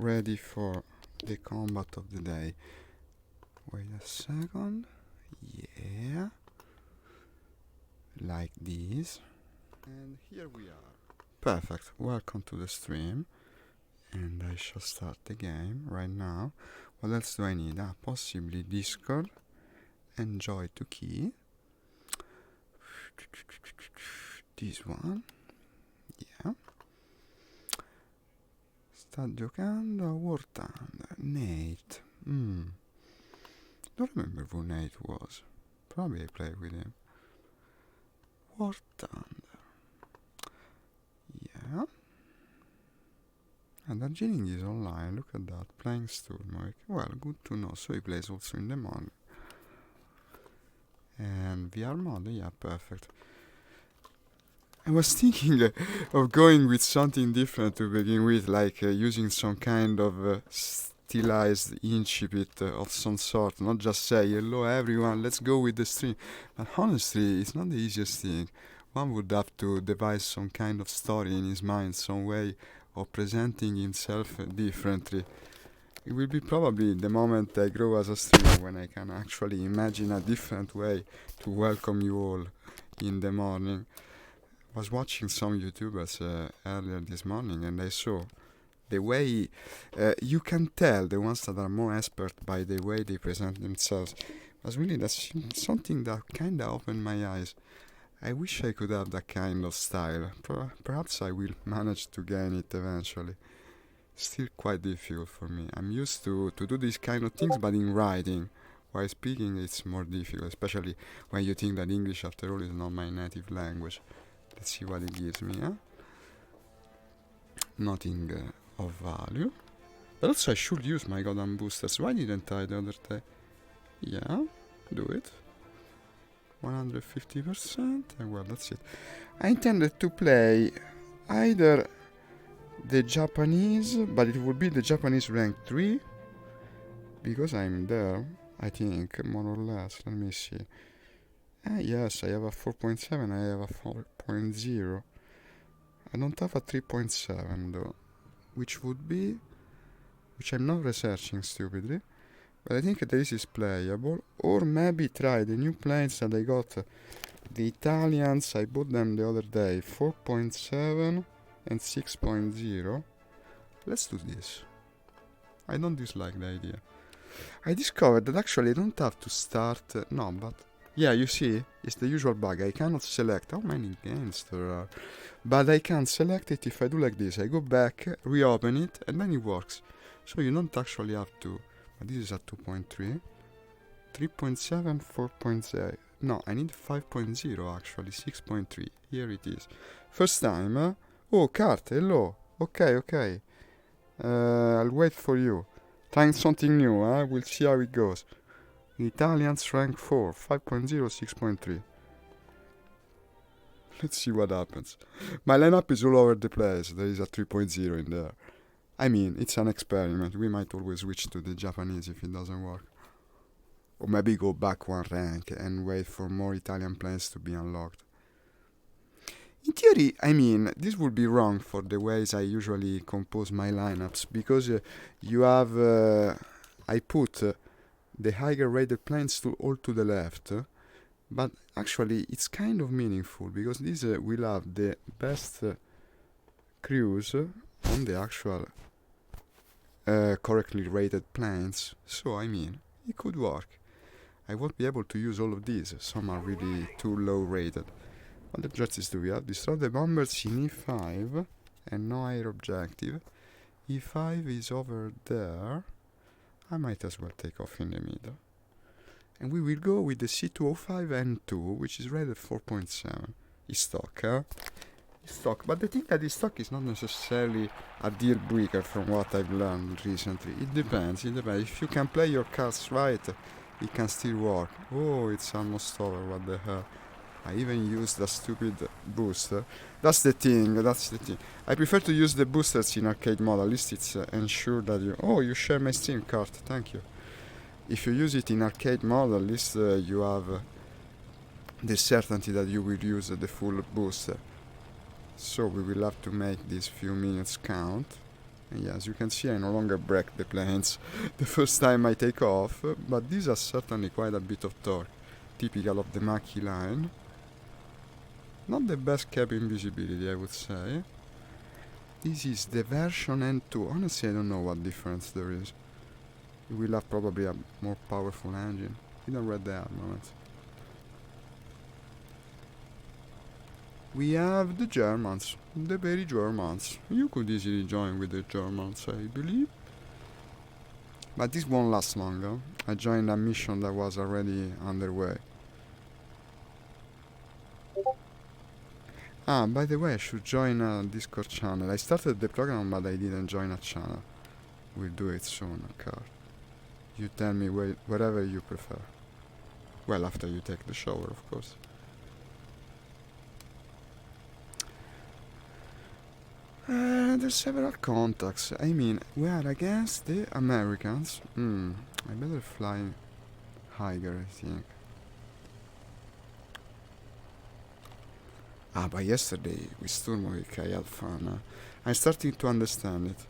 ready for the combat of the day. Wait a second. Yeah. Like this. And here we are. Perfect. Welcome to the stream. And I shall start the game right now. What else do I need? Possibly Discord and Joy to key. This one. Yeah. Sta giocando War Thunder. Nate. Don't remember who Nate was. Probably I played with him. War Thunder. Yeah. And Darjeeling is online. Look at that. Playing Sturmwick. Well, good to know. So he plays also in the morning. And VR mode, yeah, perfect. I was thinking of going with something different to begin with, like using some kind of stylized incipit of some sort, not just say, hello everyone, let's go with the stream. But honestly, it's not the easiest thing. One would have to devise some kind of story in his mind, some way of presenting himself differently. It will be probably the moment I grow as a streamer when I can actually imagine a different way to welcome you all in the morning. I was watching some YouTubers earlier this morning and I saw the way you can tell the ones that are more expert by the way they present themselves. Was really that's something that kind of opened my eyes. I wish I could have that kind of style. Perhaps I will manage to gain it eventually. Still quite difficult for me. I'm used to do these kind of things, but in writing. While speaking, it's more difficult, especially when you think that English, after all, is not my native language. Let's see what it gives me, huh? Nothing of value. But also I should use my goddamn boosters. Why didn't I the other day? Yeah, do it. 150%. Well, that's it. I intended to play either the Japanese, but it would be the Japanese rank 3. Because I'm there, I think, more or less. Let me see. Yes, I have a 4.7, I have a 4.0. I don't have a 3.7 though, which I'm not researching stupidly, but I think this is playable, or maybe try the new planes that I got, the Italians, I bought them the other day, 4.7 and 6.0. Let's do this. I don't dislike the idea. I discovered that actually I don't have to start, yeah, you see, it's the usual bug. I cannot select how many games there are. But I can select it if I do like this. I go back, reopen it, and then it works. So you don't actually have to. But this is at 2.3. 3.7, 4.0. No, I need 5.0 actually, 6.3. Here it is. First time. Oh, cart, hello. Okay. I'll wait for you. Trying something new, We'll see how it goes. Italians rank 4, 5.0, 6.3. Let's see what happens. My lineup is all over the place. There is a 3.0 in there. I mean, it's an experiment. We might always switch to the Japanese if it doesn't work. Or maybe go back one rank and wait for more Italian planes to be unlocked. In theory, I mean, this would be wrong for the ways I usually compose my lineups, because you have, I put the higher rated planes all to the left, but actually it's kind of meaningful, because this will have the best crews on the actual correctly rated planes, so I mean, it could work. I won't be able to use all of these, some are really too low rated. What objectives do we have? Destroy the bombers in E5 and no air objective. E5 is over there. I might as well take off in the middle. And we will go with the C205 N2, which is rated 4.7. It's stock, It's stock. But the thing that is stock is not necessarily a deal breaker from what I've learned recently. It depends. If you can play your cards right, it can still work. Oh, it's almost over. What the hell? I even used a stupid booster. That's the thing. I prefer to use the boosters in arcade mode. At least it's ensured that you... Oh, you share my Steam card. Thank you. If you use it in arcade mode, at least you have the certainty that you will use the full booster. So we will have to make these few minutes count. And yes, you can see I no longer break the planes the first time I take off, but these are certainly quite a bit of torque, typical of the Mach-E line. Not the best cabin visibility, I would say. This is the version N2. Honestly, I don't know what difference there is. It will have probably a more powerful engine. Didn't read the armament. We have the Germans, the very Germans. You could easily join with the Germans, I believe. But this won't last long, huh? I joined a mission that was already underway. Ah, by the way, I should join a Discord channel. I started the program, but I didn't join a channel. We'll do it soon, Carl. You tell me wherever you prefer. Well, after you take the shower, of course. There's several contacts. I mean, we are against the Americans. I better fly higher, I think. But yesterday with Sturmovik I had fun. I'm starting to understand it.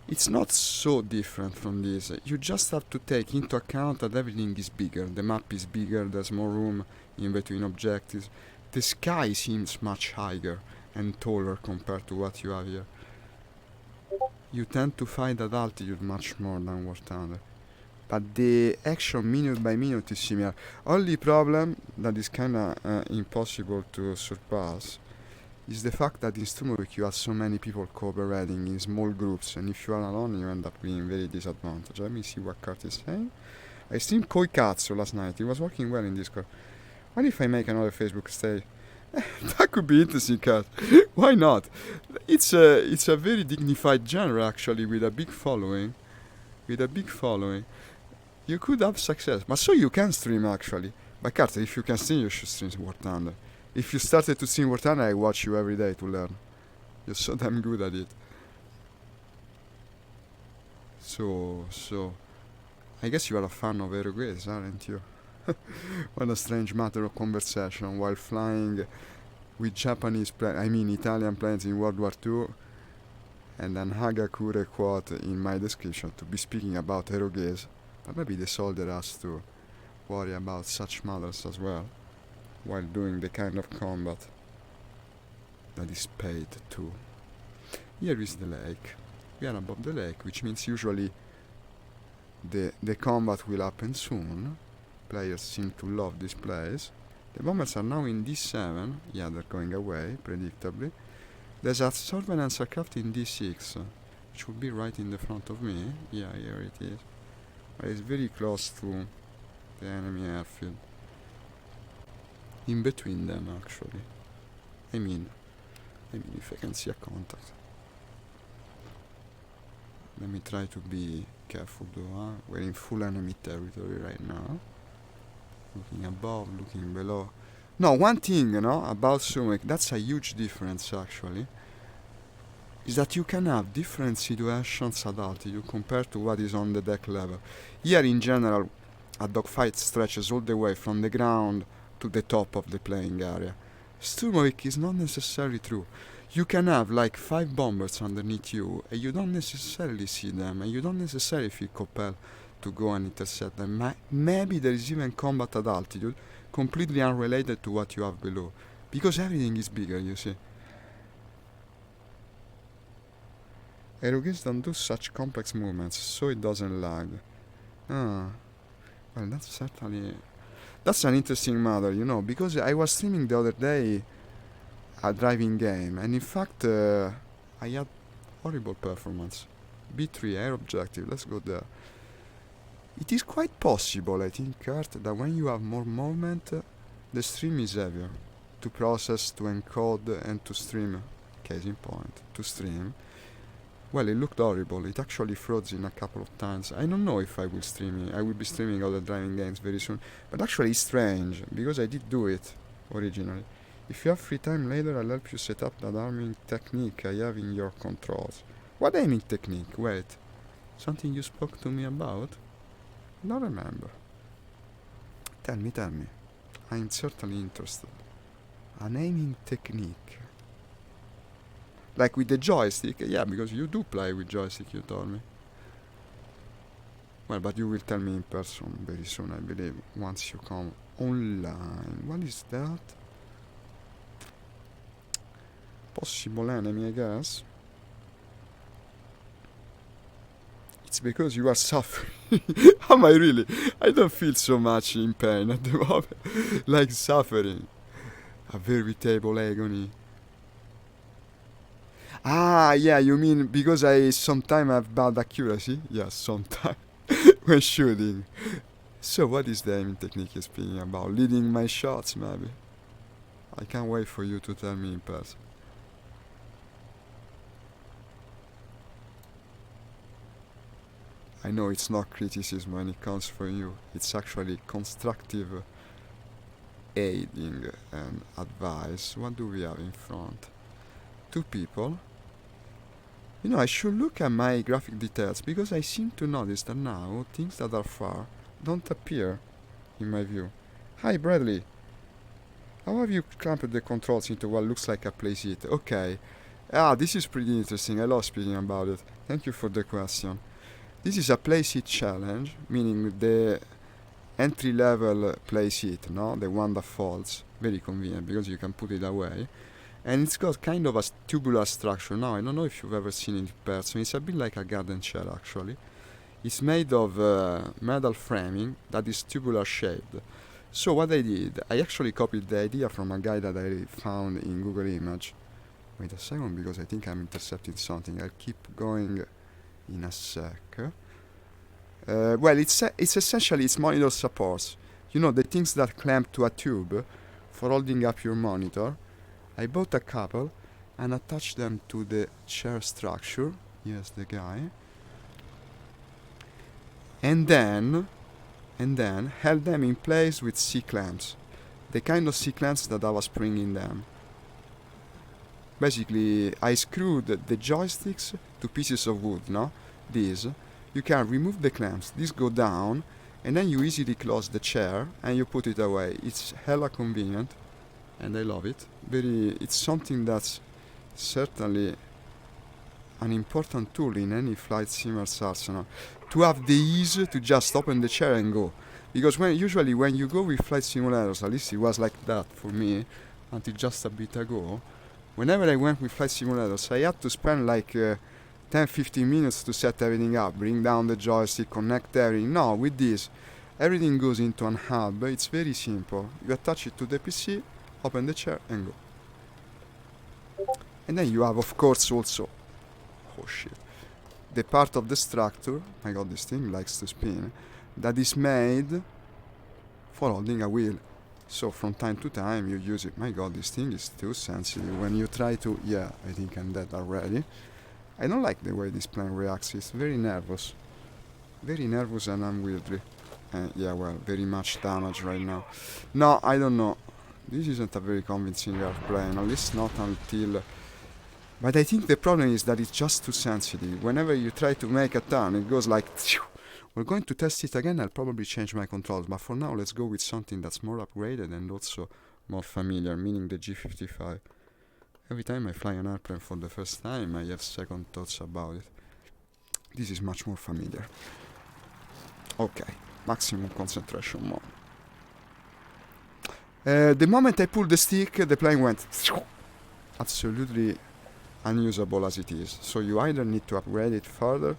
It's not so different from this. You just have to take into account that everything is bigger. The map is bigger, there's more room in between objectives. The sky seems much higher and taller compared to what you have here. You tend to fight at altitude much more than War Thunder. But the action minute by minute is similar. Only problem that is kinda impossible to surpass is the fact that in Sturmovik you have so many people cooperating in small groups, and if you are alone you end up being very disadvantaged. Let me see what Kurt is saying. I streamed Koikatsu last night. It was working well in Discord. What if I make another Facebook stage? That could be interesting, Kurt. Why not? It's a very dignified genre actually, with a big following. You could have success. But so you can stream actually. But Carter, if you can stream, you should stream War Thunder. If you started to stream War Thunder, I watch you every day to learn. You're so damn good at it. So, I guess you are a fan of aeroglaze, aren't you? What a strange matter of conversation while flying with Italian planes in World War II, and an Hagakure quote in my description to be speaking about aeroglaze. But maybe the soldier has to worry about such matters as well, while doing the kind of combat that is paid to. Here is the lake. We are above the lake, which means usually the combat will happen soon. Players seem to love this place. The bombers are now in D7. Yeah, they're going away, predictably. There's a surveillance aircraft in D6, which will be right in the front of me. Yeah, here it is. But it's very close to the enemy airfield. In between them, actually. I mean, if I can see a contact. Let me try to be careful though, We're in full enemy territory right now. Looking above, looking below. No, one thing, about Summit, that's a huge difference actually, is that you can have different situations at altitude compared to what is on the deck level. Here in general, a dogfight stretches all the way from the ground to the top of the playing area. Sturmovik is not necessarily true. You can have like 5 bombers underneath you, and you don't necessarily see them, and you don't necessarily feel compelled to go and intercept them. Maybe there is even combat at altitude, completely unrelated to what you have below, because everything is bigger, you see. Aerogis don't do such complex movements, so it doesn't lag. Well, that's an interesting matter, because I was streaming the other day a driving game, and in fact, I had horrible performance. B3 air objective, let's go there. It is quite possible, I think, Kurt, that when you have more movement, the stream is heavier to process, to encode, and to stream. Case in point, to stream. Well, it looked horrible. It actually froze in a couple of times. I don't know if I will stream it. I will be streaming other driving games very soon. But actually, it's strange, because I did do it originally. If you have free time later, I'll help you set up that aiming technique I have in your controls. What aiming technique? Wait. Something you spoke to me about? Don't remember. Tell me. I'm certainly interested. An aiming technique. Like with the joystick, yeah, because you do play with joystick, you told me. Well, but you will tell me in person very soon, I believe, once you come online. What is that? Possible enemy, I guess. It's because you are suffering. Am I really? I don't feel so much in pain at the moment. Like suffering. A veritable agony. Ah, yeah, you mean because I sometimes have bad accuracy? Yeah, sometimes. When shooting. So what is the aiming technique you're speaking about? Leading my shots, maybe? I can't wait for you to tell me in person. I know it's not criticism when it comes from you. It's actually constructive aiding and advice. What do we have in front? Two people. You know, I should look at my graphic details because I seem to notice that now things that are far don't appear in my view. Hi Bradley, how have you clamped the controls into what looks like a playseat? Okay. Ah, this is pretty interesting. I love speaking about it. Thank you for the question. This is a playseat challenge, meaning the entry-level playseat, no? The one that folds. Very convenient because you can put it away. And it's got kind of a tubular structure. Now, I don't know if you've ever seen it in person. It's a bit like a garden chair, actually. It's made of metal framing that is tubular shaped. So what I did, I actually copied the idea from a guy that I found in Google Image. Wait a second, because I think I'm intercepting something. I'll keep going in a sec. Well, it's essentially it's monitor supports. You know, the things that clamp to a tube for holding up your monitor. I bought a couple and attached them to the chair structure. Yes, the guy. And then held them in place with C-clamps. The kind of C-clamps that I was bringing them. Basically, I screwed the joysticks to pieces of wood, no? These. You can remove the clamps, these go down, and then you easily close the chair and you put it away. It's hella convenient, and I love it. It's something that's certainly an important tool in any flight simmer's arsenal. To have the ease to just open the chair and go. Because usually when you go with flight simulators, at least it was like that for me until just a bit ago. Whenever I went with flight simulators, I had to spend like 10-15 minutes to set everything up, bring down the joystick, connect everything. No, with this, everything goes into an hub. It's very simple. You attach it to the PC, open the chair and go. And then you have, of course, also, oh shit, the part of the structure, my god, this thing likes to spin, that is made for holding a wheel. So from time to time you use it. My god, this thing is too sensitive. When you try to, yeah, I think I'm dead already. I don't like the way this plane reacts. It's very nervous. Very nervous and unwieldy. Yeah, well, very much damage right now. No, I don't know. This isn't a very convincing airplane, at least not until... But I think the problem is that it's just too sensitive. Whenever you try to make a turn, it goes like... We're going to test it again. I'll probably change my controls. But for now, let's go with something that's more upgraded and also more familiar, meaning the G55. Every time I fly an airplane for the first time, I have second thoughts about it. This is much more familiar. Okay, maximum concentration mode. The moment I pulled the stick, the plane went absolutely unusable as it is. So you either need to upgrade it further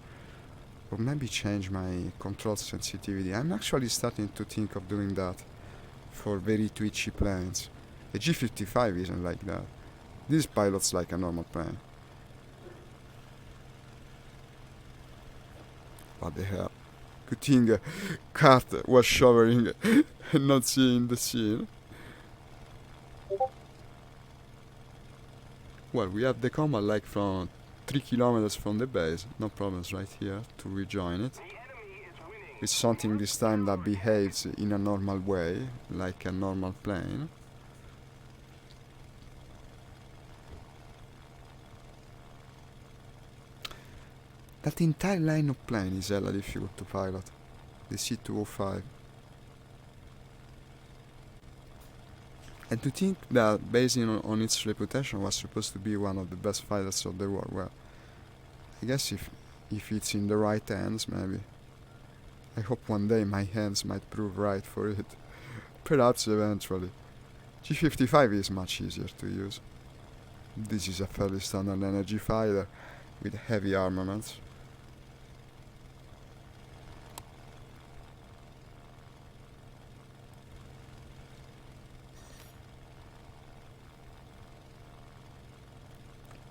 or maybe change my control sensitivity. I'm actually starting to think of doing that for very twitchy planes. The G55 isn't like that. This pilot's like a normal plane. What the hell? Good thing Kurt was showering and not seeing the scene. Well, we have the combat like from 3 kilometers from the base. No problems right here to rejoin it. It's something this time that behaves in a normal way, like a normal plane. That entire line of plane is hella difficult to pilot. The C205. And to think that, based on its reputation, was supposed to be one of the best fighters of the world. Well, I guess if it's in the right hands, maybe. I hope one day my hands might prove right for it. Perhaps eventually. G55 is much easier to use. This is a fairly standard energy fighter with heavy armaments.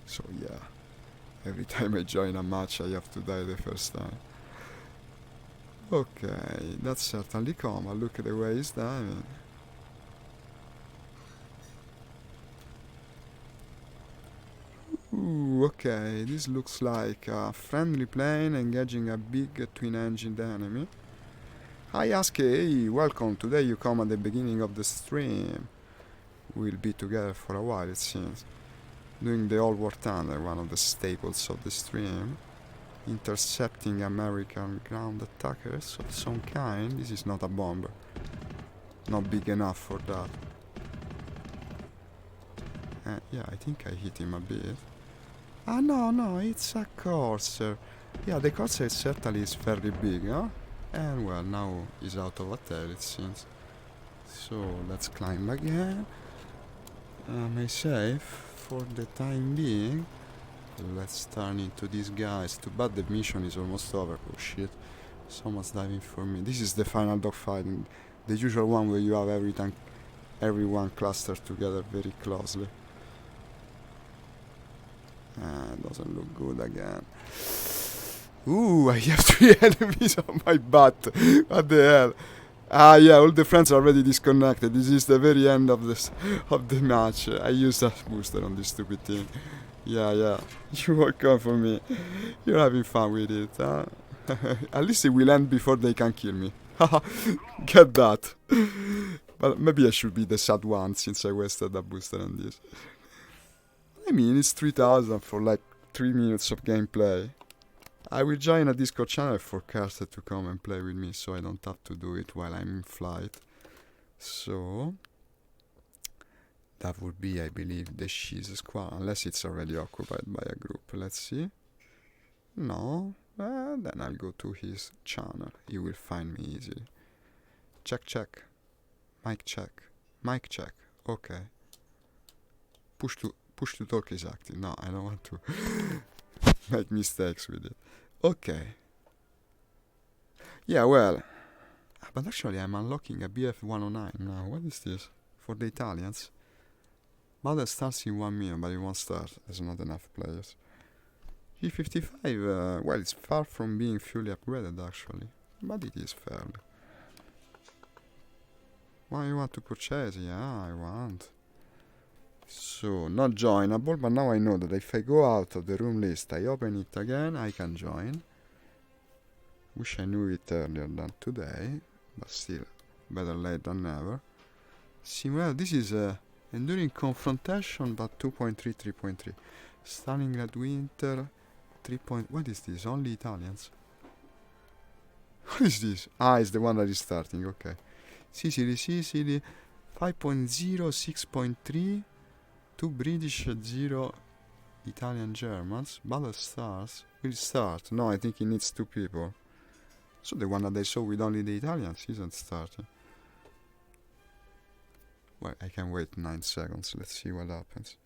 So yeah, every time I join a match I have to die the first time. Okay, that's certainly common. Look at the way he's diving. Ooh, okay, this looks like a friendly plane engaging a big twin-engined enemy. Hi Askey, welcome. Today you come at the beginning of the stream. We'll be together for a while, it seems. Doing the Old War Thunder, one of the staples of the stream. Intercepting American ground attackers of some kind. This is not a bomber. Not big enough for that. Yeah, I think I hit him a bit. Ah, no, it's a Corsair. Yeah, the Corsair certainly is very big, huh? And well, now he's out of a tail, it seems. So, let's climb again. Am I safe for the time being? Let's turn into these guys. Too bad the mission is almost over. Oh shit. Someone's diving for me. This is the final dogfight. The usual one where you have everyone clustered together very closely. Doesn't look good again. Ooh, I have 3 enemies on my butt. What the hell? Ah, yeah, all the friends are already disconnected. This is the very end of the match. I used that booster on this stupid thing. Yeah. You work on for me. You're having fun with it, huh? At least it will end before they can kill me. Get that. But maybe I should be the sad one since I wasted that booster on this. I mean, it's 3000 for like 3 minutes of gameplay. I will join a Discord channel for Carter to come and play with me, so I don't have to do it while I'm in flight. So that would be, I believe, the Shiz squad, unless it's already occupied by a group. Let's see. No, then I'll go to his channel. He will find me easily. Check. Mic check. Okay. Push to talk is active. No, I don't want to make mistakes with it. Okay. Yeah, well. But actually I'm unlocking a BF 109 now. What is this? For the Italians? Battle starts in 1 million, but it won't start. There's not enough players. G55, well, it's far from being fully upgraded actually. But it is fairly. Why you want to purchase? Yeah, I want. So, not joinable, but now I know that if I go out of the room list, I open it again, I can join. Wish I knew it earlier than today, but still, better late than never. See, well, this is Enduring Confrontation, but 2.3, 3.3. Stalingrad Winter, 3. What is this? Only Italians? What is this? Ah, it's the one that is starting, okay. Sicily, 5.0, 6.3. 2 British, 0 Italian Germans. Battle starts. Will start. No, I think it needs 2 people. So the one that I saw with only the Italians isn't starting. Well, I can wait 9 seconds. Let's see what happens.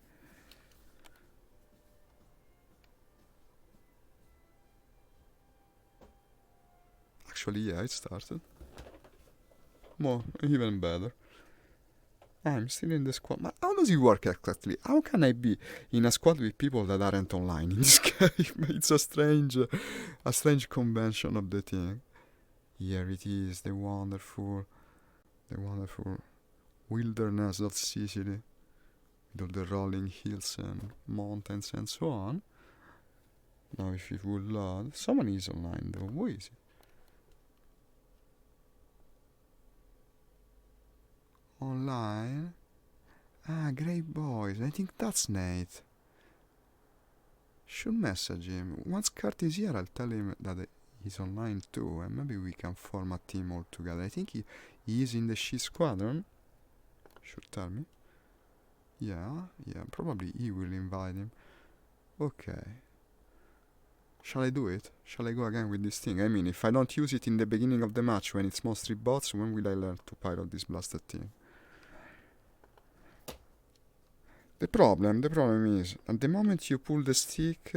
Actually, yeah, it started. More, even better. I'm still in the squad. But how does it work exactly? How can I be in a squad with people that aren't online in this game? It's a strange convention of the thing. Here it is, the wonderful wilderness of Sicily, with all the rolling hills and mountains and so on. Now if it would load, someone is online though. Who is it? Online. Ah, great boys. I think that's Nate. Should message him. Once Kurt is here, I'll tell him that he's online too, and maybe we can form a team all together. I think he is in the She Squadron. Should tell me. Yeah, probably he will invite him. Okay. Shall I do it? Shall I go again with this thing? I mean, if I don't use it in the beginning of the match when it's mostly bots, when will I learn to pilot this blasted thing? The problem is, at the moment you pull the stick,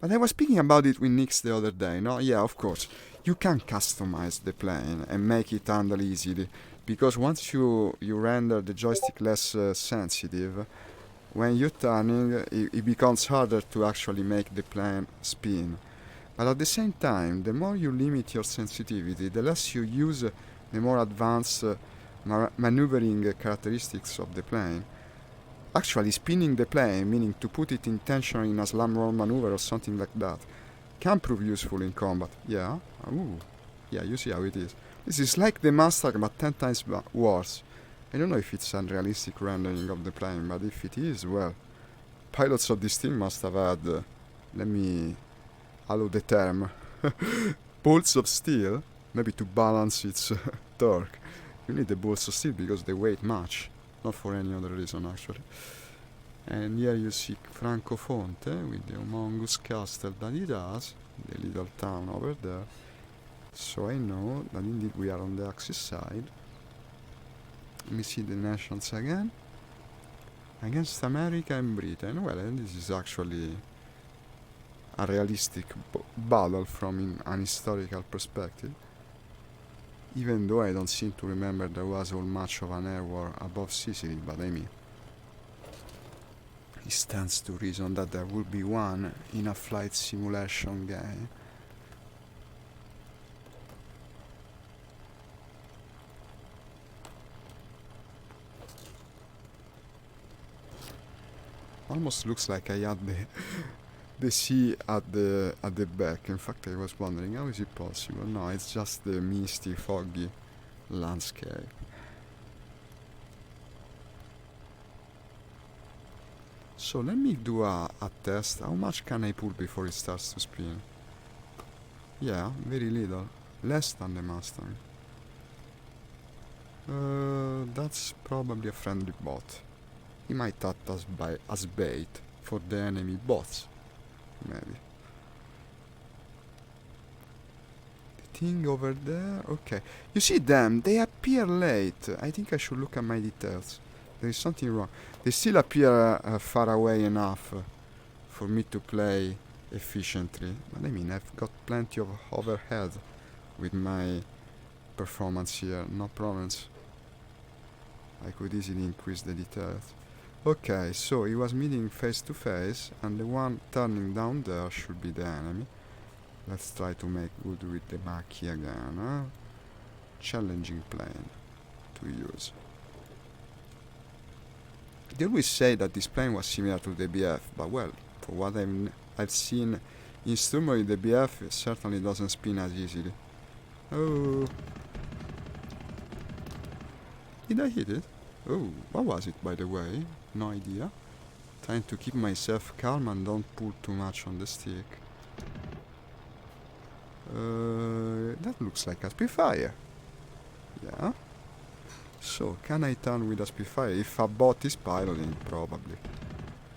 but I was speaking about it with Nix the other day, no? Yeah, of course, you can customize the plane and make it handle easily, because once you render the joystick less sensitive, when you're turning, it becomes harder to actually make the plane spin. But at the same time, the more you limit your sensitivity, the less you use the more advanced maneuvering characteristics of the plane. Actually, spinning the plane, meaning to put it intentionally in a slam roll maneuver or something like that, can prove useful in combat. Yeah? Ooh. Yeah, you see how it is. This is like the Mustang, but 10 times worse. I don't know if it's a realistic rendering of the plane, but if it is, well, pilots of this thing must have had, let me allow the term, bolts of steel, maybe to balance its torque. You need the bolts of steel because they weigh much, not for any other reason actually. And here you see Francofonte with the humongous castle that it has, the little town over there. So I know that indeed we are on the Axis side. Let me see the nations again. Against America and Britain. Well, and this is actually a realistic battle from an historical perspective. Even though I don't seem to remember there was all much of an air war above Sicily, but I mean, it stands to reason that there will be one in a flight simulation game. Almost looks like I had the sea at the back. In fact, I was wondering how is it possible. No, it's just the misty, foggy landscape. So let me do a test. How much can I pull before it starts to spin? Yeah, very little. Less than the Mustang. That's probably a friendly bot. He might act as bait for the enemy bots. Maybe. The thing over there? Okay. You see them? They appear late. I think I should look at my details. There is something wrong. They still appear far away enough for me to play efficiently. But I mean, I've got plenty of overhead with my performance here. No problems. I could easily increase the details. Okay, so he was meeting face to face, and the one turning down there should be the enemy. Let's try to make good with the Maki again. Huh? Challenging plane to use. They always say that this plane was similar to the BF, but well, for what I've seen in Sturmoy, the BF certainly doesn't spin as easily. Oh. Did I hit it? Oh, what was it by the way? No idea. Trying to keep myself calm and don't pull too much on the stick. That looks like a Spitfire. Yeah. So, can I turn with a Spitfire? If a bot is piloting, probably.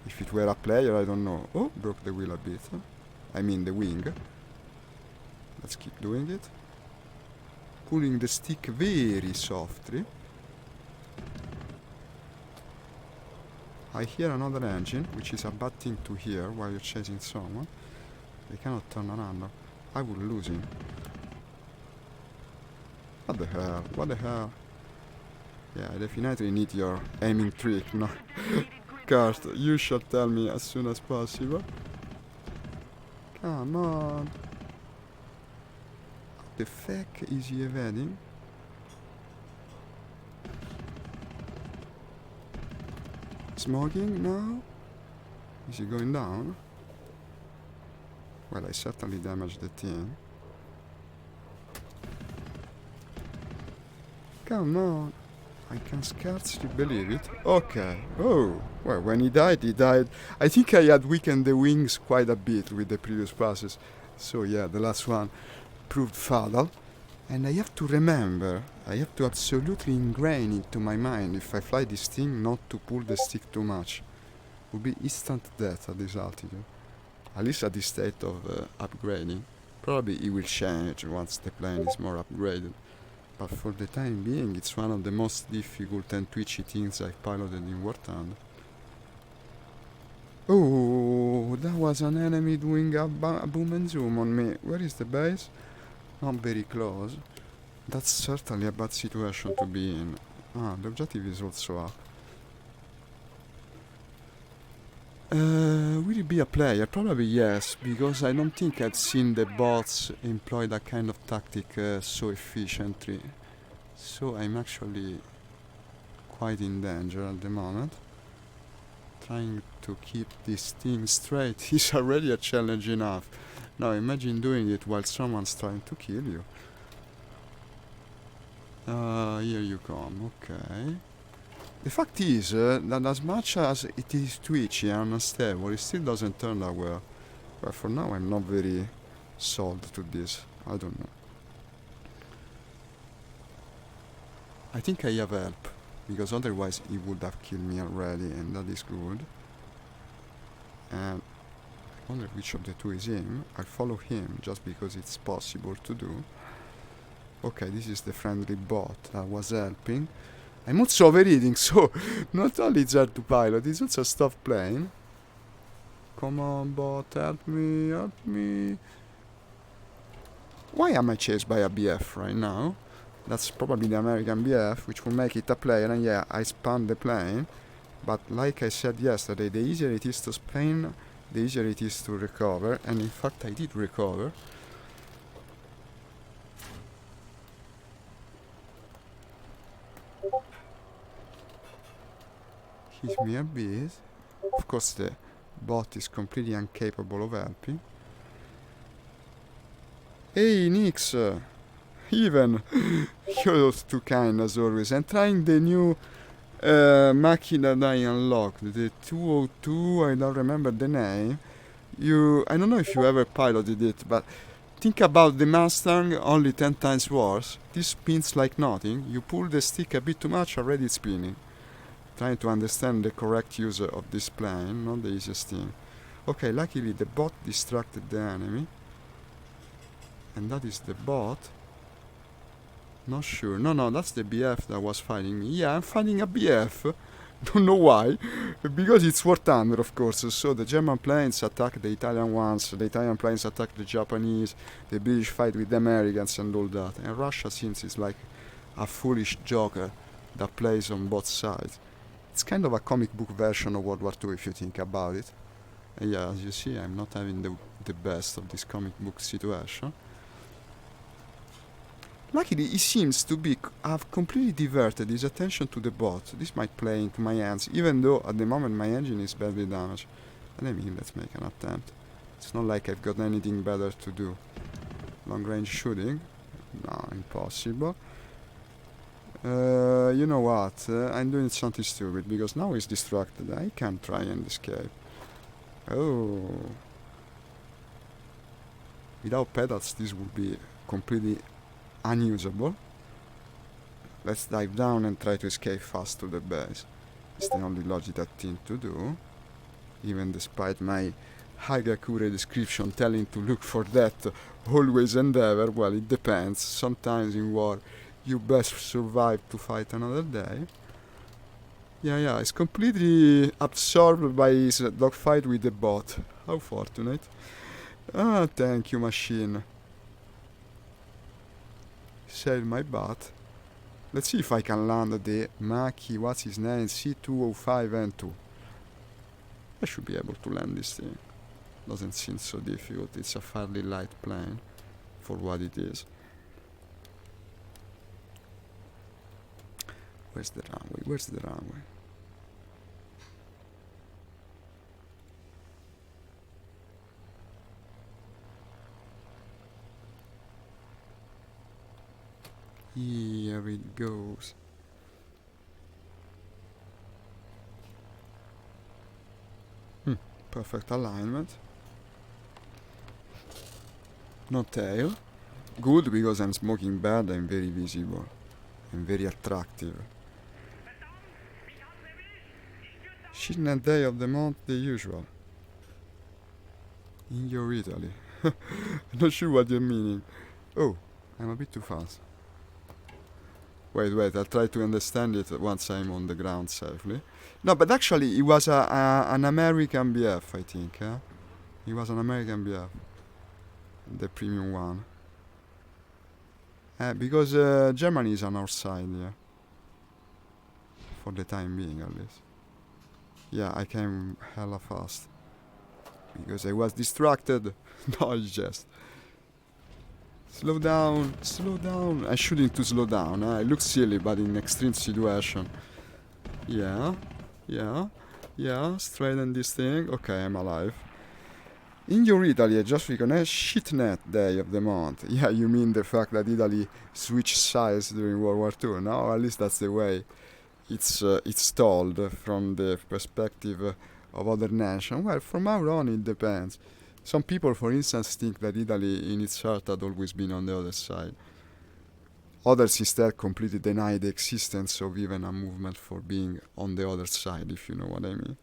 If it were a player, I don't know. Oh, broke the wheel a bit. I mean the wing. Let's keep doing it. Pulling the stick very softly. I hear another engine, which is a bad thing to hear while you're chasing someone. They cannot turn around. I will lose him. What the hell? What the hell? Yeah, I definitely need your aiming trick, no? Kurt, you shall tell me as soon as possible. Come on. What the fuck is he evading? Smoking now? Is he going down? Well, I certainly damaged the thing. Come on. I can scarcely believe it. Okay. Oh. Well, when he died, he died. I think I had weakened the wings quite a bit with the previous passes. So yeah, the last one proved fatal. And I have to remember, I have to absolutely ingrain into my mind, if I fly this thing, not to pull the stick too much. It will be instant death at this altitude. At least at this state of upgrading. Probably it will change once the plane is more upgraded. But for the time being, it's one of the most difficult and twitchy things I've piloted in War Thunder. Oh, that was an enemy doing a boom and zoom on me. Where is the base? Not very close. That's certainly a bad situation to be in. Ah, the objective is also up. Will it be a player? Probably yes, because I don't think I've seen the bots employ that kind of tactic so efficiently. So I'm actually quite in danger at the moment. Trying to keep this thing straight is already a challenge enough. Now imagine doing it while someone's trying to kill you. Here you come, okay. The fact is that as much as it is twitchy and unstable, it still doesn't turn that well. But for now I'm not very sold to this. I don't know. I think I have help, because otherwise he would have killed me already, and that is good. And I wonder which of the two is him. I'll follow him just because it's possible to do. Okay, this is the friendly bot that was helping. I'm also overeating, so not only it's hard to pilot, it's also stop playing. Come on, bot, help me, help me. Why am I chased by a BF right now? That's probably the American BF, which will make it a player, and yeah, I spun the plane. But like I said yesterday, the easier it is to spin, the easier it is to recover, and in fact I did recover. He's me a bit. Of course the bot is completely incapable of helping. Hey Nix! Even! You're too kind as always. I'm trying the new Machina that I unlocked. The 202, I don't remember the name. I don't know if you ever piloted it, but think about the Mustang, only 10 times worse. This spins like nothing. You pull the stick a bit too much, already it's spinning. Trying to understand the correct use of this plane, not the easiest thing. Okay, luckily the bot distracted the enemy. And that is the bot. Not sure. No, that's the BF that was fighting me. Yeah, I'm fighting a BF. Don't know why. Because it's War Thunder, of course. So the German planes attack the Italian ones, the Italian planes attack the Japanese, the British fight with the Americans and all that. And Russia seems it's like a foolish joker that plays on both sides. It's kind of a comic book version of World War II if you think about it. And yeah, as you see, I'm not having the best of this comic book situation. Luckily, he seems to have completely diverted his attention to the bot. This might play into my hands, even though at the moment my engine is badly damaged. But I mean, let's make an attempt. It's not like I've got anything better to do. Long range shooting? No, impossible. You know what? I'm doing something stupid, because now he's distracted. I can't try and escape. Oh. Without pedals, this would be completely unusable. Let's dive down and try to escape fast to the base. It's the only logical thing to do. Even despite my Hagakure description telling to look for that always and ever, well, it depends. Sometimes in war you best survive to fight another day. Yeah, it's completely absorbed by his dogfight with the bot. How fortunate. Ah, thank you, machine. Saved my butt. Let's see if I can land the Maki, what's his name, C205N2. I should be able to land this thing. Doesn't seem so difficult. It's a fairly light plane for what it is. Where's the runway? Where's the runway? Here it goes. Perfect alignment. No tail. Good because I'm smoking bad, I'm very visible. I'm very attractive. Shitnet day of the month, the usual. In your Italy. Not sure what you're meaning. Oh, I'm a bit too fast. Wait, I'll try to understand it once I'm on the ground safely. No, but actually, it was an American BF, I think. It was an American BF. The premium one. Because Germany is on our side, yeah. For the time being, at least. Yeah, I came hella fast. Because I was distracted. No, it's just. Slow down, slow down. I shouldn't to slow down. It looks silly, but in extreme situation. Yeah, straighten this thing. Okay, I'm alive. In your Italy, I just recognized shitnet day of the month. Yeah, you mean the fact that Italy switched sides during World War II? No, at least that's the way it's told from the perspective of other nations. Well, from our own, it depends. Some people, for instance, think that Italy in its heart had always been on the other side. Others instead completely deny the existence of even a movement for being on the other side, if you know what I mean.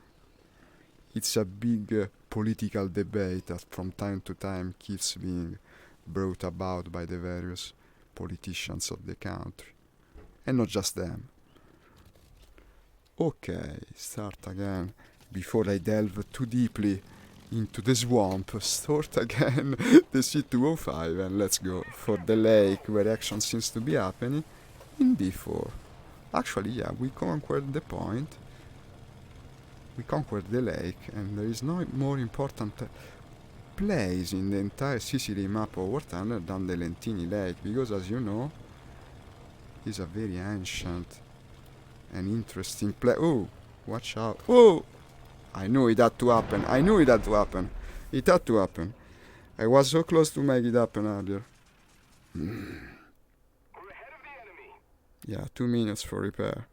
It's a big political debate that from time to time keeps being brought about by the various politicians of the country. And not just them. Okay, start again. Before I delve too deeply into the swamp, start again the C205 and let's go for the lake where action seems to be happening in D4. Actually, yeah, we conquered the point. We conquered the lake and there is no more important place in the entire Sicily map of War Thunder than the Lentini Lake because as you know, it's a very ancient and interesting place. Oh, watch out. Oh! I knew it had to happen. It had to happen. I was so close to make it happen earlier. Yeah, 2 minutes for repair.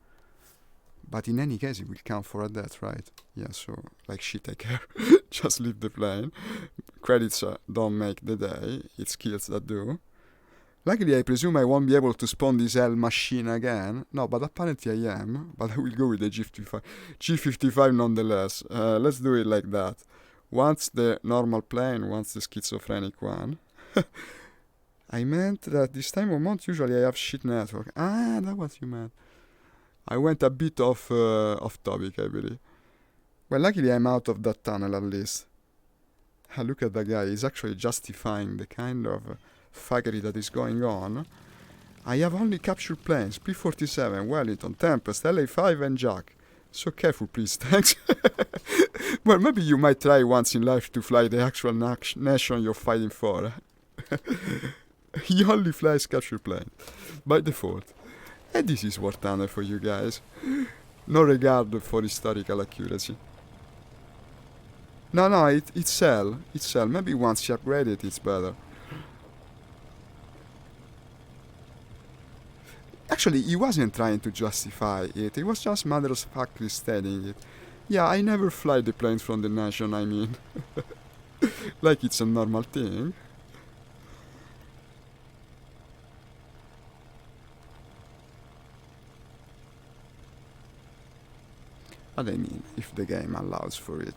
But in any case, it will count for a death, right? Yeah, so, like shit, I care. Just leave the plane. Credits don't make the day. It's skills that do. Luckily, I presume I won't be able to spawn this hell machine again. No, but apparently I am. But I will go with the G55. G55 nonetheless. Let's do it like that. Once the normal plane, once the schizophrenic one. I meant that this time of month usually I have shit network. Ah, that's what you meant. I went a bit off topic, I believe. Well, luckily I'm out of that tunnel at least. Look at that guy. He's actually justifying the kind of faggery that is going on. I have only captured planes, P-47, Wellington, Tempest, LA-5 and Jack. So careful please, thanks. Well, maybe you might try once in life to fly the actual nation you're fighting for. He only flies captured planes, by default. And this is War Thunder for you guys. No regard for historical accuracy. No, it's Cell. Maybe once you upgrade it, it's better. Actually, he wasn't trying to justify it. It was just matter of factly stating it. Yeah, I never fly the planes from the nation, I mean. Like it's a normal thing. But I mean, if the game allows for it.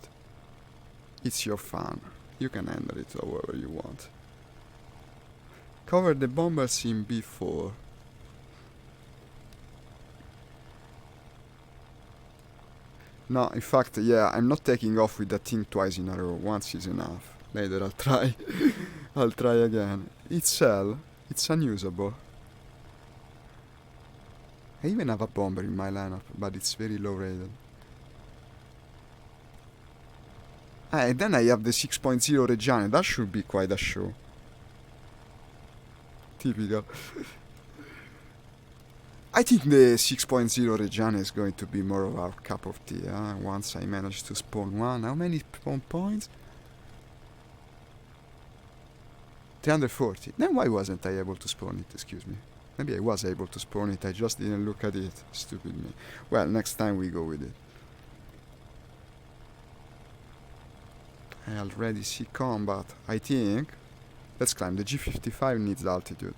It's your fun. You can handle it however you want. Cover the bombers in B4. No, in fact, yeah, I'm not taking off with that thing twice in a row. Once is enough. Later I'll try. I'll try again. It's Cell. It's unusable. I even have a bomber in my lineup, but it's very low rated. And then I have the 6.0 Reggiane. That should be quite a show. Typical. I think the 6.0 Reggiane is going to be more of our cup of tea, once I manage to spawn one. How many spawn points? 340. Then why wasn't I able to spawn it, excuse me? Maybe I was able to spawn it, I just didn't look at it. Stupid me. Well, next time we go with it. I already see combat, I think. Let's climb. The G55 needs altitude.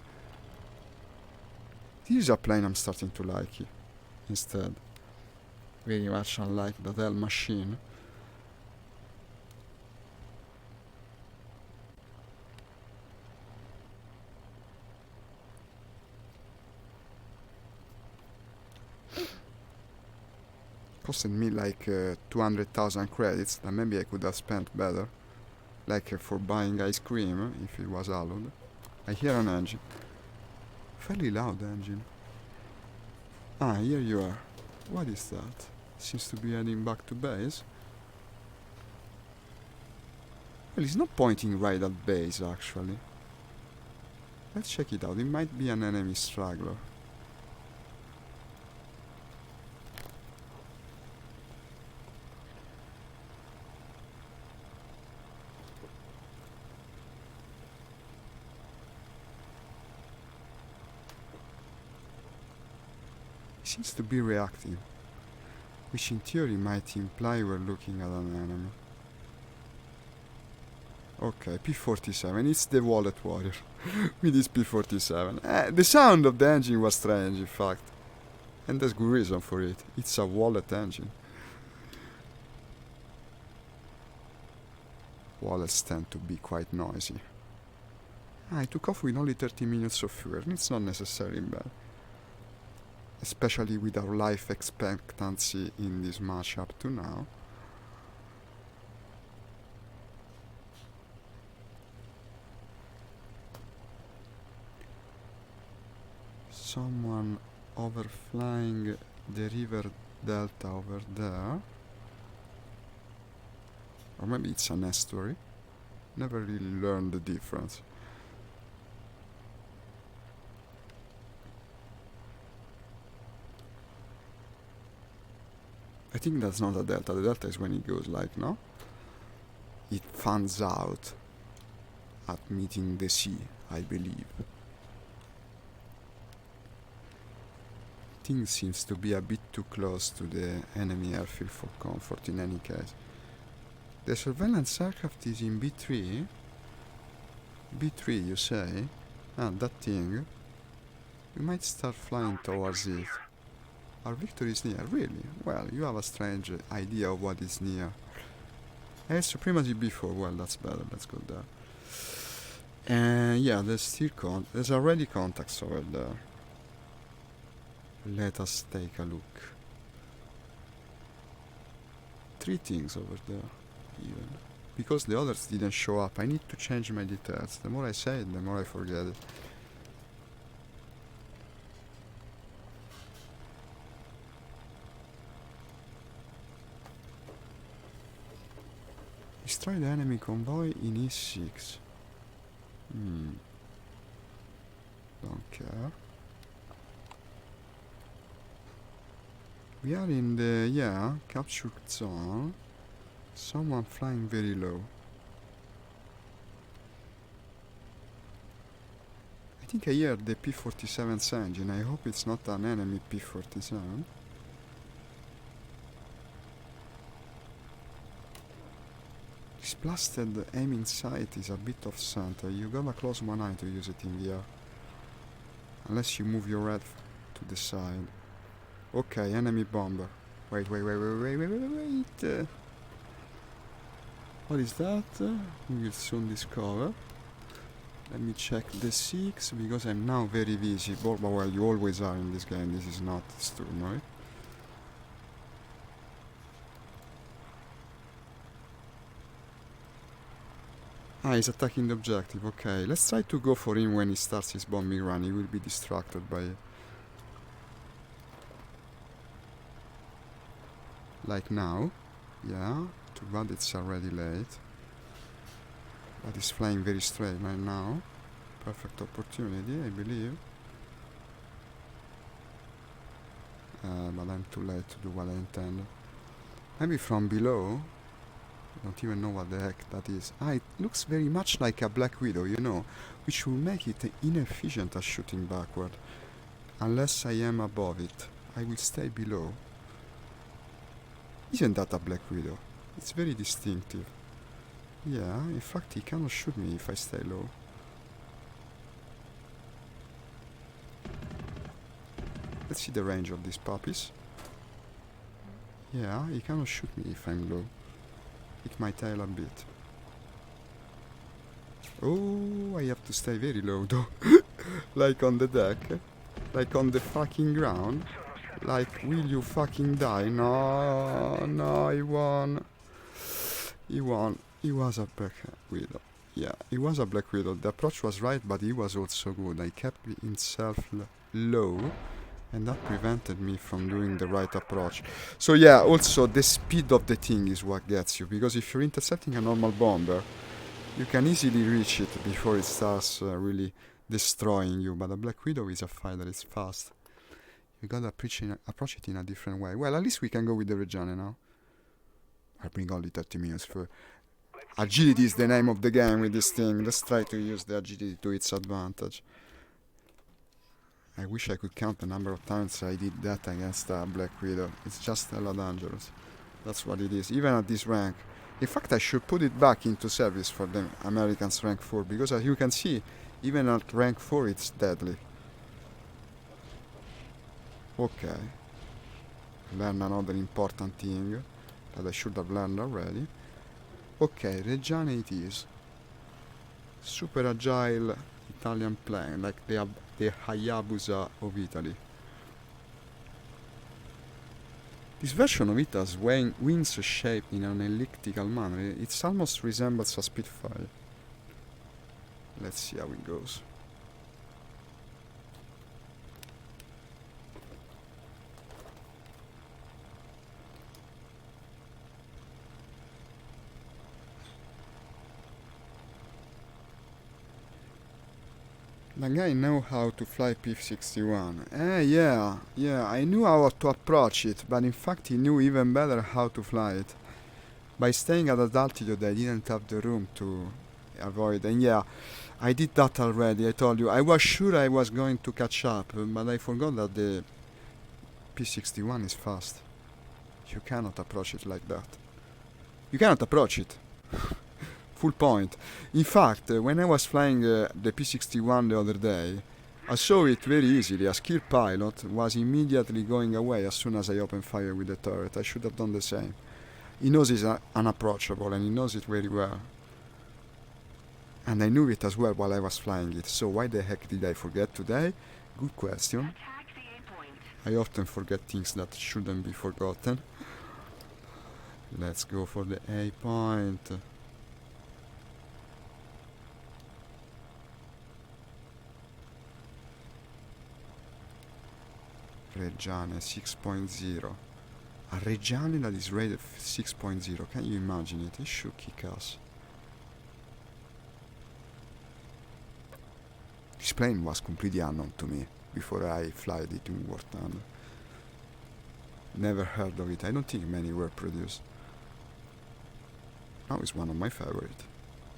This is a plane I'm starting to like instead. Very much unlike the Dell machine. Costed me like 200,000 credits that maybe I could have spent better. Like for buying ice cream if it was allowed. I hear an engine. Fairly loud engine. Ah, here you are. What is that? Seems to be heading back to base. Well, it's not pointing right at base actually. Let's check it out. It might be an enemy straggler. Seems to be reactive, which in theory might imply we're looking at an enemy. Okay, P-47, it's the wallet warrior with his P-47. The sound of the engine was strange, in fact. And there's good reason for it. It's a wallet engine. Wallets tend to be quite noisy. I took off with only 30 minutes of fuel. It's not necessarily bad. Especially with our life expectancy in this match up to now. Someone overflying the river delta over there. Or maybe it's an estuary. Never really learned the difference. I think that's not a delta. The delta is when it goes like, no? It fans out at meeting the sea, I believe. Thing seems to be a bit too close to the enemy airfield for comfort in any case. The surveillance aircraft is in B3. B3, you say? Ah, that thing. We might start flying towards it. Our victory is near, really? Well, you have a strange idea of what is near. Air supremacy before, well, that's better, let's go there. And yeah, there's still there's already contacts over there. Let us take a look. 3 things over there, even. Because the others didn't show up, I need to change my details. The more I say it, the more I forget it. Destroy the enemy convoy in E6. Don't care. We are in the, captured zone. Someone flying very low. I think I hear the P-47's engine. I hope it's not an enemy P-47. This blasted aiming sight is a bit off center. You gotta close one eye to use it in the air. Unless you move your head to the side. Okay, enemy bomber. Wait. What is that? We will soon discover. Let me check the 6 because I'm now very visible. But well, you always are in this game. This is not Sturm, right? Ah, he's attacking the objective. Okay, let's try to go for him when he starts his bombing run. He will be distracted by it. Like now. Yeah, too bad it's already late. But he's flying very straight right now. Perfect opportunity, I believe. But I'm too late to do what I intended. Maybe from below. I don't even know what the heck that is. Ah, it looks very much like a Black Widow, you know, which will make it inefficient at shooting backward. Unless I am above it, I will stay below. Isn't that a Black Widow? It's very distinctive. Yeah, in fact he cannot shoot me if I stay low. Let's see the range of these puppies. Yeah, he cannot shoot me if I'm low. Kick my tail a bit. Oh, I have to stay very low though. Like on the deck. Like on the fucking ground. Like, will you fucking die? No, no, he won. He won. He was a Black Widow. Yeah, he was a Black Widow. The approach was right, but he was also good. I kept himself low, and that prevented me from doing the right approach. So yeah, also the speed of the thing is what gets you, because if you're intercepting a normal bomber, you can easily reach it before it starts really destroying you. But a Black Widow is a fighter, it's fast. You gotta approach it in a different way. Well, at least we can go with the Reggiane now. I bring only 30 minutes for... Agility is the name of the game with this thing. Let's try to use the agility to its advantage. I wish I could count the number of times I did that against a Black Widow. It's just hella dangerous. That's what it is, even at this rank. In fact, I should put it back into service for the Americans rank 4, because as you can see, even at rank 4 it's deadly. Okay. Learn another important thing that I should have learned already. Okay, Reggiane it is. Super agile Italian plane, like the Hayabusa of Italy. This version of it has wings shaped in an elliptical manner. It almost resembles a Spitfire. Let's see how it goes. The guy know how to fly P-61. Yeah, I knew how to approach it, but in fact he knew even better how to fly it. By staying at that altitude I didn't have the room to avoid, and yeah, I did that already, I told you. I was sure I was going to catch up, but I forgot that the P-61 is fast. You cannot approach it like that. You cannot approach it. Full point. In fact, when I was flying the P-61 the other day, I saw it very easily. A skilled pilot was immediately going away as soon as I opened fire with the turret. I should have done the same. He knows it's unapproachable, and he knows it very well. And I knew it as well while I was flying it. So why the heck did I forget today? Good question. I often forget things that shouldn't be forgotten. Let's go for the A point. Reggiane 6.0. A Reggiane that is rated 6.0. Can you imagine it? It should kick ass. This plane was completely unknown to me before I flied it in wartime. Never heard of it. I don't think many were produced. Now it's one of my favorite.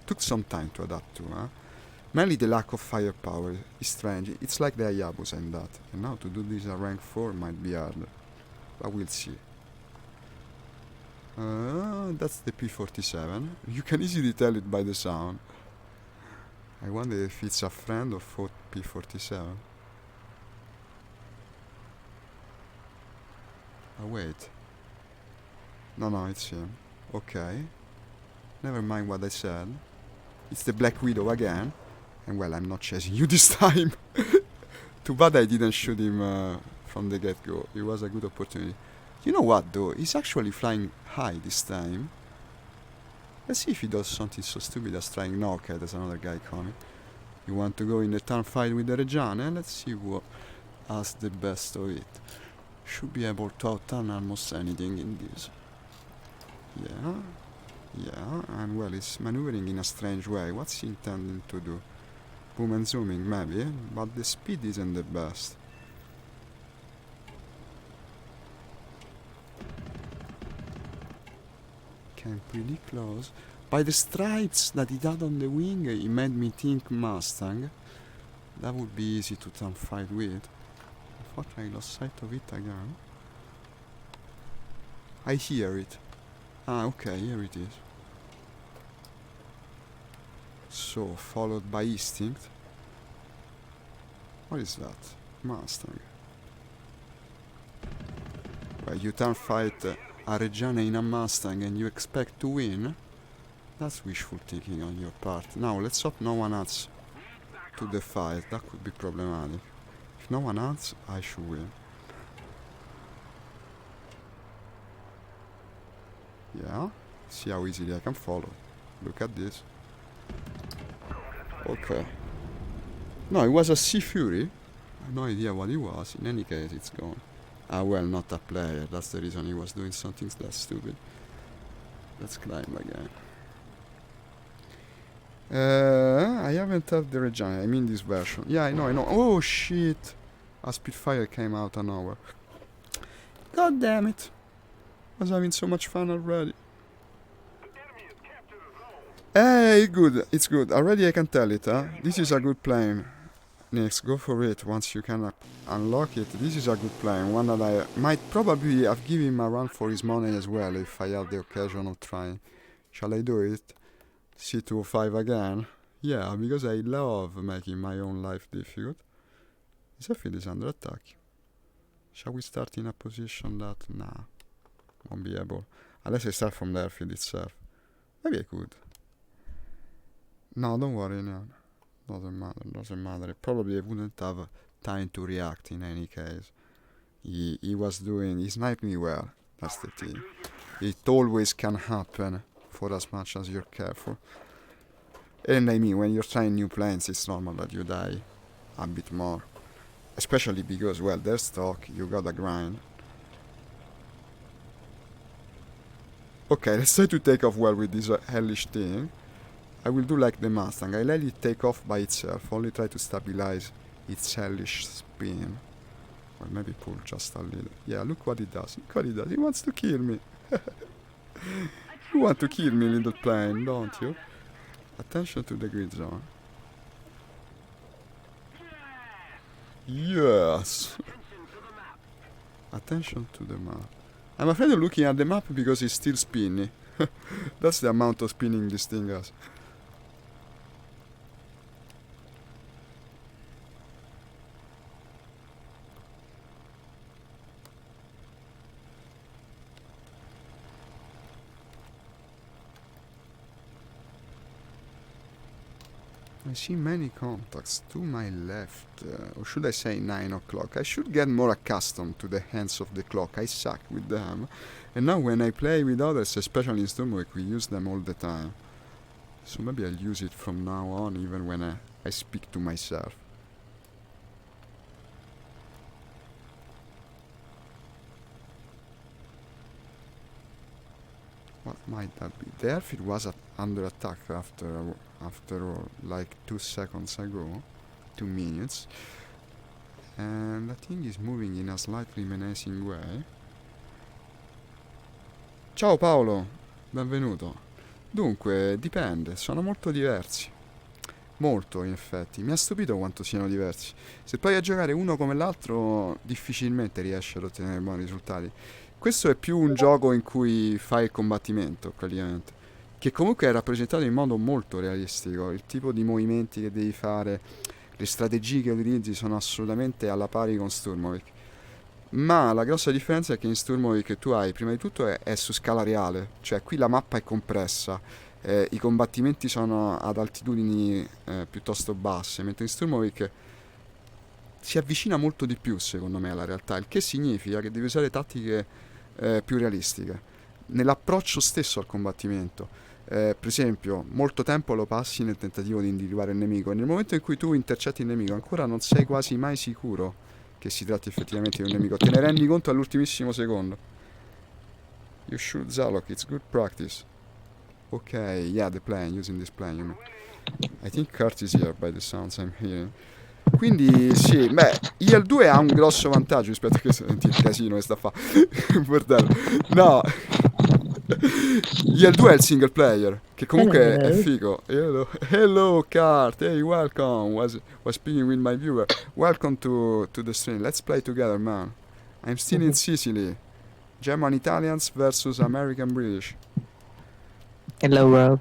Took some time to adapt to, huh? Mainly the lack of firepower is strange. It's like the Hayabusa in that. And now to do this at rank 4 might be harder. But we'll see. That's the P-47. You can easily tell it by the sound. I wonder if it's a friend of P-47. Oh wait. No, it's him. Okay. Never mind what I said. It's the Black Widow again. And well, I'm not chasing you this time. Too bad I didn't shoot him from the get-go. It was a good opportunity. You know what though? He's actually flying high this time. Let's see if he does something so stupid as trying... No, okay, there's another guy coming. You want to go in the turn fight with the Reggiane? Let's see who has the best of it. Should be able to outrun almost anything in this. Yeah, and well, he's maneuvering in a strange way. What's he intending to do? Boom and zooming, maybe, but the speed isn't the best. Came pretty close. By the stripes that it had on the wing, it made me think Mustang. That would be easy to turn fight with. I thought I lost sight of it again. I hear it. Ah, okay, here it is. So, followed by instinct. What is that? Mustang. Well, you can't fight a Reggiana in a Mustang and you expect to win? That's wishful thinking on your part. Now, let's hope no one adds to the fight. That could be problematic. If no one adds, I should win. Yeah, see how easily I can follow. Look at this. Okay. No, it was a Sea Fury. I have no idea what it was. In any case, it's gone. Ah, well, not a player. That's the reason he was doing something that stupid. Let's climb again. I haven't had the Regina. I mean this version. Yeah, I know. Oh, shit. A Spitfire came out of nowhere. God damn it. I was having so much fun already. Hey, good. It's good. Already I can tell it, huh? This is a good plane. Next, go for it once you can unlock it. This is a good plane. One that I might probably have given him a run for his money as well if I have the occasion of trying. Shall I do it? C205 again? Yeah, because I love making my own life difficult. This field is under attack. Shall we start in a position that... Nah, won't be able. Unless I start from the airfield itself. Maybe I could. No, don't worry, no. Doesn't matter. Probably I wouldn't have time to react in any case. He sniped me well. That's the thing. It always can happen for as much as you're careful. And I mean, when you're trying new planes, it's normal that you die a bit more. Especially because, well, they're stock, you gotta grind. Okay, let's try to take off well with this hellish thing. I will do like the Mustang. I let it take off by itself. Only try to stabilize its hellish spin. Or maybe pull just a little. Yeah, look what it does. Look what it does. He wants to kill me. You want to kill me, little plane, don't you? Attention to the grid zone. Yes! Attention to the map. I'm afraid of looking at the map because it's still spinning. That's the amount of spinning this thing has. I see many contacts to my left, or should I say 9 o'clock. I should get more accustomed to the hands of the clock. I suck with them. And now when I play with others, especially in Stormwick, we use them all the time. So maybe I'll use it from now on, even when I speak to myself. What might that be? The airfield was under attack after all, like 2 seconds ago, 2 minutes, and the thing is moving in a slightly menacing way. Ciao Paolo, benvenuto. Dunque, dipende, sono molto diversi. Molto, in effetti. Mi ha stupito quanto siano diversi. Se provi a giocare uno come l'altro, difficilmente riesci ad ottenere buoni risultati. Questo è più un gioco in cui fai il combattimento, praticamente. Che comunque è rappresentato in modo molto realistico. Il tipo di movimenti che devi fare, le strategie che utilizzi sono assolutamente alla pari con Sturmovik. Ma la grossa differenza è che in Sturmovik tu hai, prima di tutto, è su scala reale. Cioè, qui la mappa è compressa. I combattimenti sono ad altitudini piuttosto basse, mentre in Sturmovik si avvicina molto di più, secondo me, alla realtà, il che significa che devi usare tattiche più realistiche nell'approccio stesso al combattimento. Per esempio, molto tempo lo passi nel tentativo di individuare il nemico, e nel momento in cui tu intercetti il nemico ancora non sei quasi mai sicuro che si tratti effettivamente di un nemico, te ne rendi conto all'ultimissimo secondo. You shoot Zalok, it's good practice. Ok, yeah, the plane, using this plane, you mean. I think Kurt is here by the sounds I'm hearing. Quindi sì, beh, IL2 ha un grosso vantaggio rispetto a che senti il casino che sta a fa. Bordello. No. IL2 è il single player, che comunque è figo. Hello Kurt, hey, welcome. Was speaking with my viewer. Welcome to the stream. Let's play together, man. I'm still in Sicily. German Italians versus American British. Hello, bro.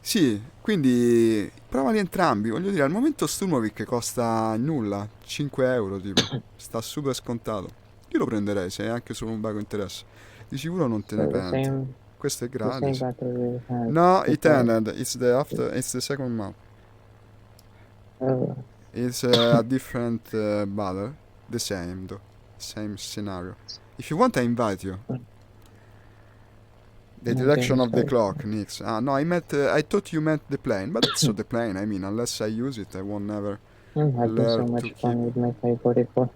Sì, quindi provali entrambi. Voglio dire, al momento Sturmovik costa nulla, 5 euro tipo. Sta super scontato. Io lo prenderei se è anche solo un vago interesse. Di sicuro non te ne So penti. Questo è the same gratis. battery has No, the it ended. It's the second month. uh, It's a different battle. The same though. Same scenario. If you want, I invite you. The okay, direction of the sorry. clock, Nix. Ah, no, I meant. I thought you meant the plane, but it's not the plane. I mean, unless I use it, I won't never I'm having so learn to much keep. fun with my 544.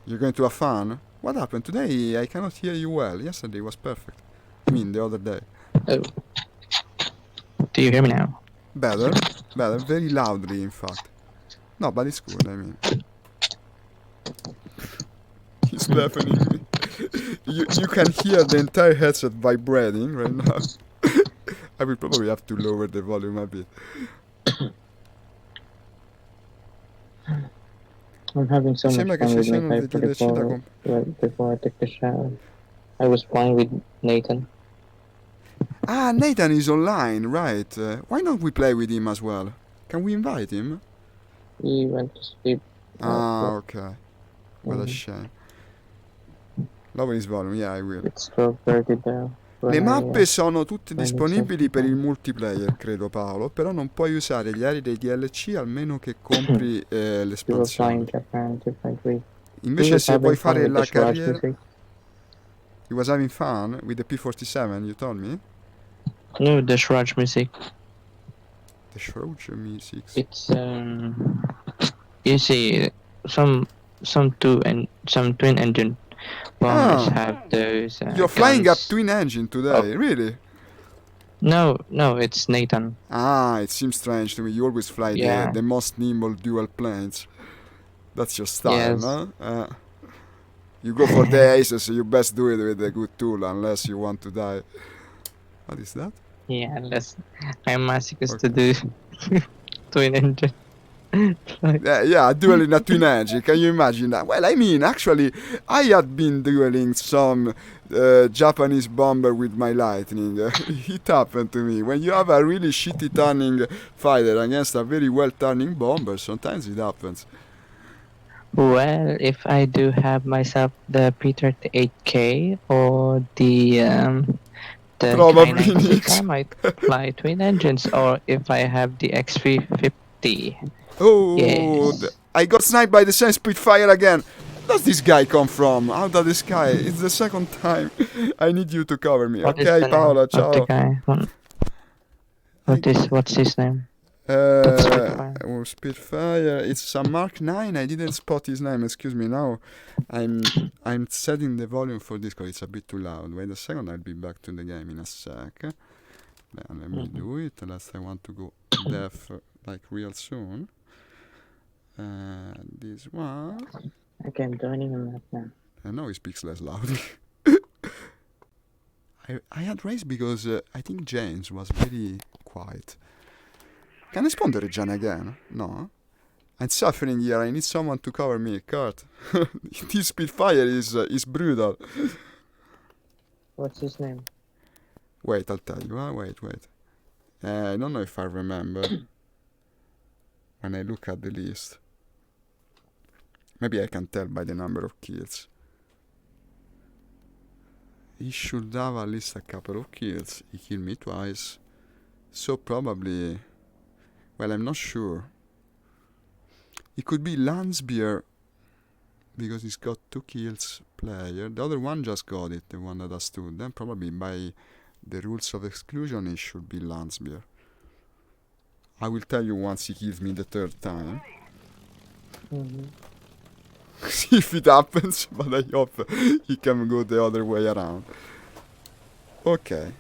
You're going to have fun? What happened today? I cannot hear you well. Yesterday was perfect. I mean, the other day. Oh, do you hear me now? Better, better, very loudly, in fact. No, but it's good. I mean, he's deafening me. You can hear the entire headset vibrating right now. I will probably have to lower the volume a bit. I'm having so Mi much sembra che fun ci with my siano dei DLC da 544 comprare. before I took the shower. I was playing with Nathan. Ah, Nathan is online, right? Why don't we play with him as well? Can we invite him? He went to sleep. Ah, ok. What a Mhm. shame. Lower his volume, yeah, I will. It's 12:30 there Le when mappe sono tutte when it's disponibili per il time. multiplayer, credo Paolo, però non puoi usare gli aree dei DLC a meno che compri We were flying l'espansione. Japan differently. He Invece was se vuoi having fun fare with the la Swaraj carriera... music. He was having fun with the P-47, you told me? No, the Swaraj music. The Shrouch music. It's you see some some twin engine bombers Ah, have those you're flying a guns. twin engine Oh today, really? no, it's Nathan. Ah, it seems strange to me. You always fly Yeah, the most nimble dual planes. That's your style, yes. no? You go for the aces, so you best do it with a good tool, unless you want to die. What is that? Yeah, unless I'm masochist to Okay. do twin engine. Like, Yeah, dueling a twin engine. Can you imagine that? Well, I mean, actually, I had been dueling some Japanese bomber with my lightning. It happened to me. When you have a really shitty turning fighter against a very well turning bomber, sometimes it happens. well, if I do have myself the P38K or the Probably K996, I Nix. might fly twin engines. Or if I have the X350, Oh, yes. I got sniped by the same Spitfire again. Where does this guy come from? Out of the sky. It's the second time. I need you to cover me. What is Okay, the name Paola, of the ciao. guy? I, What's his name? That uh, Spitfire. Spitfire. It's a Mark 9. I didn't spot his name. Excuse me. Now, I'm setting the volume for this because it's a bit too loud. Wait a second. I'll be back to the game in a sec. Let me do it. Unless I want to go deaf like real soon. This one. Okay, I'm joining him right now. I know he speaks less loudly. I had raised because I think James was very quiet. Can I spawn the Reggiana again? No? I'm suffering here. I need someone to cover me. Kurt. This Spitfire is brutal. What's his name? Wait, I'll tell you. Wait. I don't know if I remember when I look at the list. Maybe I can tell by the number of kills. He should have at least a couple of kills. He killed me twice. So probably... Well, I'm not sure. It could be Landsbeer, because he's got 2 kills player. The other one just got it, the one that has 2. Then probably by the rules of exclusion it should be Landsbeer. I will tell you once he kills me the 3rd time. Mm-hmm. See if it happens, but I hope he can go the other way around. Okay.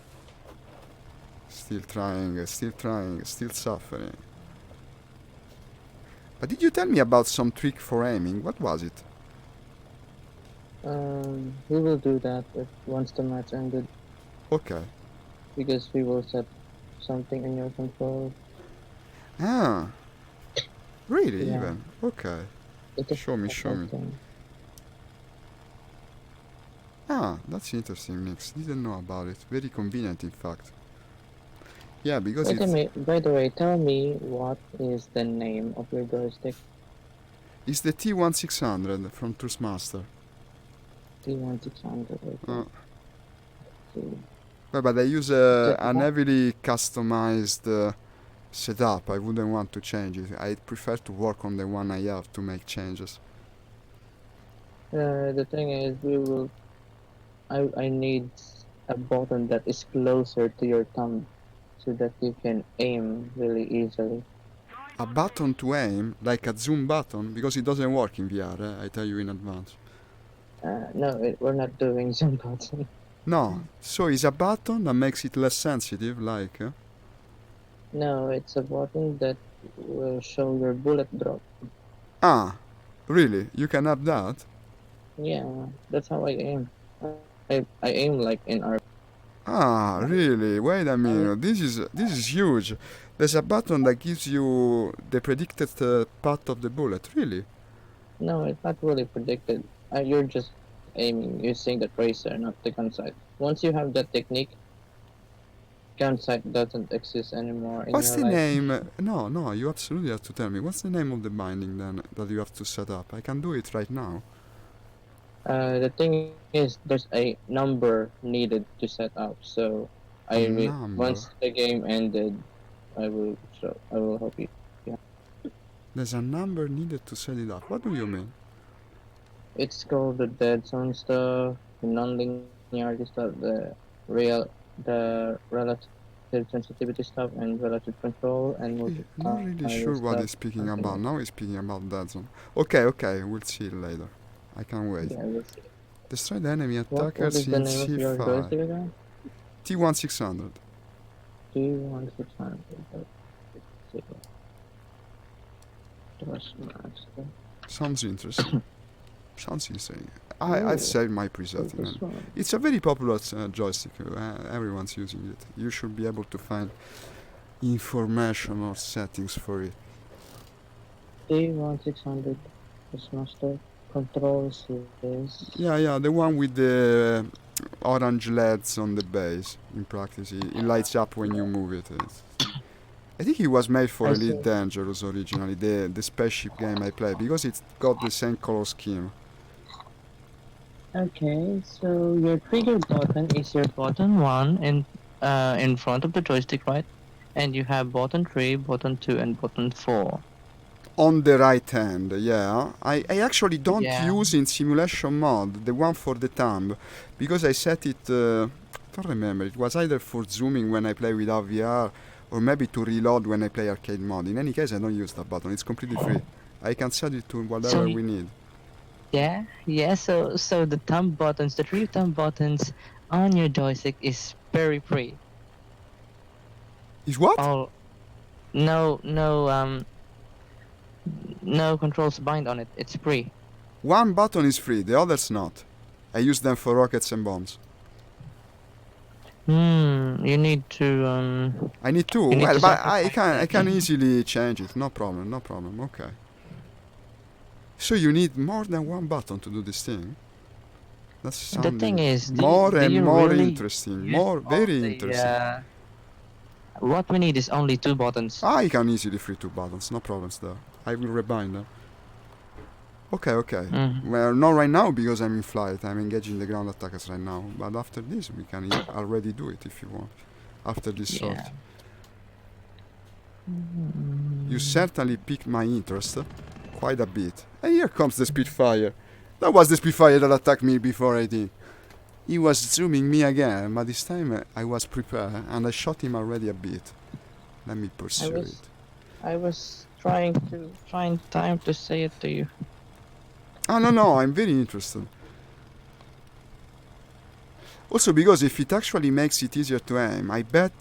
Still trying, still suffering. But did you tell me about some trick for aiming? What was it? We will do that once the match ended. Okay. Because we will set something in your control. Ah. Really, Yeah. even? Okay. Show me. Thing. Ah, that's interesting, Nix. Didn't know about it. Very convenient, in fact. Yeah, because Wait a it's minute. By the way, tell me what is the name of your joystick? it's the T1600 from Toastmaster. T1600. Uh, Okay. See. but I use Check an that. heavily customized setup. I wouldn't want to change it. I prefer to work on the one I have to make changes. The thing is, we will. I need a button that is closer to your thumb, so that you can aim really easily. A button to aim, like a zoom button, because it doesn't work in VR, I tell you in advance. No, we're not doing zoom button. No, so it's a button that makes it less sensitive, like. No, it's a button that will show your bullet drop. Ah, really? You can have that? Yeah, that's how I aim. I aim like in our. Ah, really? Wait a I mean, minute. This is huge. There's a button that gives you the predicted path of the bullet. Really? no, it's not really predicted. You're just aiming using the tracer, not the gun sight. Once you have that technique, gun sight doesn't exist anymore in What's your the life. name? No, no. You absolutely have to tell me. What's the name of the binding then that you have to set up? I can do it right now. The thing is, there's a number needed to set up. So A once number. the game ended, I will help you. There's a number needed to set it up. What do you mean? It's called the dead zone stuff, the non-linearity stuff, the relative sensitivity stuff, and relative control, and Not really multiplier sure stuff. what he's speaking Something about. like Now he's speaking about that zone. Okay, okay. We'll see it later. I can't wait. yeah. We'll see. Destroy the enemy What attackers is the in name of your C5. joystick again? T1600. T1600. Trustmaster. Sounds interesting. Sounds insane. I've Oh, saved my so preset in this it. one. It's a very popular joystick. Everyone's using it. You should be able to find information or settings for it. T1600 Trustmaster controls is. Yeah, yeah, the one with the orange LEDs on the base. In practice, it lights up when you move it. I think it was made for I Elite see. Dangerous originally, the spaceship game I played, because it's got the same color scheme. Okay, so your trigger button is your button one in front of the joystick, right? And you have button 3, button 2, and button 4. On the right hand, yeah. I actually don't Yeah. use in simulation mode the one for the thumb, because I set it, don't remember, it was either for zooming when I play without VR, or maybe to reload when I play arcade mode. In any case, I don't use that button, it's completely free. I can set it to So whatever we need. yeah. So the thumb buttons, the 3 thumb buttons on your joystick is very free. Is what? All no no controls bind on it. It's free. One button is free, the others not. I use them for rockets and bombs. You need to I need two. you need Well, to but I sacrifice can I that. can easily change it. No problem. No problem. Okay. So you need more than one button to do this thing. That's The thing sounding is, more do and you more really interesting. use More, all very the interesting. what we need is only 2 buttons. I can easily free two buttons. No problems there. I will rebind them. Okay, okay. Mhm. Well, not right now because I'm in flight. I'm engaging the ground attackers right now. But after this, we can already do it if you want. After this Yeah. sort. You certainly piqued my interest quite a bit. And here comes the Spitfire. That was the Spitfire that attacked me before, I think. He was zooming me again, but this time I was prepared and I shot him already a bit. Let me pursue it. I was trying to find time to say it to you. Oh, no, I'm very interested. Also because if it actually makes it easier to aim, I bet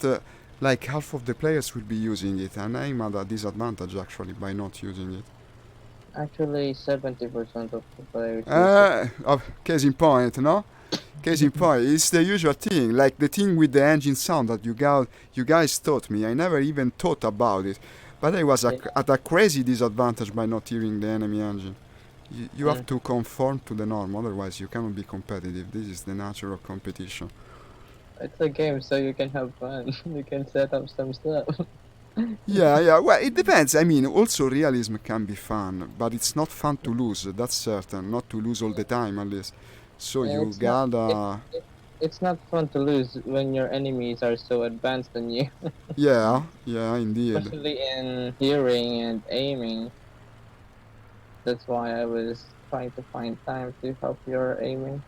like half of the players will be using it, and I'm at a disadvantage actually by not using it. Actually, 70% of the players use it. Case in point, no? Case in point, it's the usual thing, like the thing with the engine sound that you guys taught me. I never even thought about it, but I was at a crazy disadvantage by not hearing the enemy engine. You have to conform to the norm, otherwise you cannot be competitive. This is the nature of competition. It's a game, so you can have fun. You can set up some stuff. Yeah. Well, it depends. I mean, also realism can be fun, but it's not fun to lose. That's certain. Not to lose all the time, at least. So you It's not. gotta. It's not fun to lose when your enemies are so advanced than you, Yeah, indeed. especially in hearing and aiming. That's why I was trying to find time to help your aiming.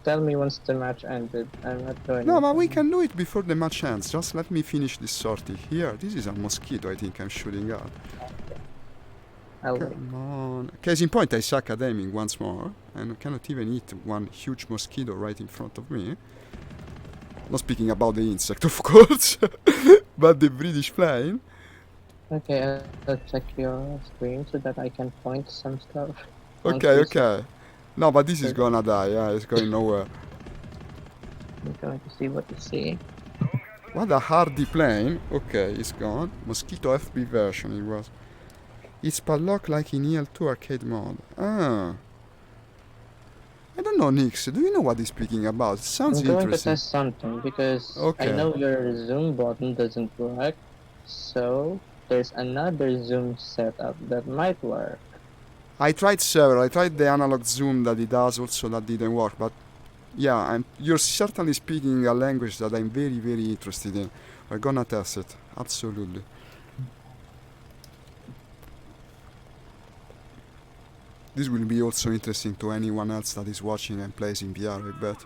Tell me once the match ended. I'm not No, joining but we from. can do it before the match ends. Just let me finish this sortie. Here, this is a mosquito I think I'm shooting at. I'll wait. Come on. Case in point, I suck at aiming once more, and I cannot even hit one huge mosquito right in front of me. Not speaking about the insect, of course, but the British plane. Okay, I'll check your screen so that I can point some stuff. Once Okay, you say okay. No, but this is it, gonna die, yeah, it's going nowhere. I'm going to see what you see. What a hardy plane. Okay, it's gone. Mosquito FB version it was. It's padlock like in EL2 arcade mode. Ah. I don't know, Nix. Do you know what he's speaking about? Sounds I'm going to interesting. test something because I Okay. know your zoom button doesn't work. So there's another zoom setup that might work. I tried several. I tried the analog zoom that it does also that didn't work. But yeah, you're certainly speaking a language that I'm very, very interested in. We're gonna test it. Absolutely. This will be also interesting to anyone else that is watching and plays in VR, I bet.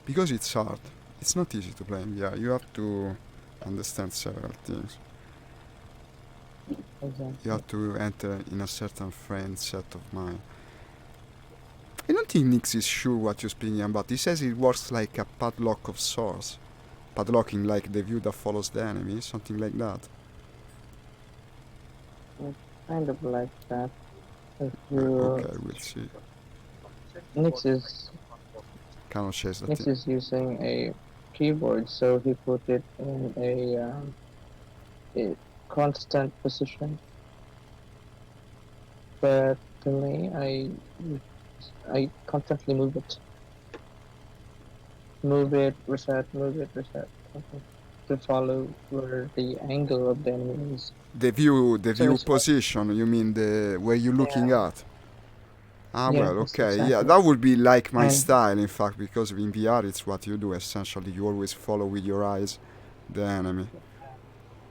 Because it's hard. It's not easy to play in VR. You have to understand several things. Exactly. You have to enter in a certain frame set of mind. I don't think Nix is sure what you're speaking about. He says it works like a padlock of sorts. Padlocking like the view that follows the enemy, something like that. It's kind of like that. If Okay, you we'll see. Nix is Cannot chase that Nix thing. is using a keyboard, so he put it in a constant position. But to me, I constantly move it, reset, okay, to follow where the angle of the enemy is. The So view it's what, position. You mean the where you're looking yeah, at? Ah, yeah, well, that's okay, yeah, exactly. that would be like my And style, in fact, because in VR it's what you do essentially. You always follow with your eyes the enemy.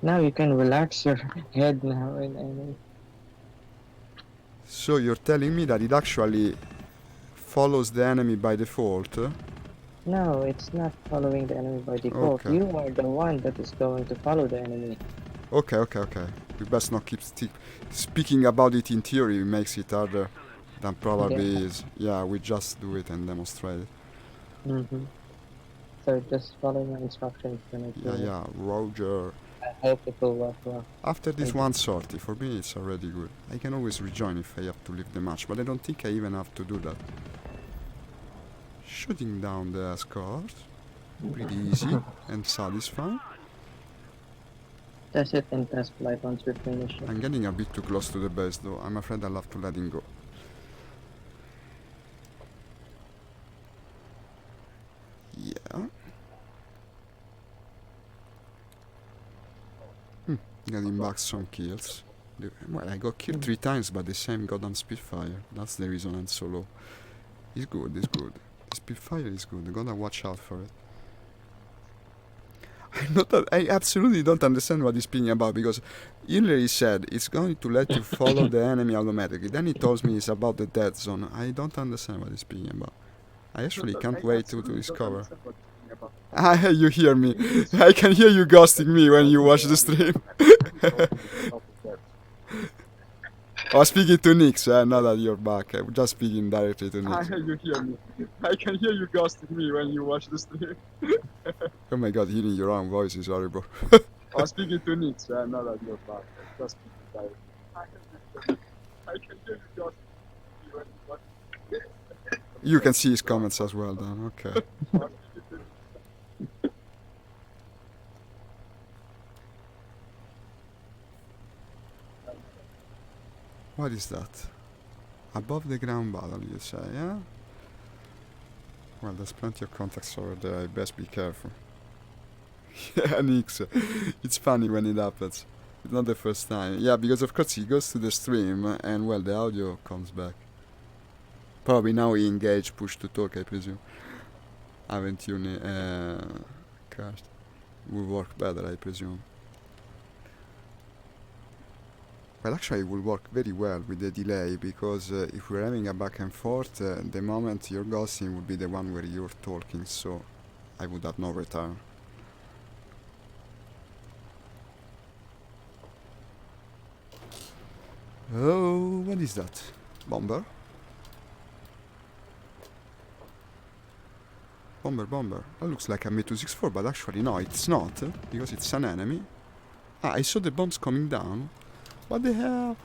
now you can relax your head now and So you're telling me that it actually follows the enemy by default? no, it's not following the enemy by default. Okay, You are the one that is going to follow the enemy. okay. We best not keep speaking about it in theory. Makes it harder than Yeah. probably is. Yeah, we just do it and demonstrate it. Mm-hmm. So just follow my instructions and it will. Yeah, Roger. I hope it will work well. After this Thank you. one sortie, for me it's already good. I can always rejoin if I have to leave the match, but I don't think I even have to do that. Shooting down the escort, pretty easy and satisfying. Test it and test flight once we finish it. I'm getting a bit too close to the base though. I'm afraid I'll have to let him go. Yeah. Getting back some kills. Well, I got killed 3 times by the same goddamn Spitfire. That's the reason I'm so low. It's good. The Spitfire is good. I gotta watch out for it. I absolutely don't understand what he's speaking about because earlier he said it's going to let you follow the enemy automatically. Then he tells me it's about the dead zone. I don't understand what he's speaking about. I actually can't wait to discover. Ah, you hear me. I can hear you ghosting me when you watch the stream. I was speaking to Nix, now that you're back. I'm just speaking directly to Nix. You hear me. I can hear you ghosting me when you watch the stream. Oh my god, hearing your own voice is horrible. I was speaking to Nix, now that you're back. I'm just speaking directly. I can hear you ghosting me when you watch the stream. You can see his comments as well then, okay. What is that? Above the ground battle, you say, yeah? Well, there's plenty of contacts over there. I best be careful. Yeah, Nix. It's funny when it happens. It's not the first time. Yeah, because of course he goes to the stream and well, the audio comes back. Probably now he engaged push to talk, I presume. Haven't you? Cast will work better, I presume. Well, actually, it will work very well with the delay because if we're having a back and forth, the moment you're ghosting would be the one where you're talking, so I would have no return. Oh, what is that? Bomber? Bomber. That looks like a Me-264, but actually no, it's not, because it's an enemy. Ah, I saw the bombs coming down. What the hell?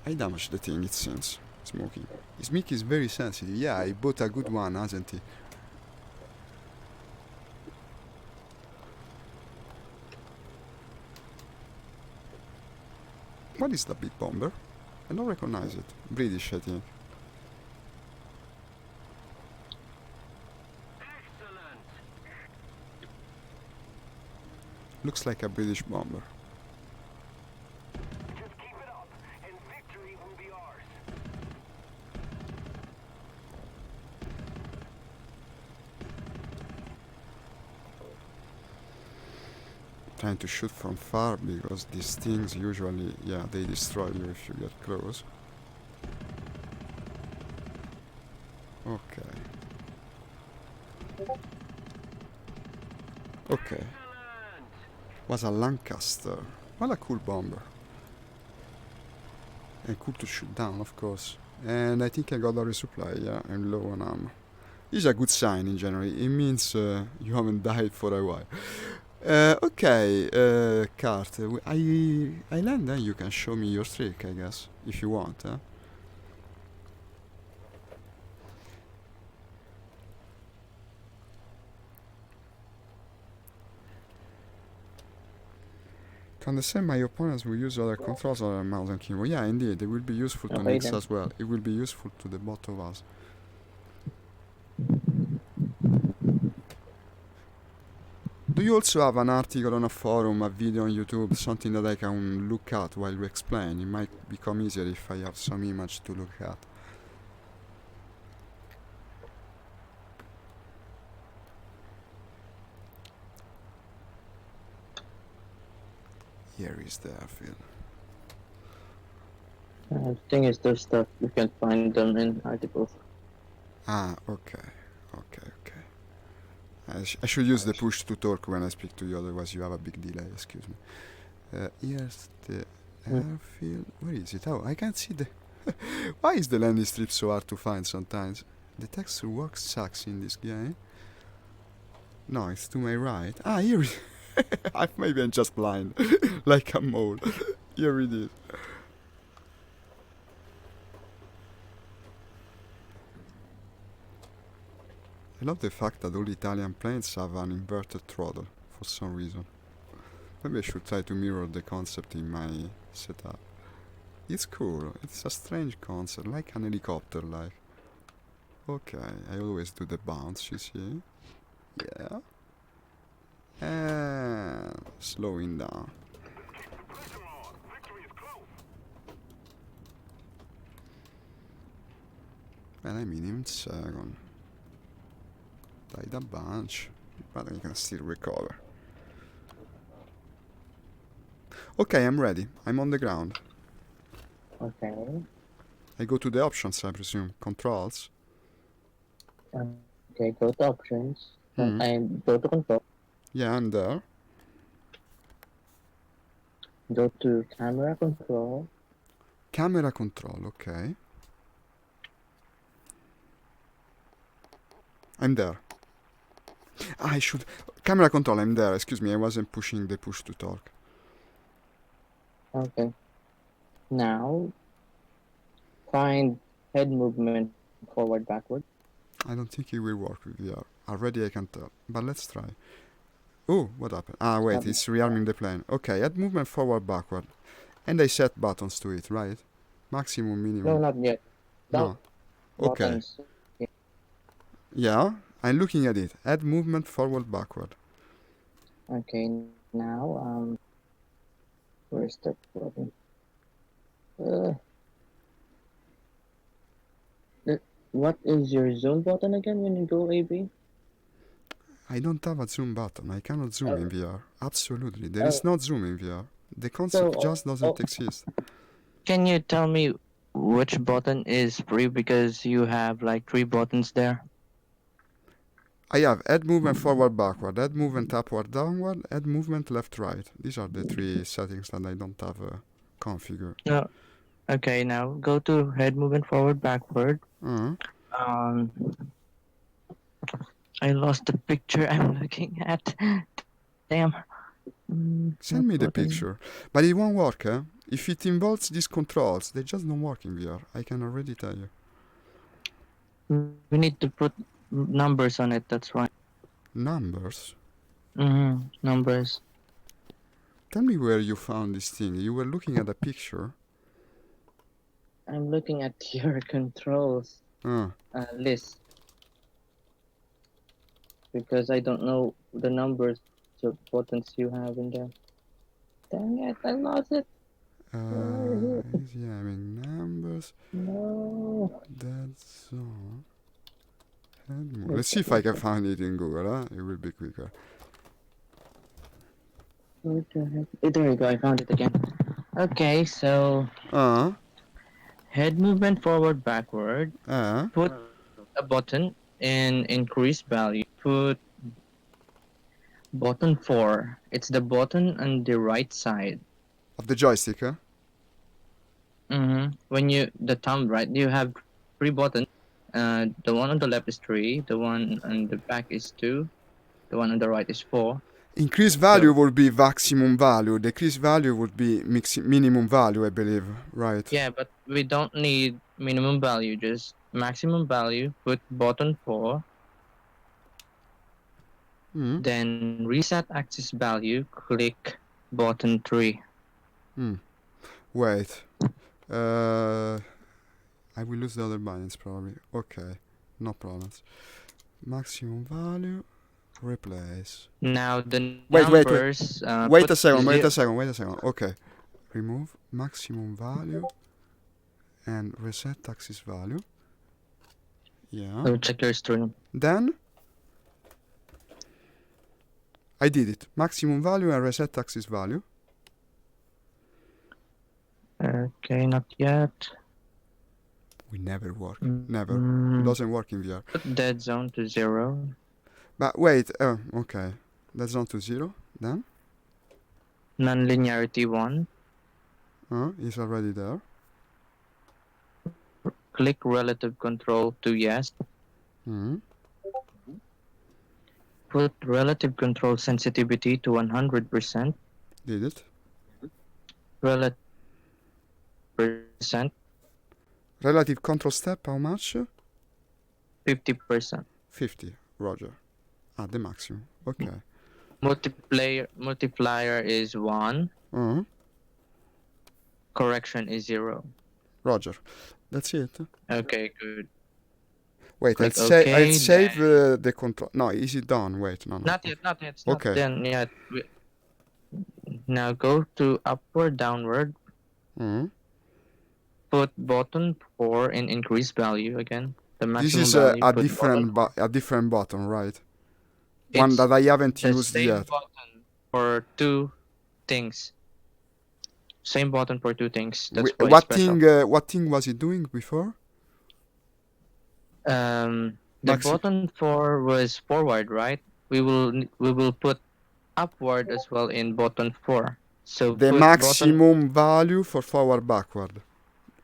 I damaged the thing, it seems. Smoking. His mic is very sensitive. Yeah, he bought a good one, hasn't he? What is that big bomber? I don't recognize it. British, I think. Looks like a British bomber. Just keep it up, and victory will be ours. Trying to shoot from far because these things usually, yeah, they destroy you if you get close. Okay. Okay. Was a Lancaster. What a cool bomber. And cool to shoot down, of course. And I think I got a resupply, yeah, I'm low on ammo. It's a good sign in general. It means you haven't died for a while. Okay, Cart, I land and you can show me your trick, I guess, if you want, huh? To understand my opponents will use other controls other than mouse and keyboard. Yeah, indeed, it will be useful to Okay, Nix then. as well. It will be useful to the both of us. Do you also have an article on a forum, a video on YouTube, something that I can look at while you explain? It might become easier if I have some image to look at. Here is the airfield. The thing is, there's stuff you can find them in articles. Ah, okay. I should use the push to talk when I speak to you, otherwise you have a big delay, excuse me. Here's the airfield. Where is it? Oh, I can't see the... Why is the landing strip so hard to find sometimes? The texture work sucks in this game. No, it's to my right. Ah, here it is. Maybe I'm just blind. Like a mole. Here it is. I love the fact that all Italian planes have an inverted throttle for some reason. Maybe I should try to mirror the concept in my setup. It's cool. It's a strange concept, like an helicopter, like. Okay, I always do the bounce, you see? Yeah. And slowing down. Keep the pressure on. Victory is close. And I mean in second. Died a bunch, but I can still recover. Okay, I'm ready. I'm on the ground. Okay. I go to the options, I presume. Controls. Okay, go to options. And go to control. Yeah, I'm there. Go to camera control. Camera control, okay. I'm there. I should... Camera control, I'm there. Excuse me, I wasn't pushing the push to talk. Okay. Now, find head movement forward, backward. I don't think it will work with VR. Already I can tell. But let's try. Oh, what happened? Ah, wait, it's rearming the plane. Okay, head movement forward, backward. And I set buttons to it, right? Maximum, minimum. No, not yet. No. Okay. Buttons. Yeah. Yeah, I'm looking at it. Add movement forward, backward. Okay, now where's the button? Uh, what is your zoom button again when you go AB? I don't have a zoom button. I cannot zoom in Oh, VR. Absolutely. There is oh, no zoom in VR. The concept so just doesn't exist. Can you tell me which button is free because you have like 3 buttons there? I have add movement forward, backward, add movement upward, downward, add movement left, right. These are the 3 settings that I don't have configured. No. Okay, now go to head movement forward, backward. Uh, Um, I lost the picture I'm looking at. Damn. Send me the Button. picture. But it won't work, eh? If it involves these controls, they just don't work in VR. I can already tell you. We need to put numbers on it. That's why. Numbers? Numbers. Tell me where you found this thing. You were looking at a picture. I'm looking at your controls Uh, list because I don't know the numbers of buttons you have in there. Dang it, I lost it. yeah, I mean, numbers. No. That's all. Let's see if I can find it in Google, huh? It will be quicker. What the heck? There you go, I found it again. Okay, so Uh, head movement forward, backward. uh, Put a button in increase value. Put button 4. It's the button on the right side. of the joystick, huh? When the thumb, right? You have 3 buttons. The one on the left is 3. The one on the back is 2. The one on the right is 4. Increase value would be maximum value. Decrease value would be minimum value, I believe. Right. Yeah, but we don't need minimum value. Just maximum value. Put button 4. Hmm. Then reset axis value. Click button 3. Wait. I will lose the other buttons probably. Okay. No problems. Maximum value. Replace. Now the Wait. numbers. Wait put a second. zero. Wait a second. Okay. Remove maximum value and reset axis value. Yeah. So check your stream. Then I did it. Maximum value and reset axis value. Okay, not yet. We never work. Mm, Never. mm, Doesn't work in VR. Put dead zone to 0. But wait. Okay. That's on to 0. Then. Non-linearity 1. It's already there. Click relative control to yes. Hmm. Put relative control sensitivity to 100%. Did it. Relative percent. Relative control step, how much? 50%. 50. Roger. The maximum. Okay. Multiplier is 1. Uh-huh. Correction is 0. Roger. That's it. Okay, good. Wait, Click I'll OK, save the control. No, is it done? Wait, no. Not yet. It's Okay. not done yet. Now go to upward, downward. Hmm. Put button 4 in increase value again. The This maximum is value. a put different button. a different button, right? One It's that I haven't the used same yet. button for 2 things. Same button for 2 things. That's why it's What special. what thing was it doing before? The Maxi- button 4 was forward, right? We will put upward as well in button 4. So The put maximum value for forward backward.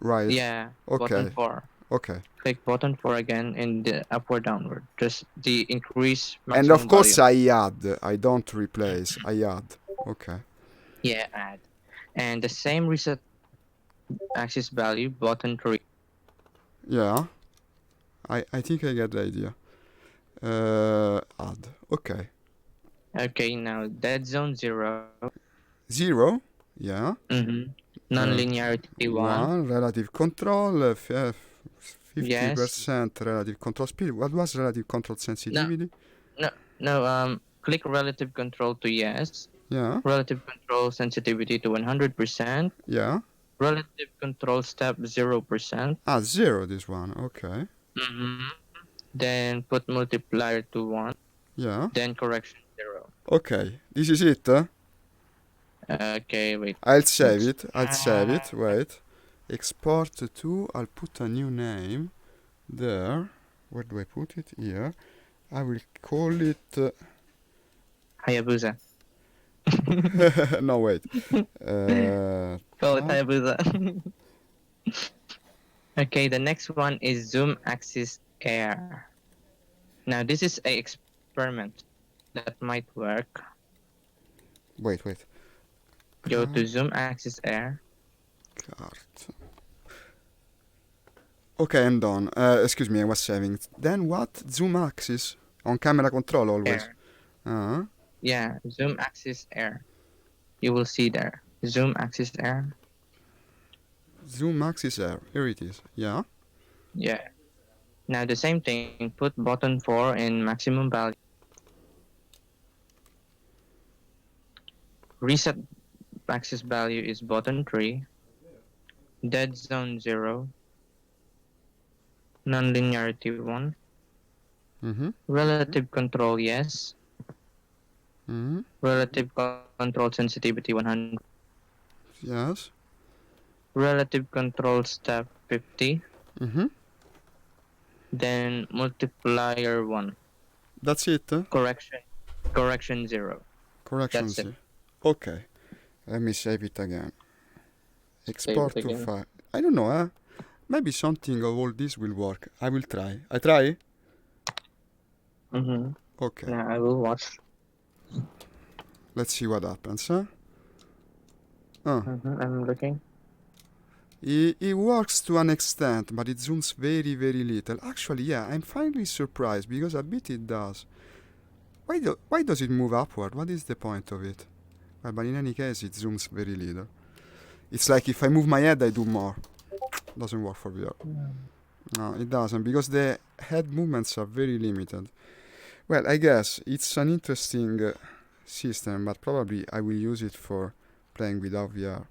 Right. yeah, button Okay. 4. Okay. Click button 4 again in the upward downward. Just the increase And maximum of course value. I add. I don't replace. I add. Okay. Yeah, add. And the same reset axis value, button 3. Yeah. I think I get the idea. Add. Okay. Okay, now dead zone 0. 0. Yeah. Non-linearity 1. 1. Relative control. 50% relative control speed. What was relative control sensitivity? No. Click relative control to yes. Yeah, Relative control sensitivity to 100%. yeah. Relative control step 0%. Ah, 0 this one. Okay. Mm-hmm. Then put multiplier to 1. Yeah. Then correction 0. Okay. This is it. Okay, wait. I'll save it. Wait. Export to. I'll put a new name there. Where do I put it? Here. I will call it. Hayabusa. No, wait. Call it Hayabusa. Okay, the next one is zoom axis air. Now this is a experiment that might work. Wait. Go to zoom axis air. Cart. Okay, I'm done. Excuse me, I was saving. Then what? Zoom axis on camera control always. Air. Yeah, zoom axis air. You will see there. Zoom axis air. Zoom axis air. Here it is. Yeah. Yeah. Now the same thing. Put button 4 in maximum value. Reset axis value is button 3. Dead zone 0. Nonlinearity 1. Mm-hmm. Relative control yes. Mm-hmm. Relative control sensitivity 100. Yes. Relative control step 50. Mm-hmm. Then multiplier 1. That's it. Correction 0. Correction That's it. Z. Okay. Let me save it again. Export to again. file. I don't know, Maybe something of all this will work. I will try. I try? Mm-hmm. Okay. Yeah, I will watch. Let's see what happens, huh? I'm looking. It works to an extent, but it zooms very, very little. Actually, yeah, I'm finally surprised, because a bit it does. Why does it move upward? What is the point of it? Well, but in any case, it zooms very little. It's like if I move my head, I do more. Doesn't work for VR. No, it doesn't, because the head movements are very limited. Well, I guess it's an interesting system, but probably I will use it for playing without VR.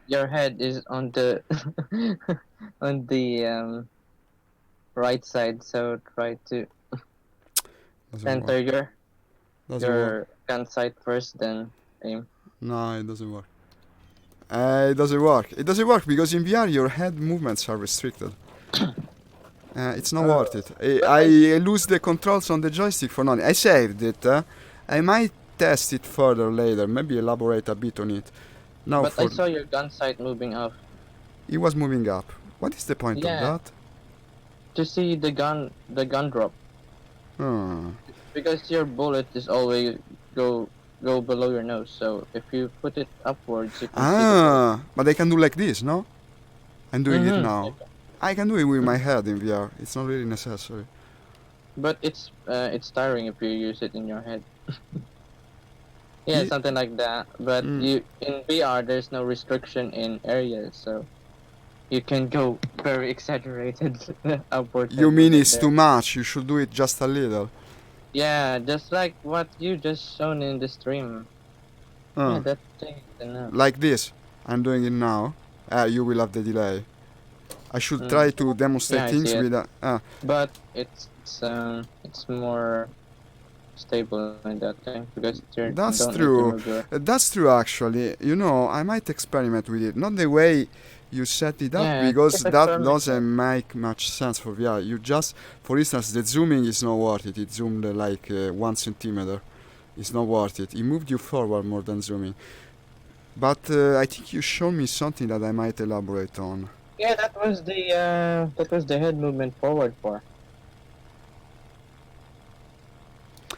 Your head is on the on the right side, so try to Doesn't enter work. Doesn't work. your gun sight first, then aim. No, it doesn't work. It doesn't work. It doesn't work because in VR your head movements are restricted. It's not worth it. I lose the controls on the joystick for nothing. I saved it. I might test it further later. Maybe elaborate a bit on it. Now But I saw your gun sight moving up. it was moving up. What is the point Yeah. of that? To see the gun drop. Hmm. Because your bullet is always go below your nose, so if you put it upwards, you can see the But I can do like this, no? I'm doing it Mhm. now. I can do it with my head in VR. It's not really necessary. But it's tiring if you use it in your head. Yeah, Ye- something like that. But Mm. you in VR, there's no restriction in areas, so you can go very exaggerated upward. You mean movement it's there. too much? You should do it just a little. Yeah, just like what you just shown in the stream. Yeah, that thing is enough. Like this. I'm doing it now. You will have the delay. I should try to demonstrate Yeah, I things see it. with a. But it's more stable in that thing because you That's don't need to true. move your- That's true, actually. You know, I might experiment with it. Not the way you set it up, Yeah, because just that experiment doesn't make much sense for VR. You just, for instance, the zooming is not worth it. It zoomed like 1 centimeter. It's not worth it. It moved you forward more than zooming. But I think you showed me something that I might elaborate on. Yeah, that was the head movement forward for.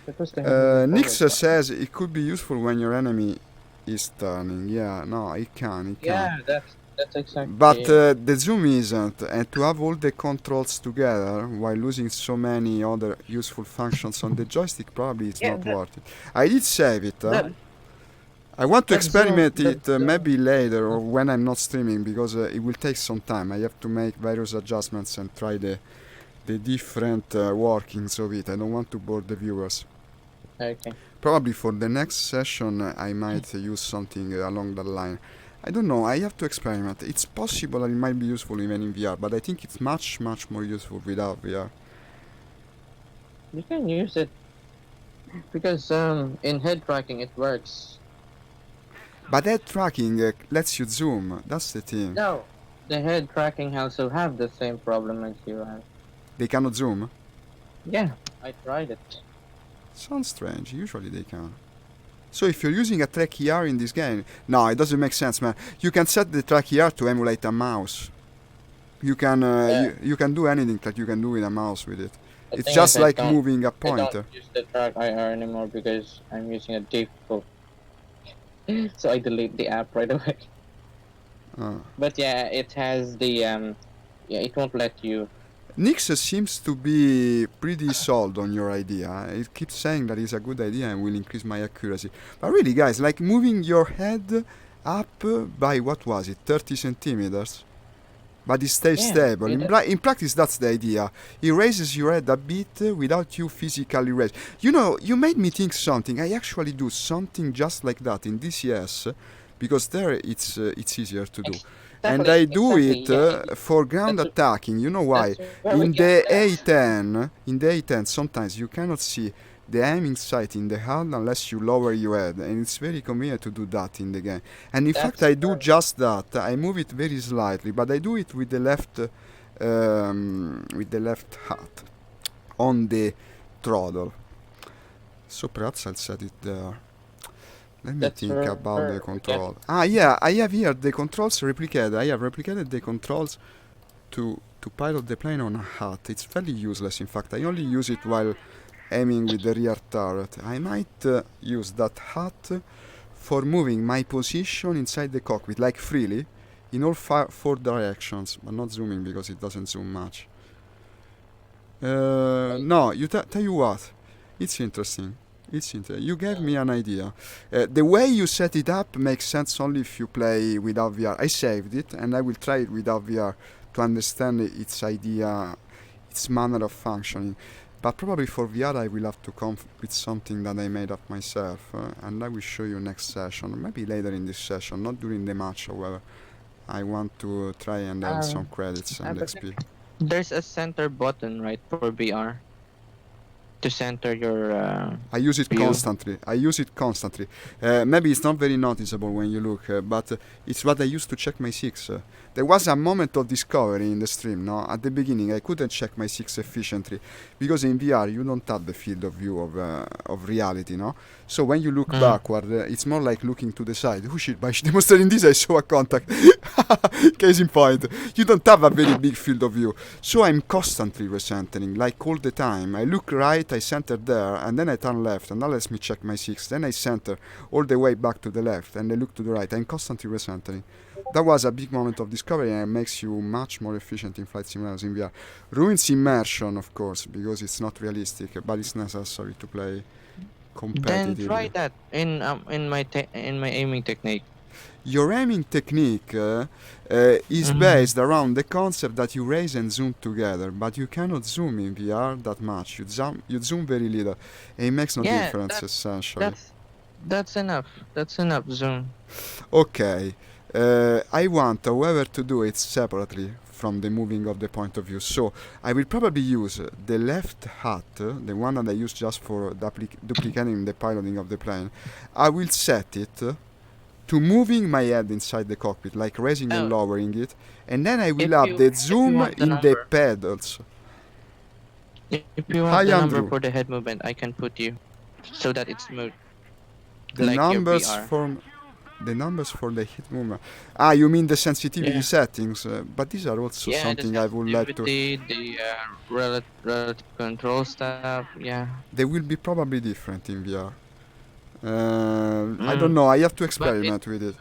That was the head movement Nix forward for. says it could be useful when your enemy is turning. Yeah, no, it can. Yeah, that's exactly. But it. the zoom isn't, and to have all the controls together while losing so many other useful functions on the joystick probably it's Yeah, not that- worth it. I did save it. that- I want to But Zoom, experiment but it maybe later or when I'm not streaming because it will take some time. I have to make various adjustments and try the different workings of it. I don't want to bore the viewers. okay. Probably for the next session I might use something along that line. I don't know, I have to experiment. It's possible that it might be useful even in VR, but I think it's much more useful without VR. You can use it because in head tracking it works. But that tracking lets you zoom, that's the thing. No, the head tracking also have the same problem as you have. They cannot zoom? Yeah, I tried it. Sounds strange, usually they can. So if you're using a track ER in this game, no, it doesn't make sense, man. You can set the track ER to emulate a mouse. You can you can do anything that you can do with a mouse with it. The It's thing just is, I like don't- moving a I pointer. don't use the track IR anymore because I'm using a default. So I delete the app right away. But yeah, it has the yeah, it won't let you. Nix seems to be pretty sold on your idea. It keeps saying that it's a good idea and will increase my accuracy. But really, guys, like moving your head up by what was it, 30 centimeters? But it stays Yeah, stable. it- In practice, that's the idea. It raises your head a bit without you physically raise. You know, you made me think something. I actually do something just like that in DCS because there it's easier to do. And I do it for ground That's- attacking. You know why? that's where we In get the that. A10, sometimes you cannot see the aiming sight in the HUD unless you lower your head, and it's very convenient to do that in the game. And in fact, I do just that. I move it very slightly, but I do it with the left HUD on the throttle. So perhaps I'll set it there. Let me That's think where- about where the we control. Ah, yeah, I have here the controls replicated. I have replicated the controls to pilot the plane on a HUD. It's fairly useless, in fact. I only use it while aiming with the rear turret. I might use that HUD for moving my position inside the cockpit, like freely, in all four directions, but not zooming because it doesn't zoom much. No, tell you what, it's interesting. You gave me an idea. The way you set it up makes sense only if you play without VR. I saved it and I will try it without VR to understand its idea, its manner of functioning. But probably for VR I will have to come with something that I made up myself, and I will show you next session, maybe later in this session, not during the match, however. I want to try and earn some credits and but- XP. There's a center button, right, for VR. To center your. I use it view. constantly. Maybe it's not very noticeable when you look, but it's what I use to check my 6. There was a moment of discovery in the stream, no? At the beginning I couldn't check my 6 efficiently, because in VR you don't have the field of view of reality, no? So when you look backward, it's more like looking to the side. Oh shit, by demonstrating this I saw a contact. Case in point. You don't have a very big field of view. So I'm constantly recentering, like all the time. I look right, I center there, and then I turn left, and that lets me check my 6. Then I center all the way back to the left, and I look to the right. I'm constantly recentering. That was a big moment of discovery, and it makes you much more efficient in flight simulators in VR. Ruins immersion, of course, because it's not realistic, but it's necessary to play competitively. Then try that in my aiming technique. Your aiming technique is based around the concept that you raise and zoom together, but you cannot zoom in VR that much. You zoom very little, and it makes no difference essentially. That's enough. That's enough zoom. Okay, I want, however, to do it separately from the moving of the point of view. So I will probably use the left HUD, the one that I use just for duplicating the piloting of the plane. I will set it to moving my head inside the cockpit, like raising and lowering it, and then I will have the zoom in the pedals. If you want the number for the head movement, I can put you so that it's smooth. The like numbers your VR. for the hit movement. Ah, you mean the sensitivity settings? But these are also something I would like to. The relative control stuff. Yeah. They will be probably different in VR. I don't know. I have to experiment with it.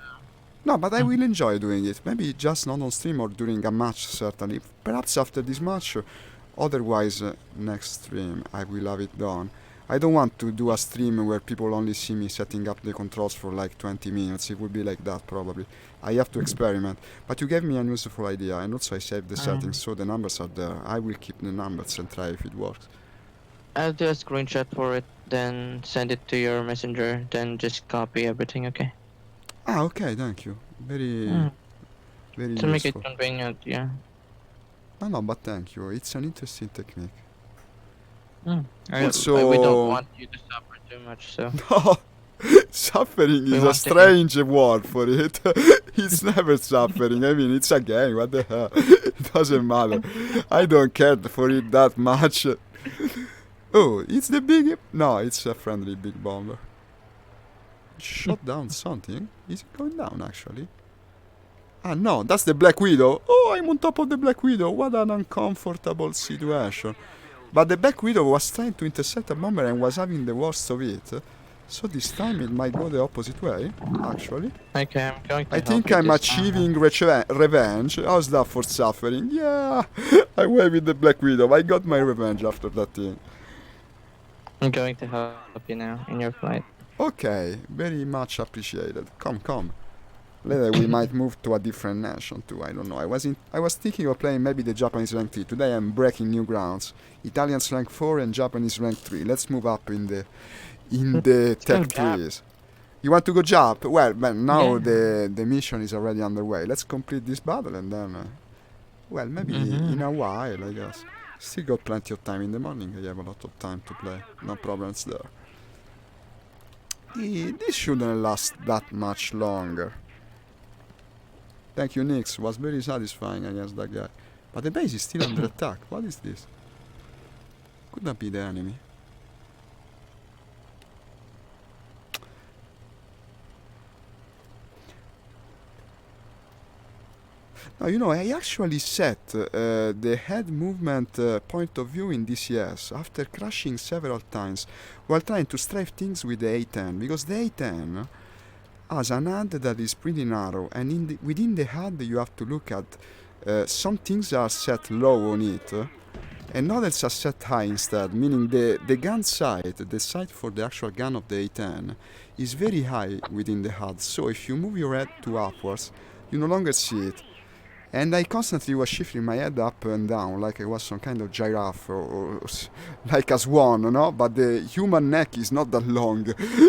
No, but I will enjoy doing it. Maybe just not on stream or during a match, certainly. Perhaps after this match. Otherwise, next stream I will have it done. I don't want to do a stream where people only see me setting up the controls for like 20 minutes. It would be like that probably. I have to experiment. But you gave me a useful idea, and also I saved the settings, so the numbers are there. I will keep the numbers and try if it works. I'll do a screenshot for it, then send it to your messenger, then just copy everything, okay? Ah, okay, thank you. Very To useful. make it convenient, yeah. No, but thank you. It's an interesting technique. Also, we don't want you to suffer too much, so. No, suffering We is a want to- strange word for it. It's never suffering. I mean, it's a game. What the hell? It doesn't matter. I don't care for it that much. Oh, it's the big... No, it's a friendly big bomber. Shot down something? Is it going down, actually? Ah, no, that's the Black Widow. Oh, I'm on top of the Black Widow. What an uncomfortable situation. But the Black Widow was trying to intercept a bomber and was having the worst of it. So this time it might go the opposite way, actually. Okay, I'm going to I help think you I'm this time. achieving revenge. How's that for suffering? Yeah, I went with the Black Widow. I got my revenge after that thing. I'm going to help you now in your flight. Okay, very much appreciated. Come. Later we might move to a different nation too. I don't know. I was thinking of playing maybe the Japanese rank 3. Today I'm breaking new grounds. Italians rank 4 and Japanese rank 3. Let's move up in the go tech Jap. trees. You want to go Jap? Well, now Yeah. the mission is already underway. Let's complete this battle and then, well, maybe in a while, I guess. Still got plenty of time in the morning. I have a lot of time to play. No problems there. This shouldn't last that much longer. Thank you, Nix. Was very satisfying against that guy. But the base is still under attack. What is this? Could that be the enemy? Now, you know, I actually set the head movement point of view in DCS after crashing several times while trying to strafe things with the A10, because the A10 has an HUD that is pretty narrow, and within the HUD you have to look at some things are set low on it and others are set high instead, meaning the gun sight, the sight for the actual gun of the A10 is very high within the HUD, so if you move your head to upwards you no longer see it. And I constantly was shifting my head up and down like I was some kind of giraffe or like a swan, no? But the human neck is not that long,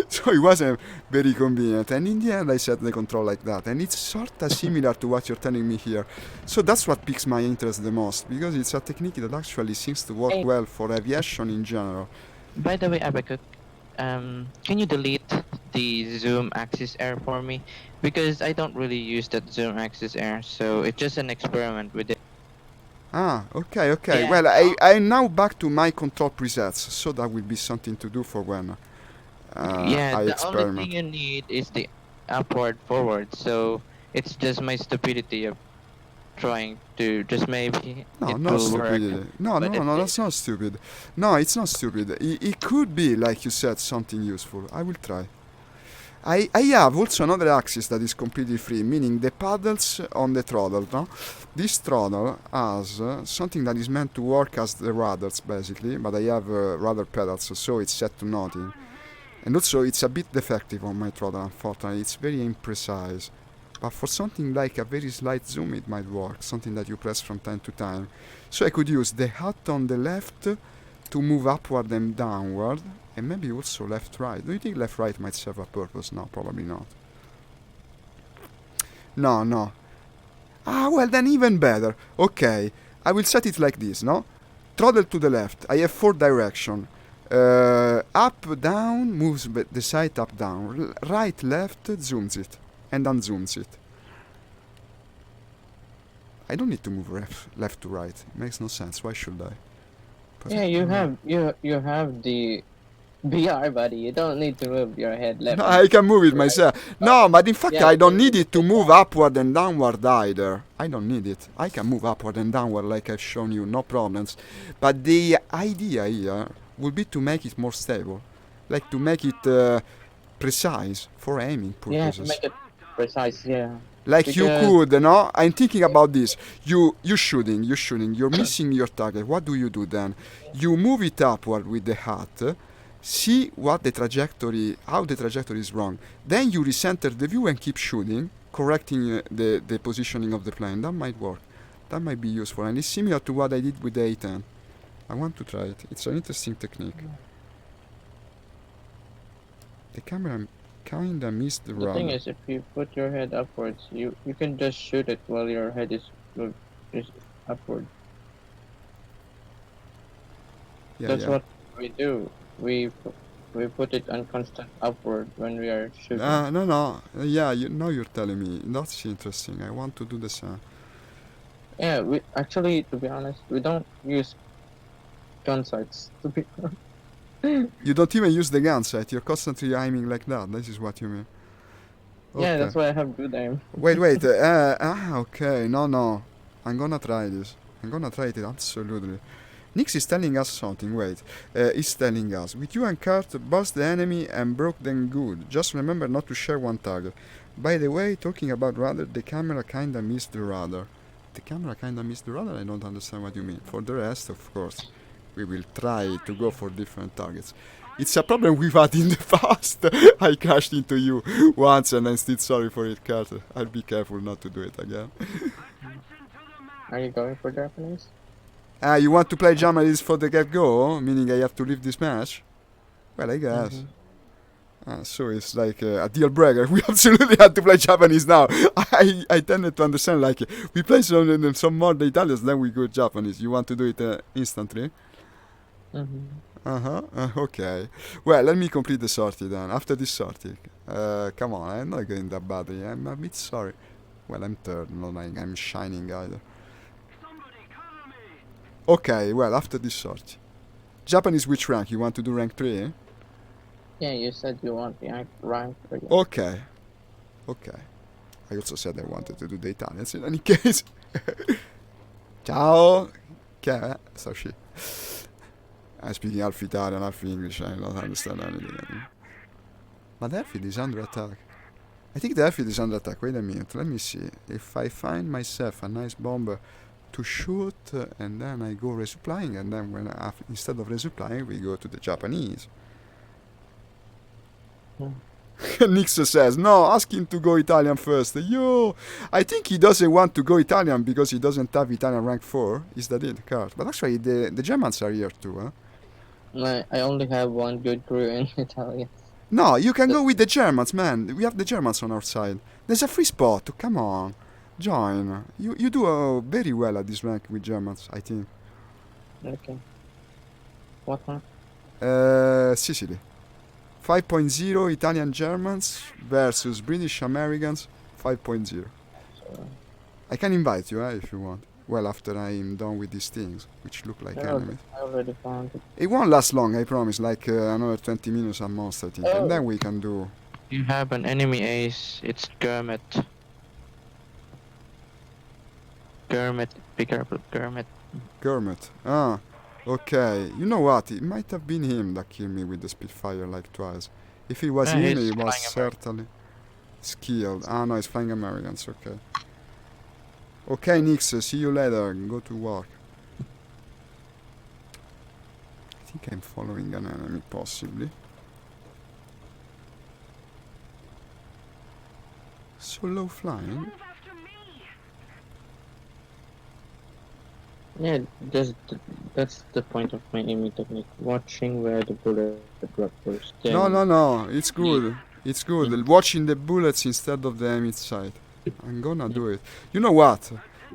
so it wasn't very convenient. And in the end I set the control like that, and it's sort of similar to what you're telling me here. So that's what piques my interest the most, because it's a technique that actually seems to work well for aviation in general. By the way, Abakuk, can you delete the zoom axis error for me? Because I don't really use that zoom axis error, so it's just an experiment with it. Ah, okay. Yeah. Well, I'm now back to my control presets, so that will be something to do for when Yeah, I the experiment. only thing you need is the upward forward, so it's just my stupidity of trying to just maybe No, it no will stupidity. work. No, But that's not stupid. No, it's not stupid. It could be, like you said, something useful. I will try. I have also another axis that is completely free, meaning the paddles on the throttle, no? This throttle has something that is meant to work as the rudders, basically, but I have rudder pedals, so it's set to nothing. And also it's a bit defective on my throttle, unfortunately. It's very imprecise. But for something like a very slight zoom it might work, something that you press from time to time. So I could use the HUD on the left to move upward and downward, and maybe also left-right. Do you think left-right might serve a purpose? No, probably not. No. Ah, well then even better. Okay, I will set it like this, no? Throttle to the left. I have 4 direction. Up, down, moves the sight up, down. Right, left, zooms it. And unzooms it. I don't need to move left to right. It makes no sense. Why should I? Yeah, you have the VR, buddy. You don't need to move your head left. No, I can move it right. myself. No, but in fact Yeah, I don't you- need it to move upward and downward either. I don't need it. I can move upward and downward like I've shown you, no problems. But the idea here would be to make it more stable. Like to make it precise for aiming Yeah, purposes. to make it precise. Yeah. Like you Because- could, no? I'm thinking about this. You're shooting. You're missing your target. What do you do then? You move it upward with the hat, see what the trajectory, how the trajectory is wrong. Then you recenter the view and keep shooting, correcting the positioning of the plane. That might work. That might be useful, and it's similar to what I did with the A10. I want to try it. It's an interesting technique. The camera kinda missed the The rudder. thing is, if you put your head upwards, you can just shoot it while your head is upward. Yeah, That's yeah. what we do. We put it on constant upward when we are shooting. No. Yeah, now you're telling me. That's interesting. I want to do the same. Yeah, we actually, to be honest, we don't use gun sights. To be You don't even use the gun sight. You're constantly aiming like that. This is what you mean. Yeah, Okay. that's why I have good aim. Wait. Okay. No. I'm gonna try this. I'm gonna try it absolutely. Nix is telling us something. Wait. He's telling us, with you and Kurt, bust the enemy and broke them good. Just remember not to share one target. By the way, talking about rudder, the camera kinda missed the rudder. The camera kinda missed the rudder? I don't understand what you mean. For the rest, of course, we will try to go for different targets. It's a problem we've had in the past. I crashed into you once and I'm still sorry for it, Carter. I'll be careful not to do it again. Are you going for Japanese? You want to play Japanese for the get-go? Meaning I have to leave this match? Well, I guess. So it's like a deal breaker. We absolutely had to play Japanese now. I tended to understand, like, we play some more the Italians, then we go Japanese. You want to do it instantly? Okay. Well, let me complete the sortie then. After this sortie. Come on, I'm not getting that badly. I'm a bit sorry. Well, I'm third, not like I'm shining either. Okay, well, after this sortie. Japanese which rank? You want to do rank 3? Yeah, you said you want the rank 3. Okay. I also said I wanted to do the Italians in any case. Ciao. Che? So she. I'm speaking half Italian, half English. I don't understand anything. But the airfield is under attack. I think the airfield is under attack. Wait a minute. Let me see. If I find myself a nice bomber to shoot, and then I go resupplying, and then instead of resupplying, we go to the Japanese. Nix says, no, ask him to go Italian first. Yo, I think he doesn't want to go Italian because he doesn't have Italian rank 4. Is that it, Card? But actually, the Germans are here too, huh? I only have one good crew in Italian. No, you can go with the Germans, man. We have the Germans on our side. There's a free spot. Come on. Join. You do very well at this rank with Germans, I think. Okay. What one? Sicily. 5.0 Italian Germans versus British Americans 5.0. I can invite you if you want. Well, after I'm done with these things, which look like enemies. I already found it. It won't last long, I promise. Like another 20 minutes at most, I think. Oh. And then we can do... You have an enemy ace. It's Kermit. Be careful, Kermit. Kermit. Ah, okay. You know what? It might have been him that killed me with the Spitfire like twice. If it was him, he's he was flying certainly skilled. Ah, no, he's flying Americans. Okay. Okay, Nix. See you later. Go to work. I think I'm following an enemy, possibly. So low flying. Yeah, that's the point of my aiming technique. Watching where the bullet goes. No. It's good. It's good. Watching the bullets instead of the enemy side. I'm gonna do it. You know what?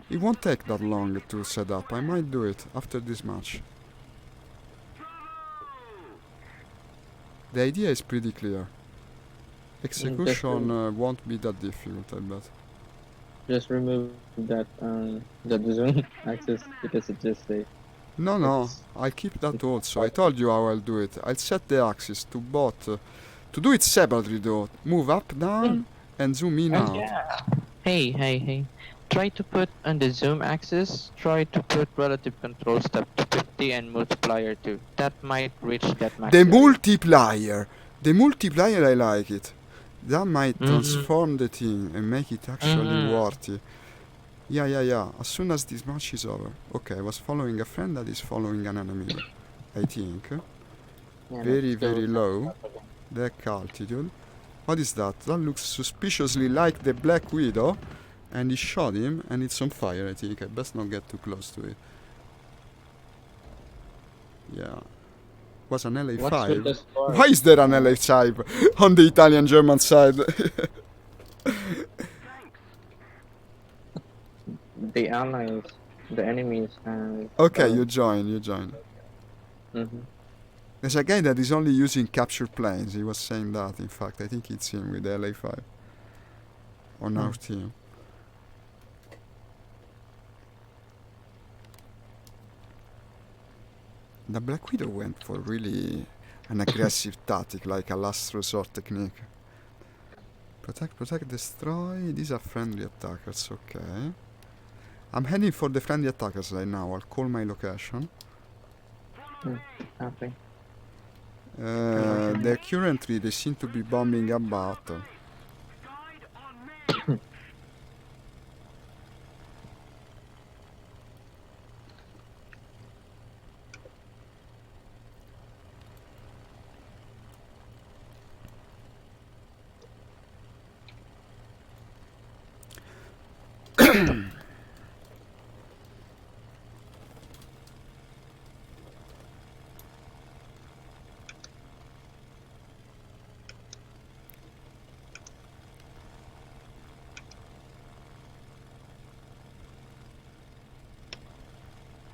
It won't take that long to set up. I might do it after this match. The idea is pretty clear. Execution won't be that difficult, I bet. Just remove that zoom axis because it just No. I'll keep that also. I told you how I'll do it. I'll set the axis to both. To do it separately though. Move up, down, and zoom in out. Yeah. Hey. Try to put on the zoom axis, try to put relative control step to 50 and multiplier to. That might reach that max. The multiplier, I like it. That might transform the thing and make it actually worthy. Yeah. As soon as this match is over. Okay, I was following a friend that is following an enemy, I think. Yeah, very, let's go very to low. up again. Deck altitude. What is that? That looks suspiciously like the Black Widow. And he shot him, and it's on fire, I think. I best not get too close to it. Yeah. Was an What's with the LA5? score? Why is there an LA5 on the Italian-German side? The allies, the enemies have. Okay, you join. Mm-hmm. There's a guy that is only using capture planes. He was saying that, in fact. I think it's him with the LA5 on our team. The Black Widow went for really an aggressive tactic, like a last resort technique. Protect, destroy. These are friendly attackers, okay. I'm heading for the friendly attackers right now. I'll call my location. Okay. They seem to be bombing about.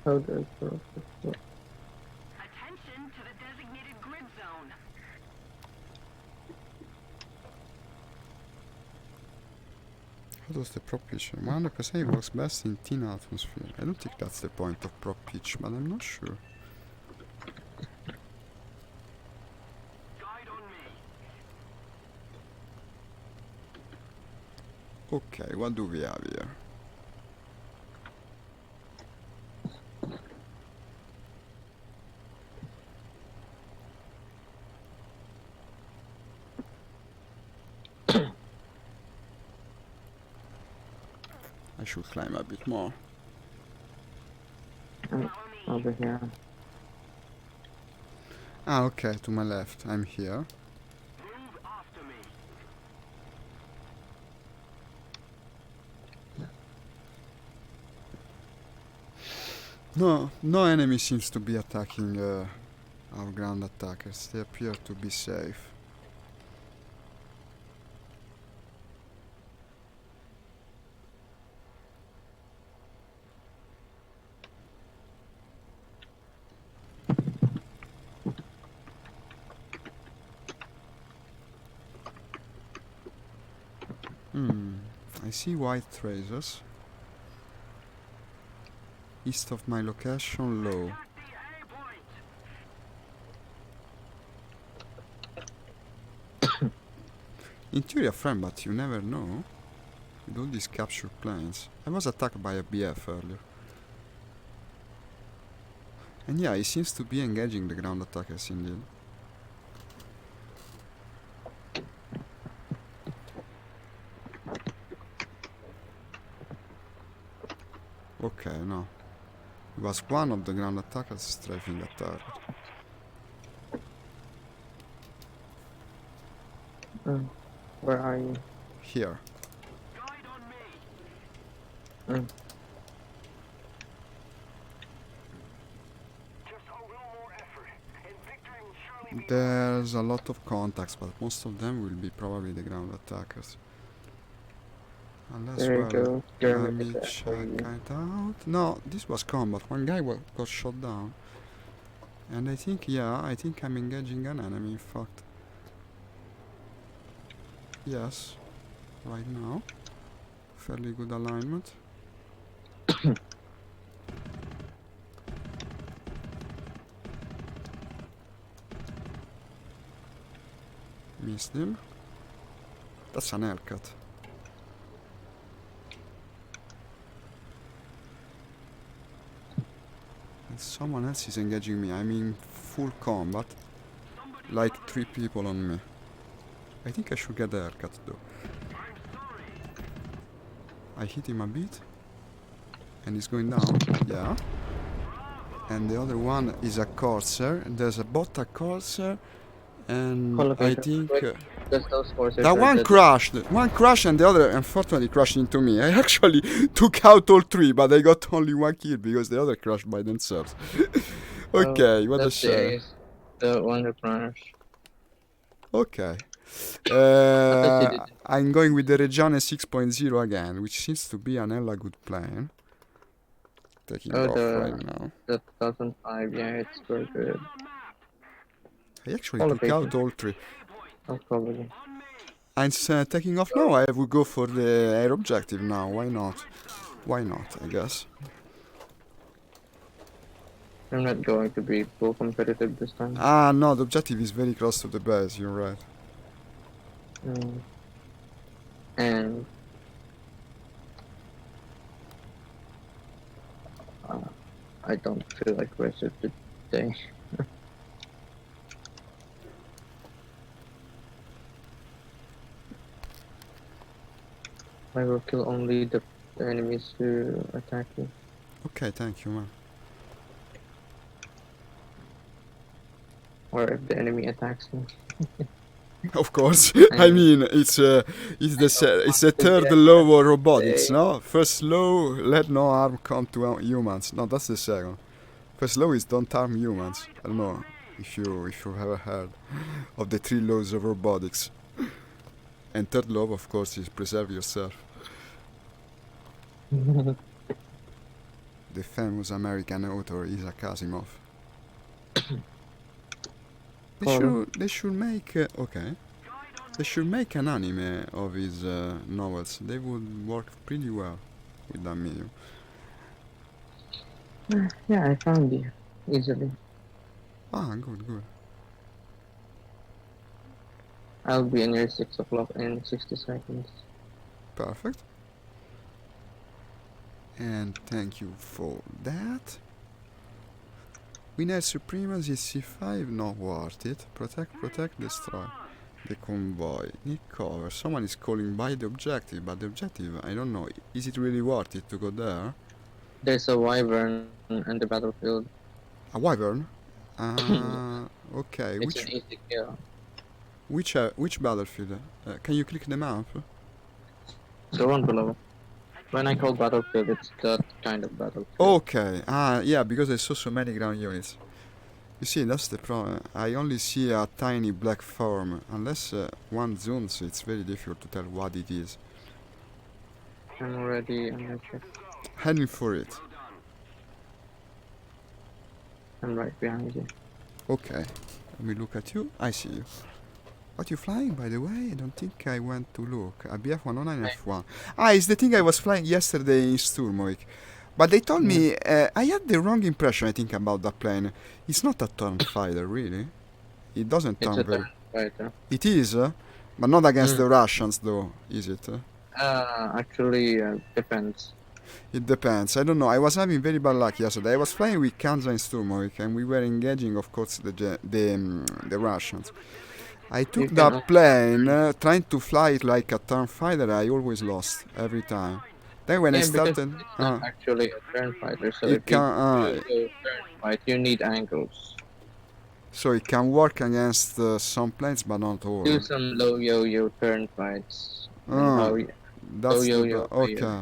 How does Attention to the designated grid zone. How does the prop pitch? 100% works best in thin atmosphere. I don't think that's the point of prop pitch, but I'm not sure. Guide on me. Okay, what do we have here? I should climb a bit more. over here? Ah, okay, to my left. I'm here. Move after me. No enemy seems to be attacking our ground attackers. They appear to be safe. I see white tracers. East of my location, low. At the A point. In theory a friend, but you never know. With all these captured planes. I was attacked by a BF earlier. And yeah, he seems to be engaging the ground attackers indeed. Okay, no. It was one of the ground attackers strafing a target. Where are you? Here. Guide on me. Just a little more effort, and victory will surely be. There's a lot of contacts, but most of them will be probably the ground attackers. Unless, There you well, go. let German me attack check for you. it out. No, this was combat. One guy got shot down. And I think I'm engaging an enemy, in fact. Yes, right now. Fairly good alignment. Missed him. That's an haircut. And someone else is engaging me. I'm in full combat. Like 3 people on me. I think I should get the haircut though. I hit him a bit. And he's going down. Yeah. and the other one is a Corsair. There's a bot a Corsair, and Collocator. I think Wait, because those corsairs that are one dead. crashed. One crashed, and the other unfortunately crashed into me. I actually took out all three, but I got only one kill because the other crashed by themselves. Okay, what a That's the shame. ace. The one who crashed. Okay. thought you did. I'm going with the Reggiane 6.0 again, which seems to be an hella good plane. Taking off right now. The 2005, yeah, it's very good. I actually took out all three. Oh, probably. I'm taking off now. I will go for the air objective now. Why not? Why not, I guess. I'm not going to be full competitive this time. Ah, no, the objective is very close to the base, you're right. And I don't feel like racing today. I will kill only the enemies who attack you. Okay, thank you, man. Or if the enemy attacks me. Of course. I mean, it's the third law of robotics, no? First law, let no harm come to humans. No, that's the second. First law is don't harm humans. I don't know if you ever heard of the three laws of robotics. And third law, of course, is preserve yourself. The famous American author Isaac Asimov. They should make They should make an anime of his novels. They would work pretty well with that medium. Yeah, I found you easily. Ah, good. I'll be near 6 o'clock in 60 seconds. Perfect. And thank you for that. Winner Supremacy C5, not worth it. Protect, destroy. The convoy. Need cover. Someone is calling by the objective, but the objective, I don't know. Is it really worth it to go there? There's a wyvern in the battlefield. A wyvern? Okay. It's an easy kill. Which battlefield? Can you click the map? The one below. When I call battlefield, it's that kind of battlefield. Okay. Yeah, because I saw so many ground units. You see, that's the problem. I only see a tiny black form. Unless one zooms, it's very difficult to tell what it is. I'm already on my check. Heading for it. I'm right behind you. Okay. Let me look at you. I see you. What you flying, by the way? I don't think I went to look. A BF-109 F1. It's the thing I was flying yesterday in Sturmovik. But they told me I had the wrong impression, I think, about that plane. It's not a turn fighter, really. It doesn't turn very... Fighter. It is, but not against the Russians, though, is it? Actually, depends. It depends. I don't know. I was having very bad luck yesterday. I was flying with Kanza in Sturmovik, and we were engaging, of course, the Russians. I took that plane, trying to fly it like a turn fighter. I always lost every time. Then when I started, it's not actually a turn fighter, so it if you do turn fight, you need angles. So it can work against some planes, but not all. Do some low yo-yo turn fights. That's okay.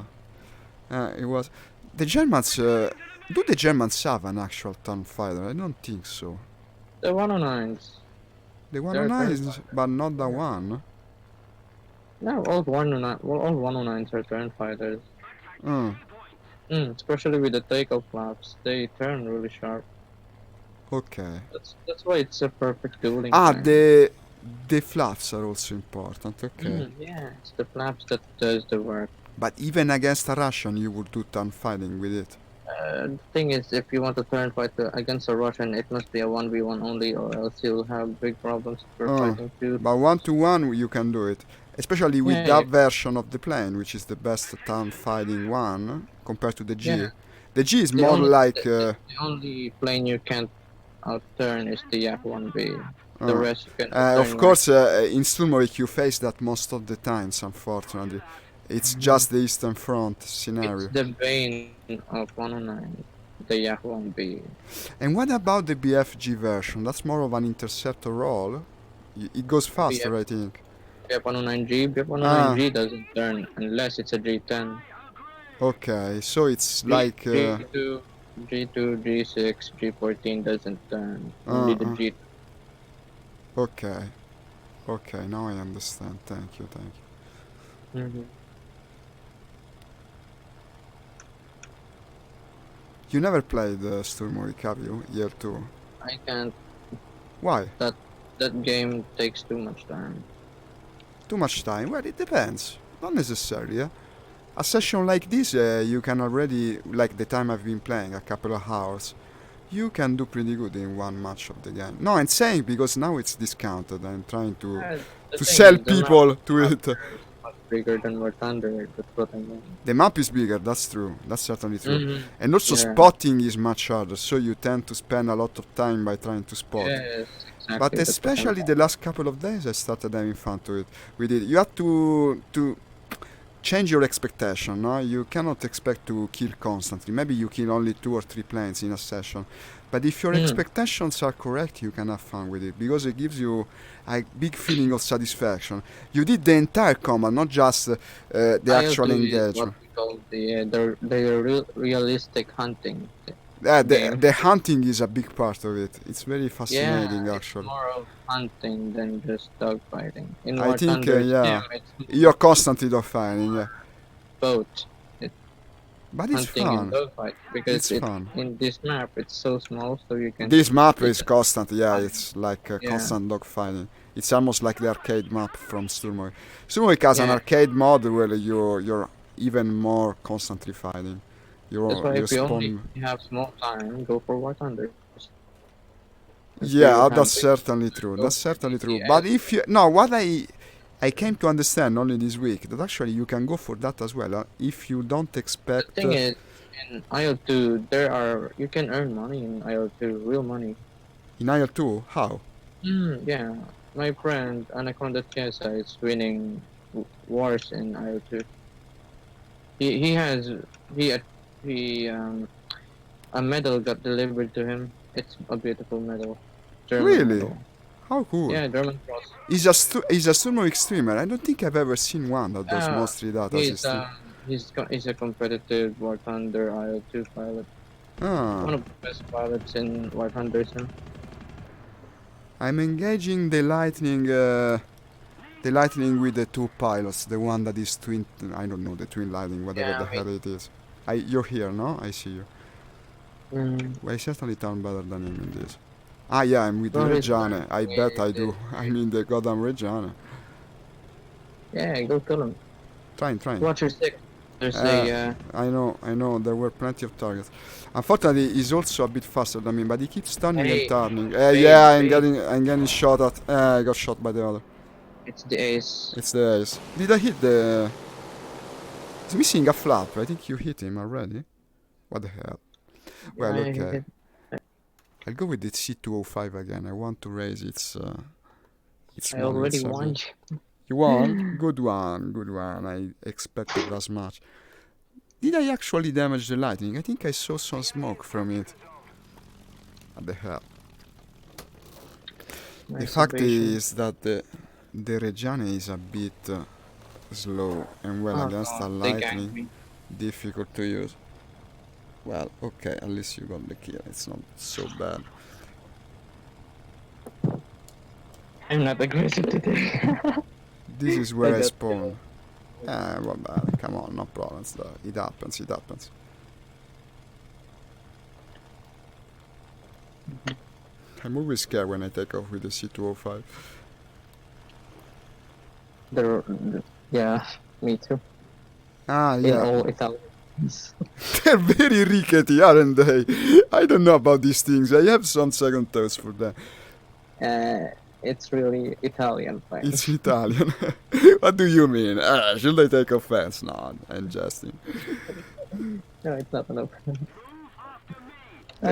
It was the Germans. Do the Germans have an actual turn fighter? I don't think so. The 109s. The 109s, but not the one. No, all 109s are turn fighters. Especially with the takeoff flaps, they turn really sharp. Okay. That's why it's a perfect dueling. The flaps are also important. Okay. Yeah, it's the flaps that does the work. But even against a Russian, you would do turn fighting with it. The thing is, if you want to turn fight against a Russian, it must be a 1v1 only, or else you'll have big problems for fighting too. But 1-to-1 you can do it. Especially with that version of the plane, which is the best turn fighting one, compared to the G. Yeah. The G is more like... The only plane you can't outturn is the Yak 1B. The rest you can of course, in Sturmovik you face that most of the times, unfortunately. It's just the Eastern Front scenario. It's the bane of 109. the won't be. And what about the BFG version? That's more of an interceptor role. It goes faster, I think. BF109G. Ah, BF109G doesn't turn unless it's a G10. okay. So it's like. G2, G2, G6, G14 doesn't turn. Only the G. Okay. Okay, now I understand. Thank you, thank you. Mm-hmm. You never played Sturmovik, have you? Year 2. I can't. Why? That game takes too much time. Too much time? Well, it depends. Not necessarily, eh? A session like this, you can already, like the time I've been playing, a couple of hours, you can do pretty good in one match of the game. No, I'm saying because now it's discounted. I'm trying to The thing sell is, the people to map it. is much bigger than War Thunder. That's what I mean. The map is bigger, that's true. That's certainly true. Mhm. And also Yeah. spotting is much harder, so you tend to spend a lot of time by trying to spot. Yes, exactly. But that's what I'm especially the last couple of days, I started having fun with it. You have to change your expectation. No, you cannot expect to kill constantly. Maybe you kill only 2 or 3 planes in a session. But if your expectations are correct, you can have fun with it because it gives you a big feeling of satisfaction. You did the entire combat, not just the actual IL2 is engagement. what we call the realistic hunting. The hunting is a big part of it. It's very fascinating, Yeah, actually. it's more of hunting than just dogfighting. In I War think, Thunder, yeah, it's you're constantly dogfighting, yeah. both. But it's Hunting and fun. dogfight because It's fun. in this map it's so small, so you can. This map you is can- constant, yeah, it's like Yeah. constant dogfighting. It's almost like the arcade map from Sturmovik. Sturmovik has an Yeah. arcade mode where you're even more constantly fighting. That's why You if you only spawn. have small time, go for War Thunder. Yeah, that's certainly true. go That's for certainly true. DCS. But if you no, what I came to understand only this week that actually you can go for that as well if you don't The expect. thing is, in IL2, you can earn money in IL2, real money. In IL2, how? Yeah, my friend Anaconda Chiesa is winning wars in IL2. He has a medal got delivered to him. It's a beautiful medal. German Really? medal. How cool. Yeah, German cross. He's a Sturmovik streamer. I don't think I've ever seen one that does mostly that as his stream. He's a competitive War Thunder IL2 pilot. One of the best pilots in War Thunder. I'm engaging the lightning with the 2 pilots, the one that is twin, I don't know, the twin lightning, whatever Yeah, the hell it is. You're here, no? I see you. Well, I certainly sound better than him in this. Ah, yeah, I'm with the Well, it's Reggiane. I fine. bet I do. I mean, the goddamn Reggiane. Yeah, go kill him. Trying. Watch your stick. There's I know, there were plenty of targets. Unfortunately, he's also a bit faster than me, but he keeps turning Hey, and turning. hey, Yeah, hey. I'm getting shot at. I got shot by the other. it's the ace. It's the ace. Did I hit the... He's missing a flap. I think you hit him already. What the hell? Well, Yeah, okay. I'll go with the C205 again. I want to raise its I already won. You won? Good one. I expected as much. Did I actually damage the lightning? I think I saw some smoke from it. What the hell? The fact is that the Reggiane is a bit slow and against a lightning difficult to use. Well, okay, at least you got the kill. It's not so bad. I'm not aggressive today. This is where I got spawn. Well, come on, no problems. It happens. I'm always scared when I take off with the C205. Yeah, me too. Ah, In yeah. all Italians. They're very rickety, aren't they? I don't know about these things. I have some second thoughts for them. It's really Italian thing. It's Italian. What do you mean? Should I take offense? No, I'm jesting. No, it's not an open.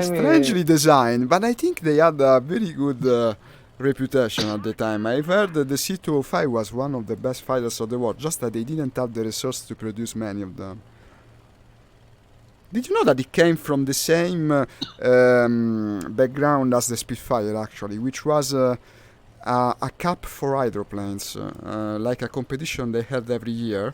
Strangely designed, but I think they had a very good reputation at the time. I've heard that the C205 was one of the best fighters of the war, just that they didn't have the resource to produce many of them. Did you know that it came from the same background as the Spitfire, actually, which was a cup for hydroplanes, like a competition they had every year.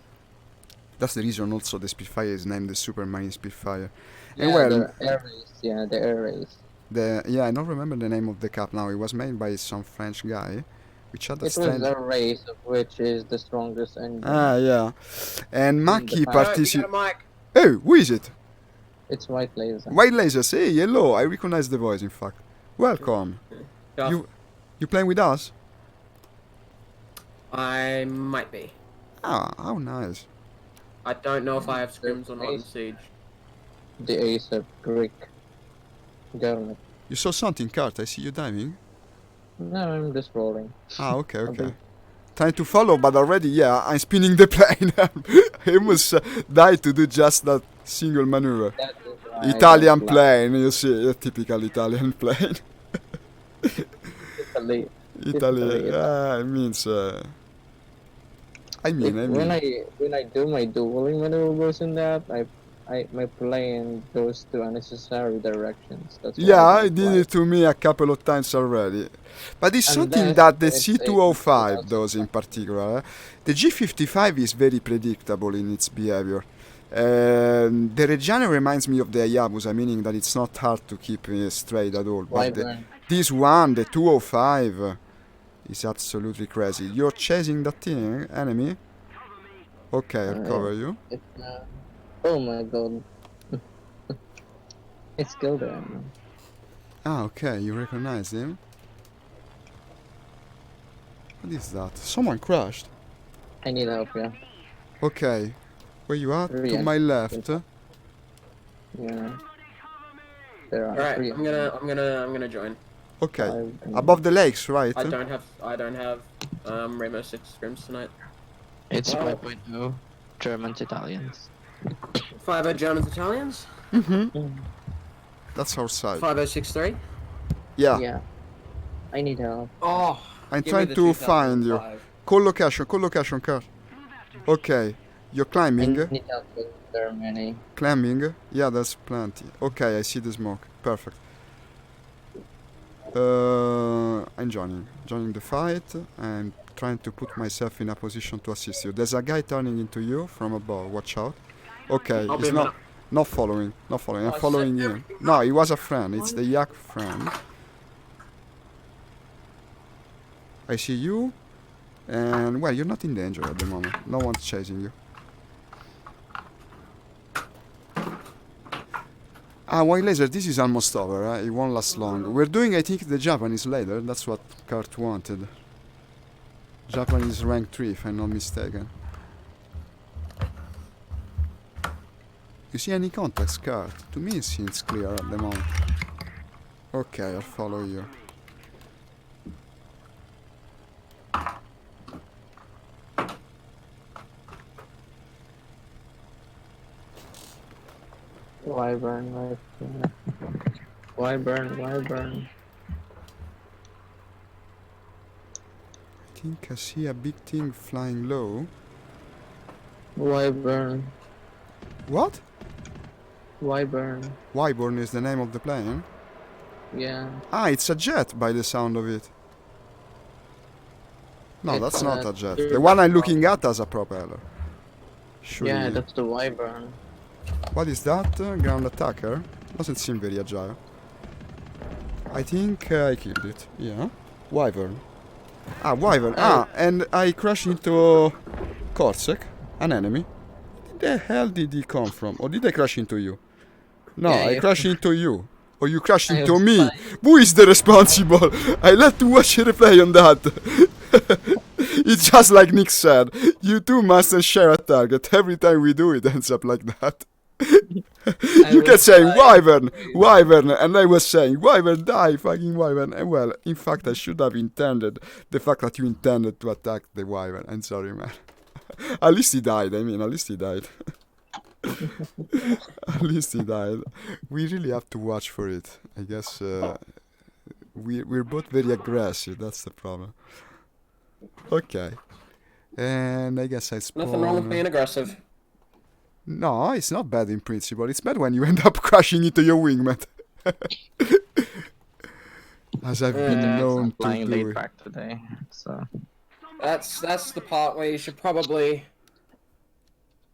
That's the reason also the Spitfire is named the Supermarine Spitfire. And Yeah, well, the air race. Yeah, the air race. I don't remember the name of the cup now. It was made by some French guy, which had a It was strange. a race of which is the strongest engine. Yeah. And In Maki the You participated. got a mic. Oh, who is it? It's white laser. White Lasers. Hey, hello. I recognize the voice. In fact, welcome. Yeah. You playing with us? I might be. Ah, how nice. I don't know if I have scrims or not in Ace. Siege. The ace of Greek government. You saw something, Kurt. I see you diving. No, I'm just rolling. Ah, okay, okay. Okay. Trying to follow, but already, yeah, I'm spinning the plane. I almost died to do just that single maneuver. That is why I Italian don't plane, you see, a typical Italian plane. like Italy, it means. I mean. when I do my dueling maneuvers in that, my plane goes to unnecessary directions. That's why Yeah, I I don't did fly. it to me a couple of times already. But it's something Unless that the it's C205 a- does in particular. The G55 is very predictable in its behavior. The Reggiano reminds me of the Hayabusa, meaning that it's not hard to keep straight at all. But Wyvern. this one, the 205, is absolutely crazy. You're chasing that thing, enemy? Okay, I'll cover you. Oh my god. It's killed him. Ah, okay, you recognize him. What is that? Someone crashed. I need help, yeah. Okay, where you are? To Yeah. my left. Yeah. There are Alright, three. I'm gonna join. Okay, Five, above the lakes, right? I don't have Rainbow Six scrims tonight. It's Oh. 5.0 Germans, Italians. 50 Germans, Italians. That's our side. 5063. Yeah, Yeah. I need help. Oh, I'm give me trying the to find you. 2005. Call location, Kurt. Okay, you're I climbing. need help with Germany. Climbing. Yeah, there's plenty. Okay, I see the smoke. Perfect. I'm joining the fight. I'm trying to put myself in a position to assist you. There's a guy turning into you from above. Watch out. Okay, I'll be he's a minute. not following. I'm Oh, following shit. him. No, he was a friend. It's the yak friend. I see you. And, well, you're not in danger at the moment. No one's chasing you. Ah, white laser, this is almost over. It won't last long. We're doing, I think, the Japanese later. That's what Kurt wanted. Japanese rank 3, if I'm not mistaken. You see any contacts, Kurt? To me, it seems clear at the moment. Okay, I'll follow you. Wyvern. Wyvern. I think I see a big thing flying low. Wyvern. What? Wyvern. Wyborn is the name of the plane? Yeah. Ah, it's a jet by the sound of it. No, It's that's not a a jet. third The one I'm looking at has a propeller. Sure. Yeah, that's the Wyvern. What is that? Ground attacker? Doesn't seem very agile. I think I killed it. Yeah. Wyvern. Ah, Wyvern. Ah, and I crashed into Korsek, an enemy. Where the hell did he come from? Or did I crash into you? No, Yeah, I you- crashed into you. Or you crashed I into was me. fine. Who is the responsible? I let to watch a replay on that. It's just like Nick said. You two mustn't share a target. Every time we do it ends up like that. You kept saying Wyvern, and I was saying Wyvern, die, fucking Wyvern. And well, in fact, I should have intended the fact that you intended to attack the Wyvern. I'm sorry, man. At least he died. At least he died. At least he died. We really have to watch for it. I guess we're both very aggressive. That's the problem. Okay. And I guess I spawn. Nothing wrong with being aggressive. No, it's not bad in principle. It's bad when you end up crashing into your wingman. As I've been I'm known to playing do. laid back today, so That's the part where you should probably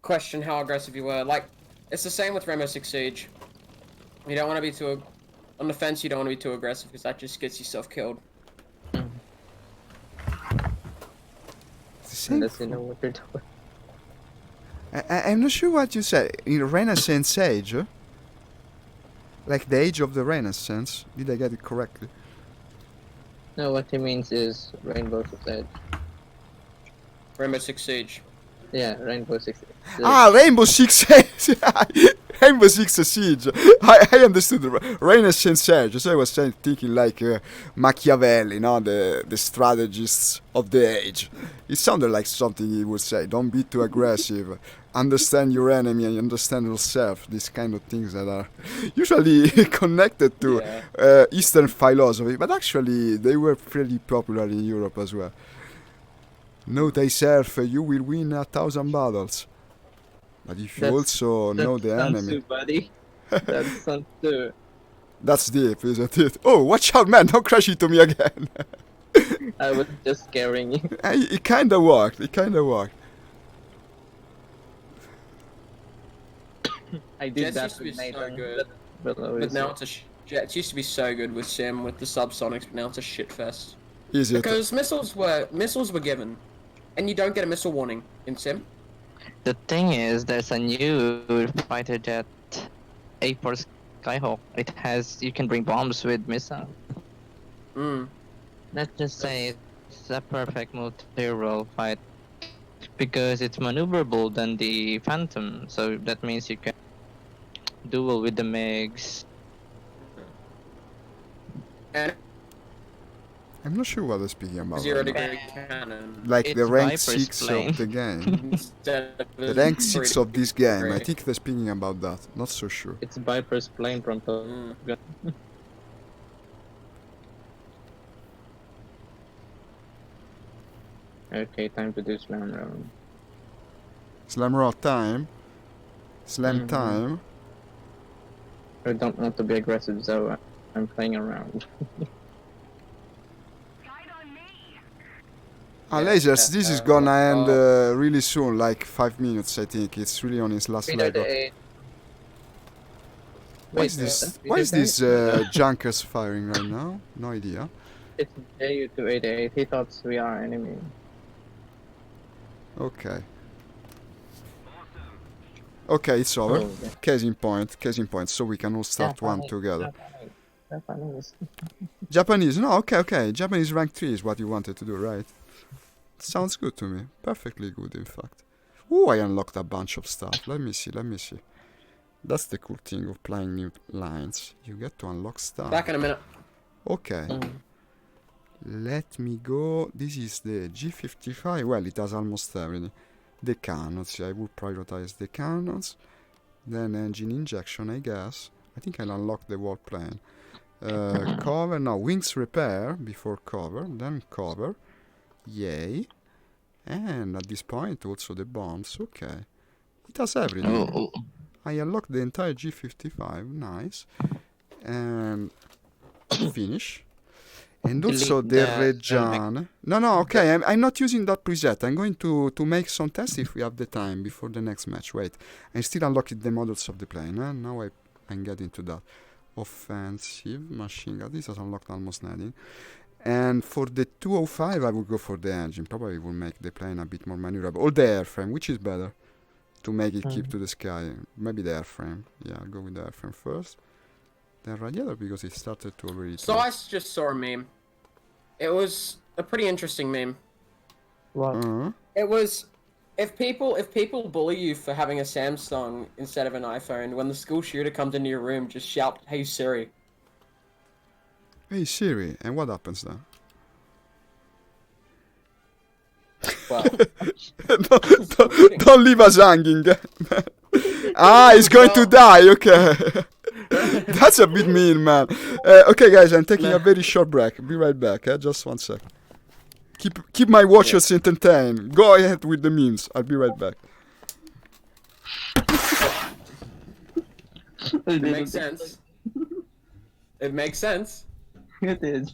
question how aggressive you were. Like, it's the same with Rainbow Six Siege. You don't want to be too on the fence. You don't want to be too aggressive because that just gets yourself killed. It's the same. Unless you know what you're doing. I'm not sure what you said. In Renaissance age? Like the age of the Renaissance? Did I get it correctly? No, what he means is Rainbow Six Siege. Rainbow Six Siege. Yeah, Rainbow Six Siege. Ah, Rainbow Six Siege! Rainbow Six Siege! I understood the Renaissance age, so I was thinking like Machiavelli, no? The strategists of the age. It sounded like something he would say. Don't be too aggressive. Understand your enemy and understand yourself. These kind of things that are usually connected to Eastern philosophy, but actually they were pretty popular in Europe as well. Know thyself, you will win 1,000 battles. But if you also know the enemy. Buddy. That sounds too. That's deep, isn't it? Oh, watch out, man! Don't crash into me again. I was just scaring you. It kinda worked. It kinda worked. I did Jets that used to be with so Nathan, good. but Now it's a Jets used to be so good with Sim with the subsonics, but now it's a shit fest. Is it? Because missiles were given, and you don't get a missile warning in Sim. the thing is, there's a new fighter jet, A4 Skyhawk. It has you can bring bombs with missile. Let's just say it's a perfect multi-role fight because it's maneuverable than the Phantom. So that means you can duel with the MiGs. And I'm not sure what they're speaking about. zero right now. degree cannon. Like the It's rank Viper's 6 plane. of the game. Instead of The rank 6 of this game. I degree. think they're speaking about that. Not so sure. it's Viper's plane from Top Gun. Okay, time to do slam round. Slam rock time. Slam Mhm. time. I don't want to be aggressive, so I'm playing around. Sight on me. Ah, lasers, this is gonna end really soon, like 5 minutes, I think. It's really on its last leg. Why is this? Why is this Junkers firing right now? No idea. It's JU288. He thought we are enemy. Okay. Okay, it's over. Oh, yeah. Case in point. So we can all start one Japanese, together. Japanese. Japanese, no, okay. Japanese rank 3 is what you wanted to do, right? Sounds good to me. Perfectly good, in fact. Ooh, I unlocked a bunch of stuff. Let me see. That's the cool thing of playing new lines. You get to unlock stuff. Back in a minute. Okay. Let me go. This is the G55. Well, it has almost everything. The cannons. I would prioritize the cannons. Then engine injection, I guess. I think I'll unlock the warplane. Cover. No, wings repair before cover. Then cover. Yay. And at this point, also the bombs. Okay. It has everything. Oh, I unlocked the entire G55. Nice. And finish. And also the Reggiane. No, okay, I'm not using that preset. I'm going to make some tests if we have the time before the next match. Wait, I'm still unlocking the models of the plane. Now I'm getting to that. Offensive, machine gun. This has unlocked almost nothing. And for the 205, I will go for the engine. Probably will make the plane a bit more maneuverable. Or the airframe, which is better to make it keep to the sky. Maybe the airframe. Yeah, I'll go with the airframe first. Then radiator because it started to already. So I just saw a meme. It was a pretty interesting meme. What? It was if people bully you for having a Samsung instead of an iPhone, when the school shooter comes into your room, just shout, "Hey Siri." Hey Siri, and what happens then? Well, don't leave us hanging. He's going to die. Okay. That's a bit mean, man. Okay, guys, I'm taking a very short break. Be right back. Just 1 sec. Keep my watchers entertained. Go ahead with the memes. I'll be right back. It makes sense. It makes sense. It is.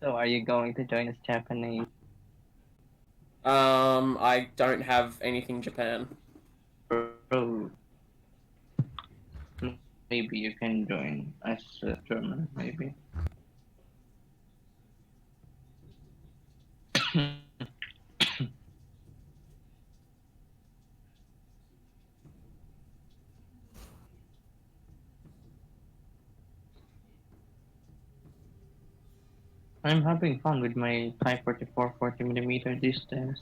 So are you going to join us Japanese? I don't have anything Japan. Bro. Maybe you can join us German, maybe. I'm having fun with my Type 44 40mm these days.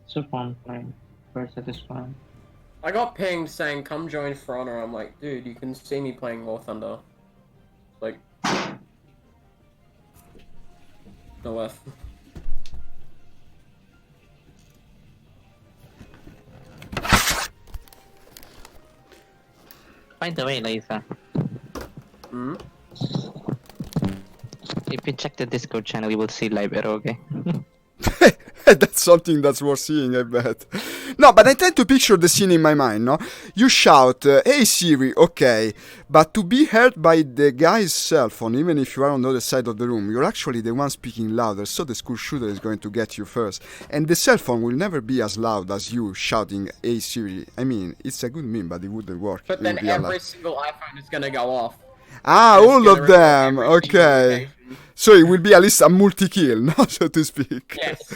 So fun playing. Very satisfying. I got pinged saying, "Come join For Honor." I'm like, dude, you can see me playing War Thunder. Like, no F. By the way, Lisa, Hmm? if you check the Discord channel, you will see live eroge. That's something that's worth seeing, I bet. No, but I tend to picture the scene in my mind, no? You shout, hey Siri, okay, but to be heard by the guy's cell phone, even if you are on the other side of the room, you're actually the one speaking louder, so the school shooter is going to get you first. And the cell phone will never be as loud as you shouting, hey Siri. I mean, it's a good meme, but it wouldn't work But in then real every life. single iPhone is gonna go off. Ah, It's all gonna of record them, every single okay. location. So it will be at least a multi-kill, no, so to speak. Yes.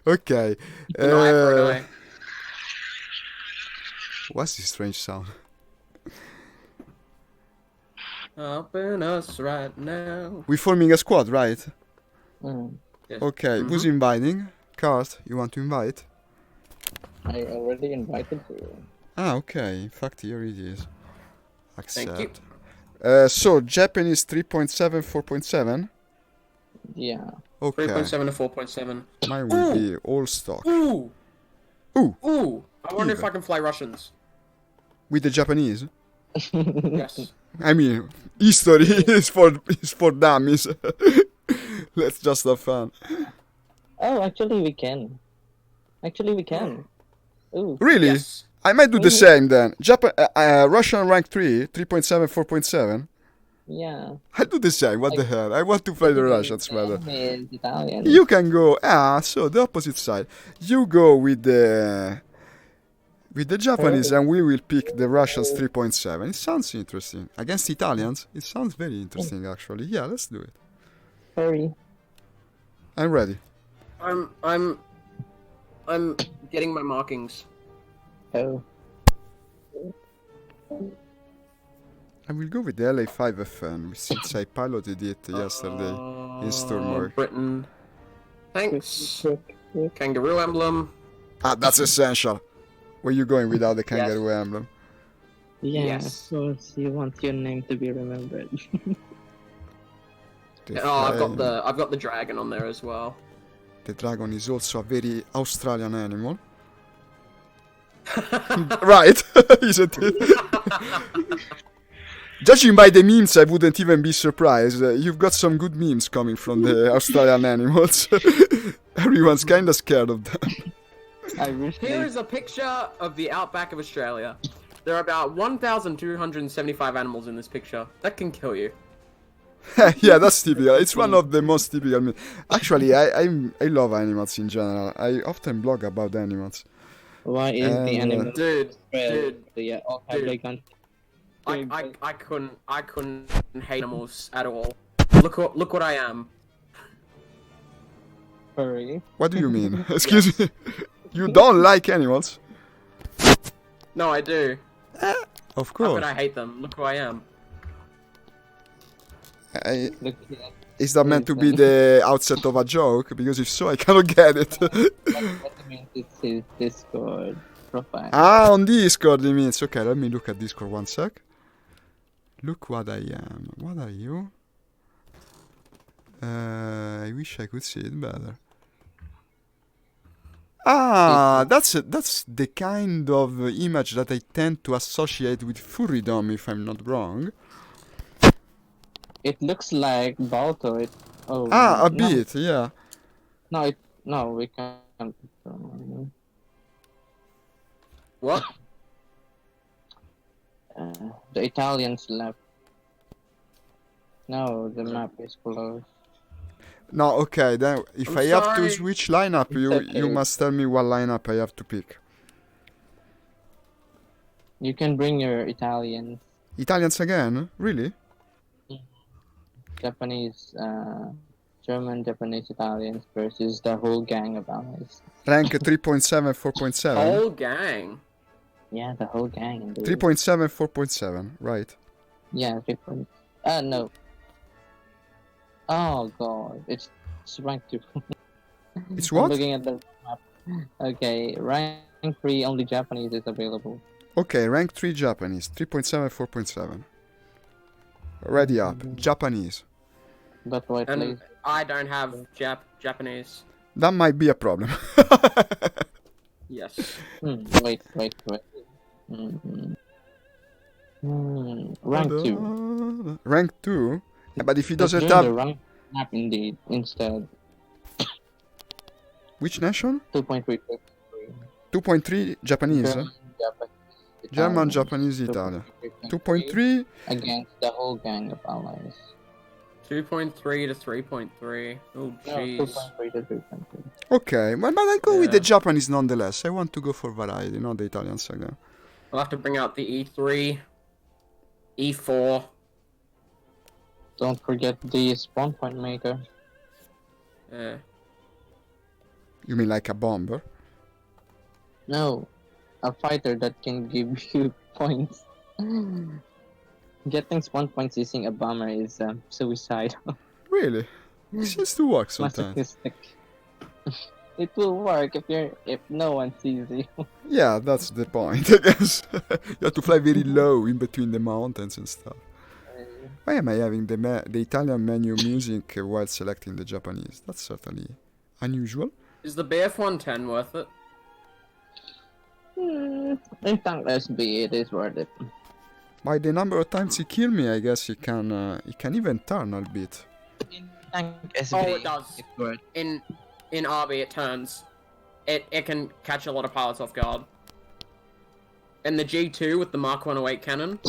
Okay. An eye for an eye. What's this strange sound? Helping us right now. We're forming a squad, right? Mm. Yes. Okay, who's inviting? Cart, you want to invite? I already invited you. Ah, okay. In fact, here it is. Thank Accept. So, Japanese 3.7, 4.7? Yeah. Okay. 3.7 to 4.7. Mine will be all stock. Ooh! Ooh, Ooh! I wonder if Even. I can fly Russians. with the Japanese? Yes. I mean, history is for dummies. Let's just have fun. Oh, actually we can. Actually we can. Ooh. Really? Yes. I might do the same then. Russian rank 3, 3.7, 4.7. Yeah. I'll do the same, what the hell. I want to fly the Russians, brother. Italian. You can go, so the opposite side. You go with the Japanese and we will pick the Russians 3.7. It sounds interesting. Against Italians, it sounds very interesting actually. Yeah, let's do it. Hurry. I'm ready. I'm getting my markings. Oh. I will go with the LA5FN since I piloted it yesterday in Stormwork. Britain. Thanks. Kangaroo emblem. Ah, that's essential. Where you going without the kangaroo emblem? Yeah, Yes. of course. You want your name to be remembered. I've got the dragon on there as well. The dragon is also a very Australian animal. Right, isn't it? Judging by the memes, I wouldn't even be surprised. You've got some good memes coming from the Australian animals. Everyone's kinda scared of them. I wish Here is a picture of the outback of Australia. There are about 1,275 animals in this picture. That can kill you. Yeah, that's typical. It's one of the most typical memes. Actually, I love animals in general. I often blog about animals. Why is the animal Dude, dude, yeah, all have dude. like on I couldn't hate animals at all. Look what I am. furry? What do you mean? Excuse me? You don't like animals? No, I do. Of How course. could I hate them? Look who I am. Look, Is that meant to be the outset of a joke? Because if so, I cannot get it. what means it's his Discord profile. Ah, on Discord it means. Okay, let me look at Discord 1 sec. Look what I am. What are you? I wish I could see it better. Ah, that's the kind of image that I tend to associate with furrydom, if I'm not wrong. It looks like Balto. Ah, a no. bit, yeah. No, we can't. What? The Italians left. No, the map is closed. No, okay, then if I'm I have to sorry. switch lineup, It's you okay. must tell me what lineup I have to pick. You can bring your Italians, Italians again? Really? Japanese, German, Japanese, Italians versus the whole gang of allies. Rank 3.7, 4.7? Whole gang. Yeah, the whole gang. Indeed. 3.7, 4.7, right. Yeah, 3. No. Oh god, it's rank 2. It's I'm what? looking at the map. Okay, rank 3, only Japanese is available. Okay, rank 3 Japanese, 3.7, 4.7. Ready up, Japanese. But wait, And please. I don't have Japanese. That might be a problem. Yes. Wait. Rank 2. Rank 2? Yeah, but if he Let's doesn't join the have... rank map indeed, instead. Which nation? 2.3. 2.3 Japanese. German, German, Japanese, Japanese, Italian. 2.3 2.3. against the whole gang of allies. 2.3 to 3.3. Oh, No, jeez. 2.3 to 3.3. Okay, but I go with the Yeah. Japanese nonetheless. I want to go for variety, not the Italians again. I'll have to bring out the E3, E4. Don't forget the spawn point maker. Yeah. You mean like a bomber? No, a fighter that can give you points. Getting spawn points using a bomber is suicidal. Really? It seems to work sometimes. Masochistic. It will work if no one sees you. Yeah, that's the point, I guess. You have to fly very low in between the mountains and stuff. Why am I having the Italian menu music while selecting the Japanese? That's certainly unusual. Is the BF-110 worth it? In tank SB, it is worth it. By the number of times he killed me, I guess he can even turn a bit. In tank SB, Oh, it does. it's worth. In RB, it turns. It can catch a lot of pilots off guard. And the G2 with the Mark 108 cannon.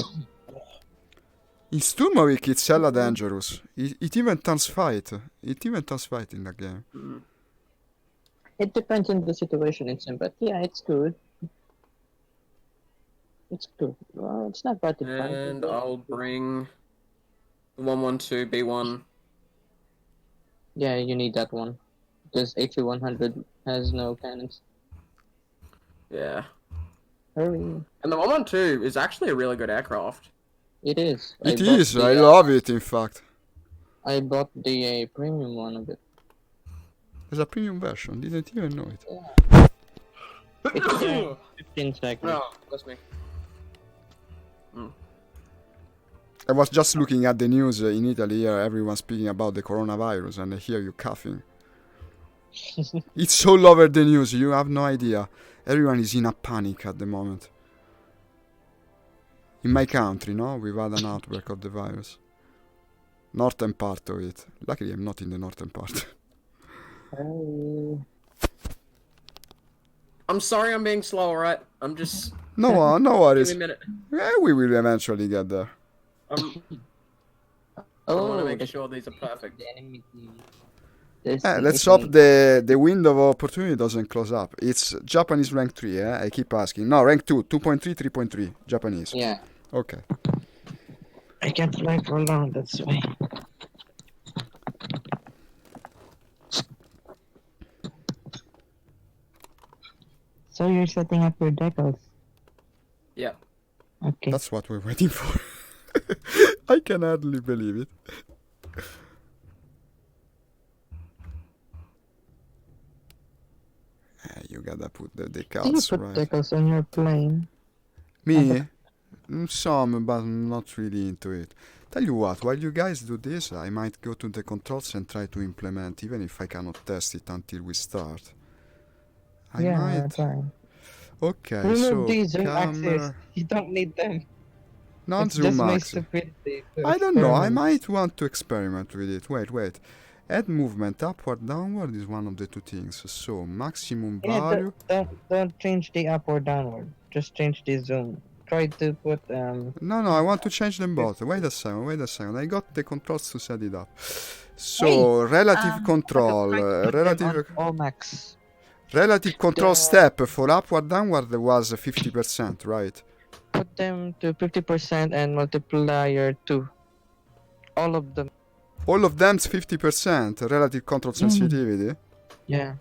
In Sturmovik, it's hella dangerous. It even turns fight. It even turns fight in the game. It depends on the situation it's in, but yeah, it's good. It's good. Well, it's not bad to fight. And I'll bring the 112B1. Yeah, you need that one. Because HE-100 has no cannons. Yeah. Hurry. And the 112 is actually a really good aircraft. It is. It is. I love it, in fact. I bought the premium one of it. There's a premium version. Didn't even know it. It's 15 seconds. Oh, bless me. I was just looking at the news in Italy here. Everyone's speaking about the coronavirus, and I hear you coughing. It's all over the news. You have no idea. Everyone is in a panic at the moment. In my country, no, we've had an outbreak of the virus. Northern part of it. Luckily, I'm not in the northern part. Hurry. I'm sorry I'm being slow, alright? I'm just... No Give worries. me a minute. Yeah, we will eventually get there. I want Oh, to make sure these are perfect. the enemy team. Let's hope the window of opportunity doesn't close up. It's Japanese rank 3, eh? I keep asking. No, rank 2, 2.3, 3.3. Japanese. Yeah. Okay. I can't fly for long, that's why. So you're setting up your decals? Yeah. Okay. That's what we're waiting for. I can hardly believe it. You gotta put the Do you decals put right. decals on your plane? Me? Some, but I'm not really into it. Tell you what, while you guys do this, I might go to the controls and try to implement, even if I cannot test it until we start. I might. That's fine. Okay, Remove so these zoom axes. camera, You don't need them. It's non-zoom just my axis. stupidity. I don't know, I might want to experiment with it. Wait. Add movement upward, downward is one of the two things. So, maximum Yeah, value. don't change the up or downward. Just change the zoom. Try to put No, I want to change them both. Wait a second. I got the controls to set it up. So, Hey, relative control. try to put them on all max. Relative control The- step for upward downward was 50%, right? Put them to 50% and multiplier 2. All of them. All of them's 50% relative control sensitivity. Yeah.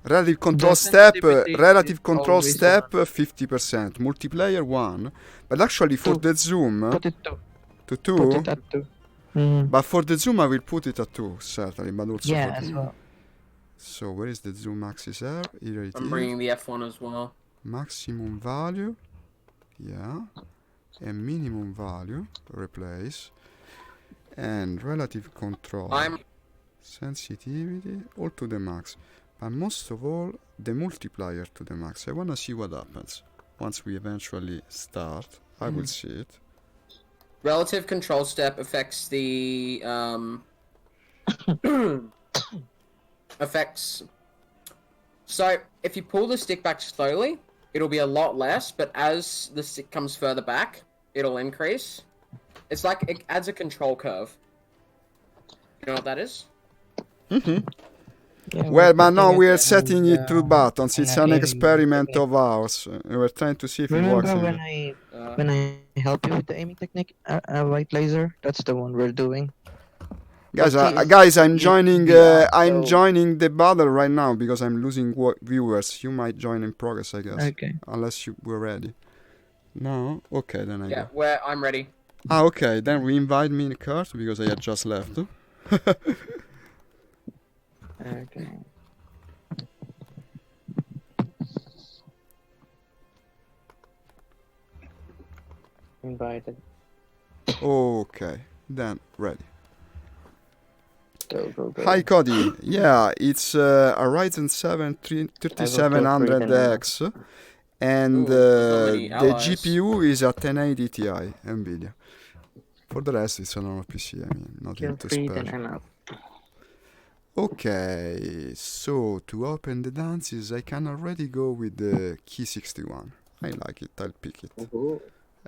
Relative control The step, sensitivity relative is control always step 50%, multiplayer 1. But actually for Two. the zoom Put it 2. to Put 2, it at 2. Mm. but for the zoom I will put it at 2, certainly, but also Yeah, for as well. So where is the zoom axis here? Here it I'm is. bringing the F1 as well. Maximum value, yeah, and minimum value, replace, and relative control, sensitivity, all to the max, but most of all, the multiplier to the max. I wanna see what happens. Once we eventually start, I will see it. Relative control step affects the affects. So if you pull the stick back slowly, it'll be a lot less, but as the stick comes further back, it'll increase. It's like it adds a control curve. You know what that is? Yeah, Well, but putting now we are it setting it to buttons. It's an area experiment technique. of ours. We're trying to see if it works. Remember Anyway. when I help you with the aiming technique, white laser? That's the one we're doing. Guys, The key is guys, I'm you joining. beyond, I'm so- joining the battle right now because I'm losing viewers. You might join in progress, I guess. Okay. Unless you were ready. No. Okay, then I Yeah, go. where I'm ready. Ah, okay. Then re-invite me in Kurt because I had just left. Okay. Invited. Okay. Then ready. Go. Hi Cody. Yeah, it's a Ryzen 7 3700X. And Ooh, there's not many the allies. GPU is a 1080 Ti NVIDIA. For the rest, it's a normal PC. I mean, nothing Kill too 3, then special. I'm out. Okay, so to open the dances, I can already go with the Key 61. I like it. I'll pick it.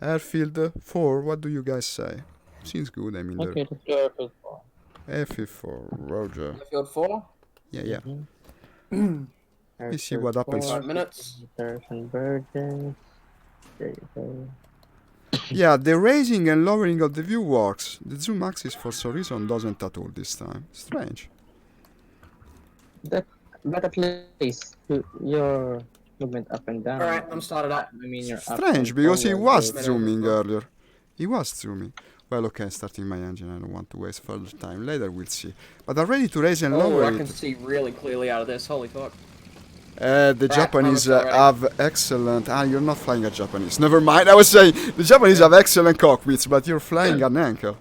Airfield 4. What do you guys say? Seems good. I mean, Okay, let's do Airfield 4. Airfield 4. Roger. Field 4. Yeah. Mm-hmm. Let's see what happens. 5 minutes. There's convergence. There you go. Yeah, the raising and lowering of the view works. The zoom axis for some reason doesn't at all this time. Strange. But at least your movement up and down. Alright, I'm started up. I mean, you're up Strange, and because he forward, was so- zooming earlier. He was zooming. Well, okay, starting my engine. I don't want to waste further time. Later we'll see. But I'm ready to raise and Oh, lower I can it. see really clearly out of this. Holy fuck. The Japanese I'm ready. have excellent... Ah, you're not flying a Japanese. Never mind. I was saying, the Japanese have excellent cockpits, but you're flying an anchor.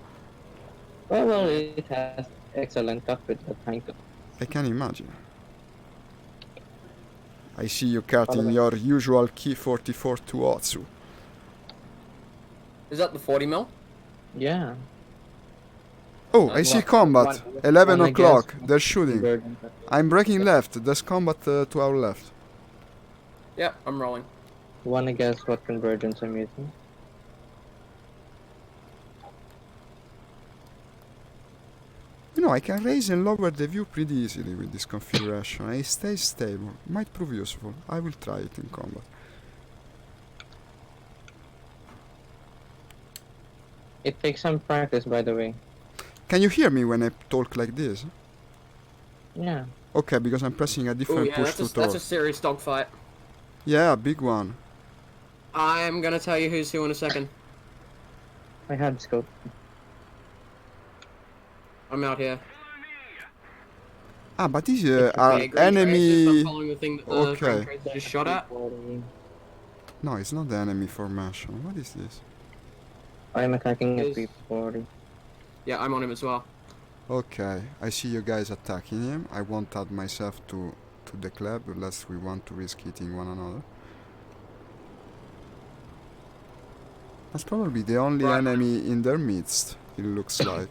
Well, it has excellent cockpit, but thank you. I can imagine. I see you cutting your usual Key 44 to Otsu. Is that the 40 mil? Yeah. Oh, I see combat. 11 o'clock. They're shooting. I'm breaking left. There's combat to our left. Yeah, I'm rolling. Wanna guess what convergence I'm using? You know, I can raise and lower the view pretty easily with this configuration. It stays stable. Might prove useful. I will try it in combat. It takes some practice, by the way. Can you hear me when I talk like this? Yeah. Okay, because I'm pressing a Oh different yeah, push to that's talk. a serious dogfight. Yeah, big one. I'm gonna tell you who's who in a second. I have scope. I'm out here. Ah, but these Okay, are green traces, I'm enemy... following the thing that the Okay. green tracer just shot at. No, it's not the enemy formation. What is this? I'm attacking at Is- 340. Yeah, I'm on him as well. Okay, I see you guys attacking him. I won't add myself to the club unless we want to risk hitting one another. That's probably the only Right. enemy in their midst, it looks like.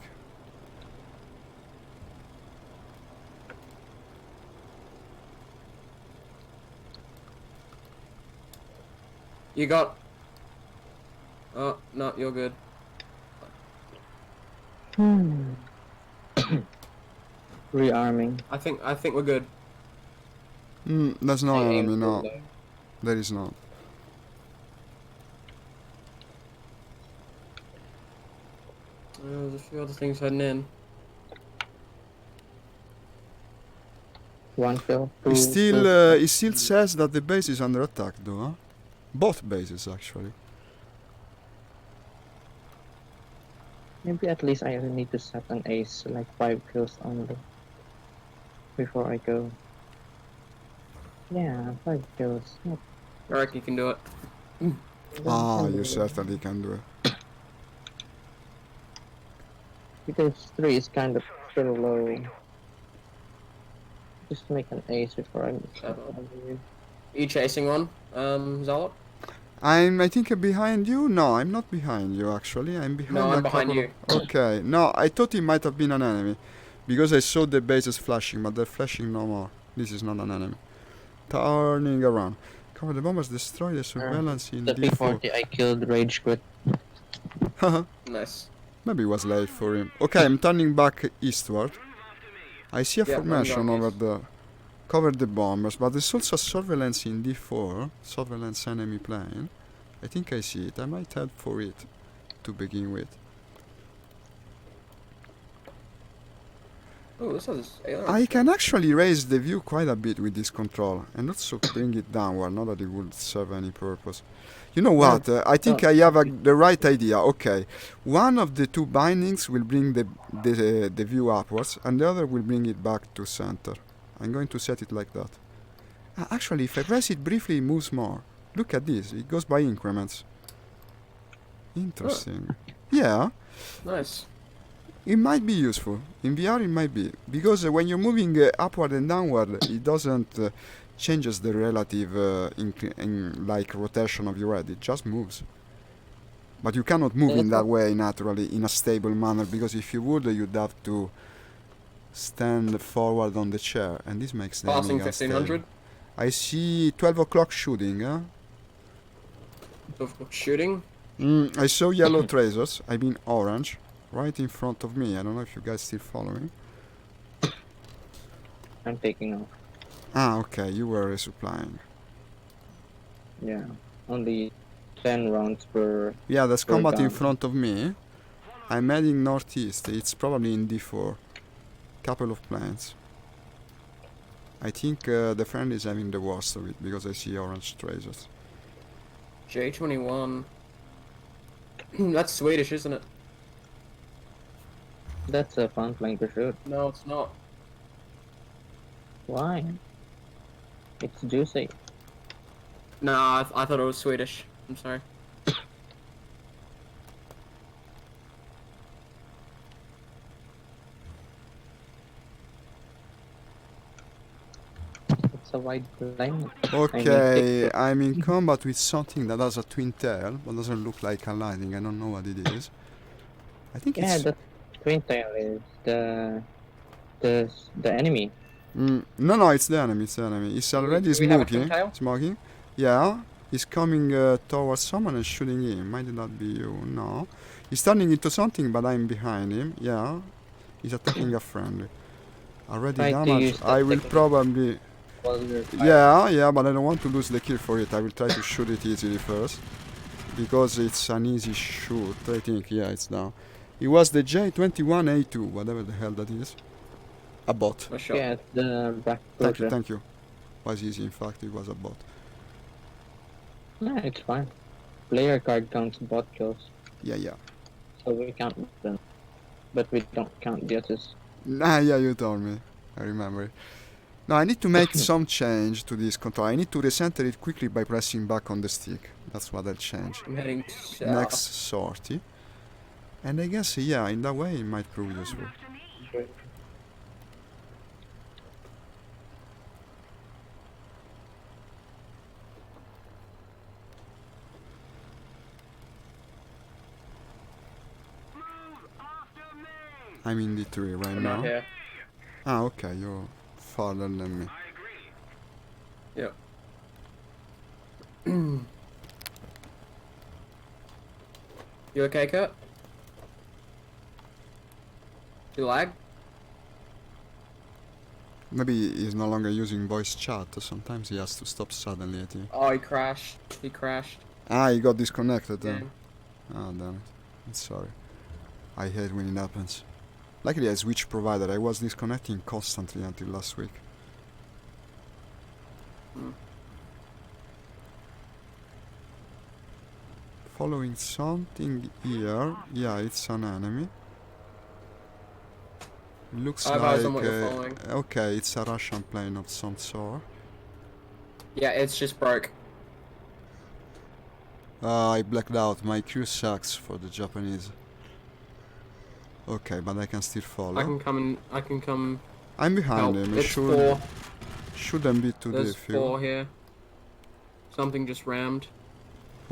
You got... Oh, no, you're good. Rearming. I think we're good. There's no I aim enemy, too no. low. There is not. There's a few other things heading in. One kill. It still says that the base is under attack, though. Huh? Both bases, actually. Maybe at least I need to set an ace, like 5 kills only, before I go. Yeah, 5 kills. Not I reckon you can do it. Ah, you certainly can do it. Because 3 is kind of still low. Just make an ace before I miss it. Are you chasing one, Zalot? I think behind you? No, I'm not behind you, actually. I'm behind No, a I'm behind couple you. Okay, no, I thought it might have been an enemy. Because I saw the bases flashing, but they're flashing no more. This is not an enemy. Turning around. Cover the bombers, destroy the surveillance in The D4. P40 I killed Rage Quit. Haha. Nice. Maybe it was late for him. Okay, I'm turning back eastward. I see a Yeah, I'm formation going over east. there. Cover the bombers, but there's also surveillance in D4. Surveillance enemy plane. I think I see it. I might head for it to begin with. Oh, this has I can actually raise the view quite a bit with this control and also bring it downward, not that it would serve any purpose. You know what? I think I have the right idea. Okay, one of the two bindings will bring the view upwards and the other will bring it back to center. I'm going to set it like that. Actually, if I press it briefly, it moves more. Look at this. It goes by increments. Interesting. Yeah. Nice. It might be useful. In VR it might be. Because when you're moving upward and downward, it doesn't changes the relative like rotation of your head. It just moves. But you cannot move in that way naturally, in a stable manner, because if you would, you'd have to stand forward on the chair, and this makes the Passing aiming unstable. 1500. I see 12 o'clock shooting, huh? Shooting. I saw yellow tracers, I mean orange, right in front of me. I don't know if you guys still follow me. I'm taking off. Ah, okay, you were resupplying. Yeah, only 10 rounds per... Yeah, there's per combat in gun. front of me. I'm heading northeast. It's probably in D4. Couple of planes. I think the friend is having the worst of it because I see orange tracers. J21. That's Swedish, isn't it? That's a fun plane to shoot. No, it's not. Why? It's juicy. Nah, I thought it was Swedish. I'm sorry. It's a wide plane. Okay, I'm in combat with something that has a twin tail, but doesn't look like a lightning. I don't know what it is. I think Yeah, it's... the twin tail is the enemy. No, it's the enemy, it's the enemy. It's already Do we have a twin smoking. tail? Smoking. Yeah, he's coming towards someone and shooting him. Might not be you, no. He's turning into something, but I'm behind him. Yeah, he's attacking a friendly. Already Try to damaged. use I that will technique. probably... While you're Yeah, but I don't want to lose the kill for it. I will try to shoot it easily first. Because it's an easy shoot. I think, yeah, it's down. It was the J21A2, whatever the hell that is. A bot. A shot. Yeah, it's the back Thank you, closure. thank you. Was easy, in fact, it was a bot. No, it's fine. Player card counts bot kills, Yeah. so we count them. But we don't count the others. Yeah, you told me. I remember it. Now I need to make some change to this control. I need to recenter it quickly by pressing back on the stick. That's what I'll change. I'm heading south. Next sortie. And I guess, yeah, in that way it might prove useful. I'm in D3 right I'm now. out here. Ah, okay, you're farther than me. Yep. You okay, Kurt? You lag? Maybe he's no longer using voice chat, sometimes he has to stop suddenly, I think. Oh, he crashed. He crashed. Ah, he got disconnected Yeah. then. Oh, damn it. I'm sorry. I hate when it happens. Luckily I switched provider, I was disconnecting constantly until last week. Following something here. Yeah, it's an enemy. Looks I have eyes on what you're like... following. okay, it's a Russian plane of some sort. Yeah, it's just broke. I blacked out. My crew sucks for the Japanese. Okay, but I can still follow. I can come I'm behind help. him. It's four. Shouldn't be too There's difficult. 4 here. Something just rammed.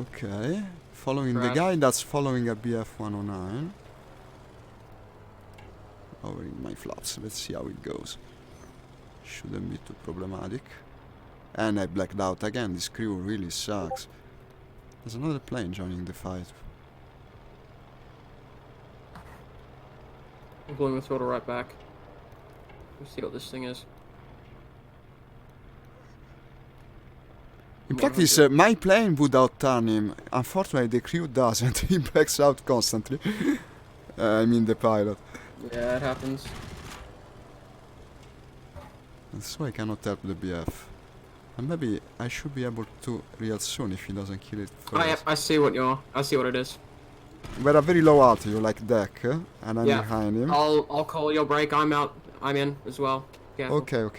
Okay. Following the Crash. guy that's following a BF-109. Lowering my flaps. Let's see how it goes. Shouldn't be too problematic. And I blacked out again. This crew really sucks. There's another plane joining the fight. I'm pulling the throttle right back. Let's see what this thing is. In practice, my plane would outturn him. Unfortunately, the crew doesn't. He blacks out constantly. I mean the pilot. Yeah, it happens. And so I cannot help the BF. And maybe I should be able to real soon if he doesn't kill it first. I see what it is. We're at very low altitude, like deck, and I'm Yeah. behind him. I'll call your break. I'm out. I'm in as well. Careful.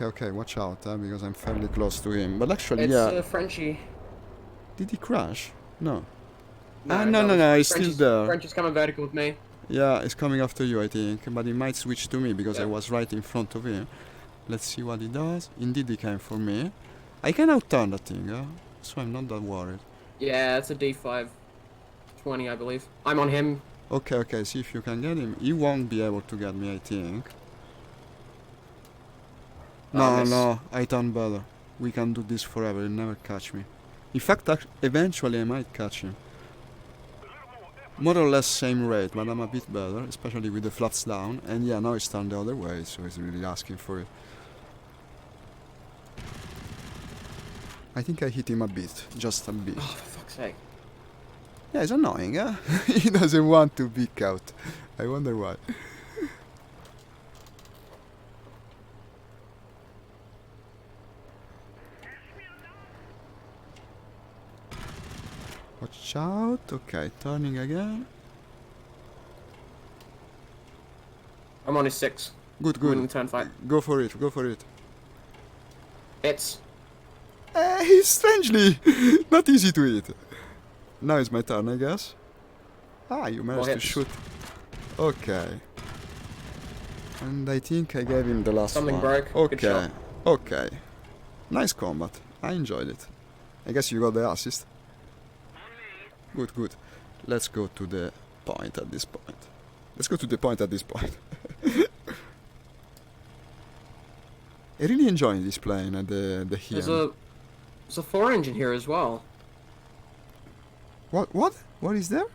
Okay, watch out, because I'm fairly close to him. But actually, It's yeah. Frenchie. Did he crash? No. No, No, he's still there. French is coming vertical with me. Yeah, he's coming after you, I think. But he might switch to me because I Yeah. was right in front of him. Let's see what he does. Indeed, he came for me. I can outturn that thing, so I'm not that worried. Yeah, it's a D520, I believe. I'm on him. Okay, see if you can get him. He won't be able to get me, I think. No, I turn better. We can do this forever, he'll never catch me. In fact, eventually I might catch him. More or less same rate, but I'm a bit better, especially with the flaps down. And yeah, now it's turned the other way, so he's really asking for it. I think I hit him a bit, just a bit. Oh, for fuck's sake. Yeah, it's annoying, huh? He doesn't want to be caught. I wonder why. Watch out. Okay, turning again. I'm on his 6. Good, I'm in good. the turn fight. Go for it, go for it. It's. He's strangely not easy to hit. Now it's my turn, I guess. Ah, you managed to hits. shoot. Okay. And I think I gave him the last Something one. broke. Good Okay, shot. okay. Nice combat. I enjoyed it. I guess you got the assist. Good, good. Let's go to the point at this point. Let's go to the point at this point. I really enjoy this plane and the There's HEM. a 4 engine here as well. What? What is there?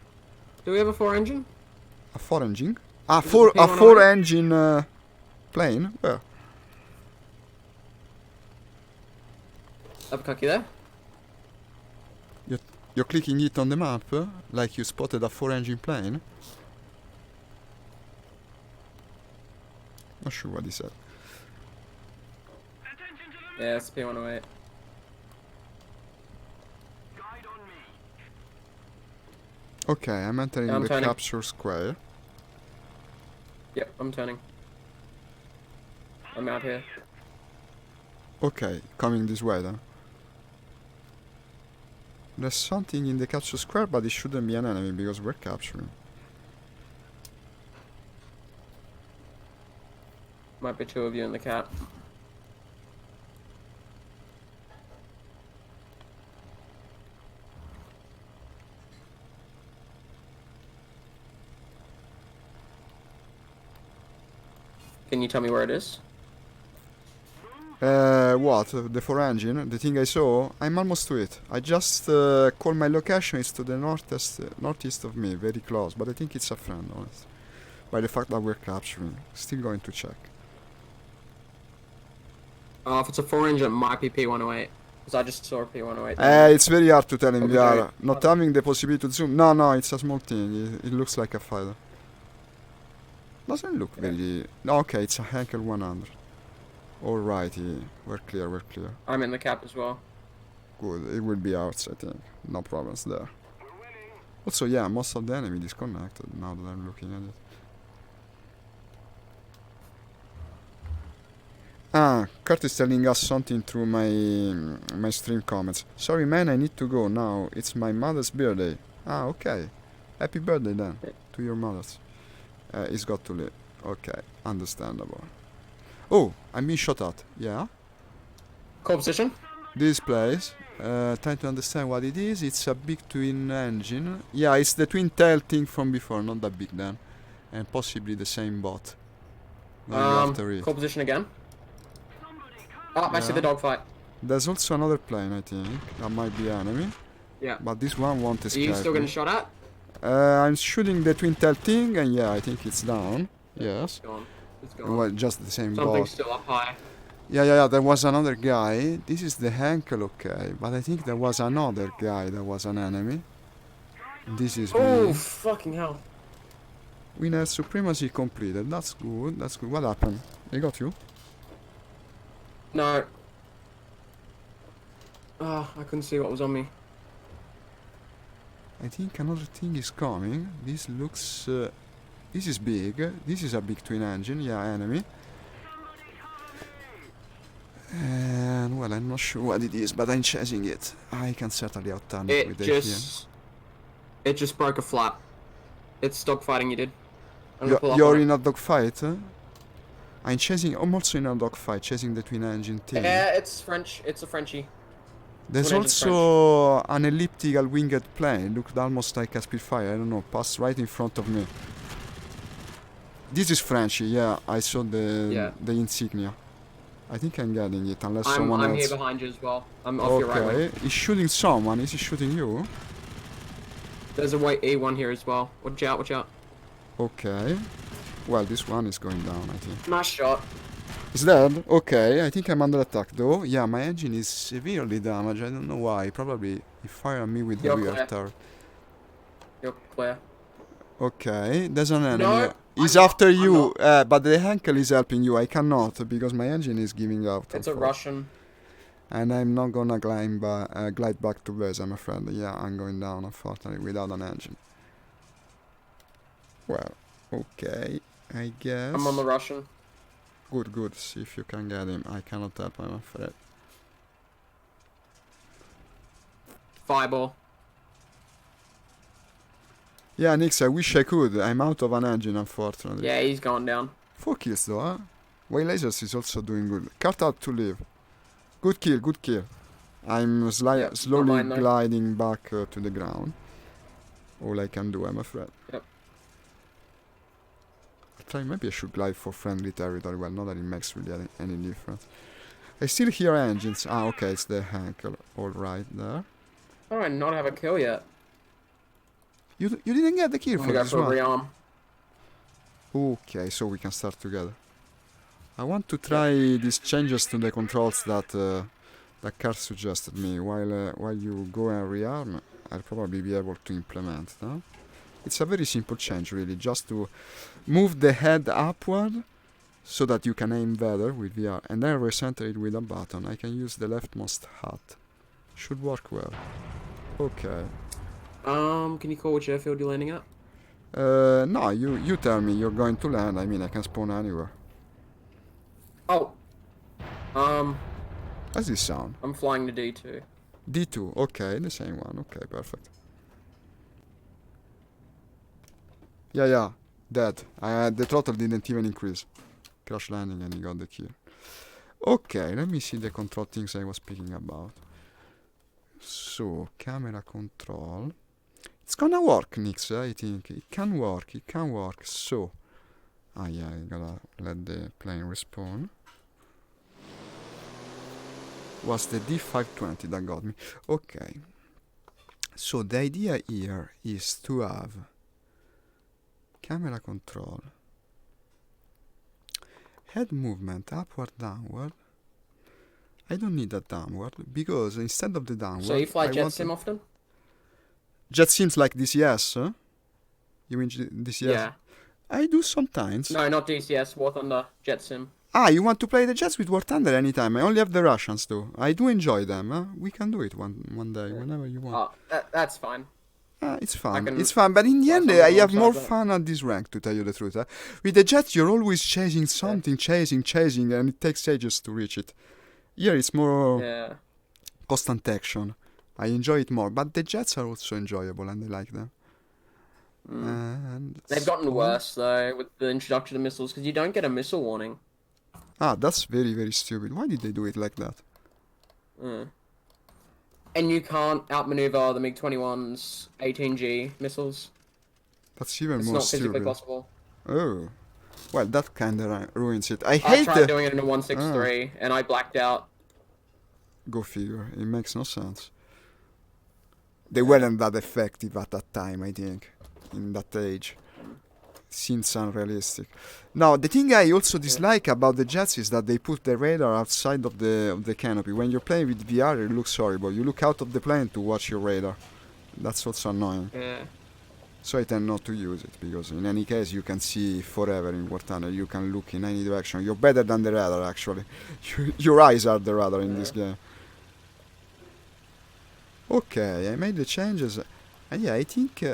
Do we have a 4 engine? A 4 engine? Ah, Is it a the 4 P108? engine plane? Where? Uppercut you there? You're clicking it on the map, like you spotted a 4 engine plane? Not sure what he said. Yeah, it's P108. Okay, I'm entering Yeah, I'm the turning. capture square. Yep, I'm turning. I'm out here. Okay, coming this way then. There's something in the capture square, but it shouldn't be an enemy because we're capturing. Might be 2 of you in the cap. Can you tell me where it is? What? The 4 engine? The thing I saw? I'm almost to it. I just call my location. It's to the northeast of me, very close. But I think it's a friend, honestly. By the fact that we're capturing. Still going to check. If it's a 4-engine, it might be P108. Because I just saw a P108. It's very hard to tell him we Okay. are not having the possibility to zoom. No, it's a small thing. It looks like a fighter. Doesn't look very... No, okay, it's a Henkel 100. Alrighty, we're clear. I'm in the cap as well. Good, it will be ours, I think. No problems there. Also, yeah, most of the enemy disconnected now that I'm looking at it. Kurt is telling us something through my stream comments. Sorry man, I need to go now. It's my mother's birthday. Okay. Happy birthday then, to your mother's. He's got to leave. Okay, understandable. Oh, I'm being shot at. Yeah? Core position? This place. Trying to understand what it is. It's a big twin engine. Yeah, it's the twin tail thing from before, not that big then. And possibly the same bot. Going after it. Core position again. Oh, I see the dogfight. There's also another plane, I think. That might be enemy. Yeah. But this one won't Are escape. you still me. getting shot at? I'm shooting the twin tail thing, and yeah, I think it's down. Yes. It's gone. It's gone. Well, just the same Something's bot. still up high. Yeah, there was another guy. This is the Henkel, okay. But I think there was another guy that was an enemy. This is Oh, me. fucking hell. Winner supremacy completed. That's good. What happened? They got you? No. I couldn't see what was on me. I think another thing is coming. This looks... this is big. This is a big twin engine. Yeah, enemy. And, well, I'm not sure what it is, but I'm chasing it. I can certainly outturn it with the ATM. It just broke a flap. It's dogfighting you did. You're in a dogfight? I'm also in a dogfight, chasing the twin engine thing. Yeah, it's French. It's a Frenchie. There's twin engine's also an elliptical winged plane, looked almost like a Spitfire, I don't know, passed right in front of me. This is Frenchy, yeah, I saw the insignia. I think I'm getting it, unless someone else... I'm here behind you as well. I'm off your right wing. Okay, he's shooting someone, is he shooting you? There's a white A1 here as well. Watch out. Okay. Well, this one is going down, I think. Nice shot. He's dead? Okay, I think I'm under attack though. Yeah, my engine is severely damaged, I don't know why. Probably he fired at me with the rear turret. You're clear. Okay, there's an enemy. No, He's after you, but the Henkel is helping you. I cannot, because my engine is giving out. It's a Russian. And I'm not gonna glide back to base, I'm afraid. Yeah, I'm going down, unfortunately, without an engine. Well, okay, I guess. I'm on the Russian. Good, see if you can get him. I cannot help, I'm afraid. Fireball. Yeah, Nix, I wish I could. I'm out of an engine, unfortunately. Yeah, he's gone down. 4 kills though, huh? Way Lasers is also doing good. Cut out to leave. Good kill. I'm slowly gliding back to the ground. All I can do, I'm afraid. Yep. Maybe I should glide for friendly territory. Well, not that it makes really any difference. I still hear engines. Okay, it's the Henkel. Alright, there. Oh, I not have a kill yet. You didn't get the kill for this one. Rearm. Okay, so we can start together. I want to try these changes to the controls that that Kurt suggested me. While you go and rearm, I'll probably be able to implement. No? It's a very simple change, really, just to move the head upward so that you can aim better with VR, and then recenter it with a button. I can use the leftmost hat. Should work well. Okay. Can you call which airfield you're landing at? No, you tell me you're going to land. I mean, I can spawn anywhere. Oh. How's this sound? I'm flying to D2. D2, okay, the same one. Okay, perfect. Yeah, dead. The throttle didn't even increase. Crash landing and he got the kill. Okay, let me see the control things I was speaking about. So, camera control. It's gonna work, Nix, I think. It can work. So, yeah, I gotta let the plane respawn. Was the D520 that got me. Okay. So the idea here is to have camera control, head movement upward, downward. I don't need that downward because instead of the downward, So you fly I jet want sim often? jet sims like DCS. Huh? You mean DCS? Yeah. I do sometimes. No, not DCS. War Thunder. Jet sim. Ah, you want to play the jets with War Thunder anytime? I only have the Russians though. I do enjoy them. Huh? We can do it one day, whenever you want. Oh, that's fine. It's fun. can It's fun, but in the fly end, something I have more alongside that. fun at this rank, to tell you the truth. Huh? With the jets, you're always chasing something, chasing, and it takes ages to reach it. Here, it's more Yeah. constant action. I enjoy it more, but the jets are also enjoyable, and I like them. And They've gotten spawn. worse though with the introduction of missiles because you don't get a missile warning. Ah, that's very, very stupid. Why did they do it like that? And you can't outmaneuver the MiG-21's 18G missiles. That's even It's more not physically stupid. possible. Oh, well, that kind of ruins it. I I hate tried the. doing it in a 163 and I blacked out. Go figure. It makes no sense. They weren't that effective at that time, I think, in that age. Seems unrealistic. Now, the thing I also dislike about the jets is that they put the radar outside of the canopy. When you're playing with VR, it looks horrible. You look out of the plane to watch your radar. That's also annoying. Yeah. So I tend not to use it, because in any case you can see forever in War Thunder. You can look in any direction. You're better than the radar, actually. Your eyes are the radar in this game. Okay, I made the changes. And yeah, I think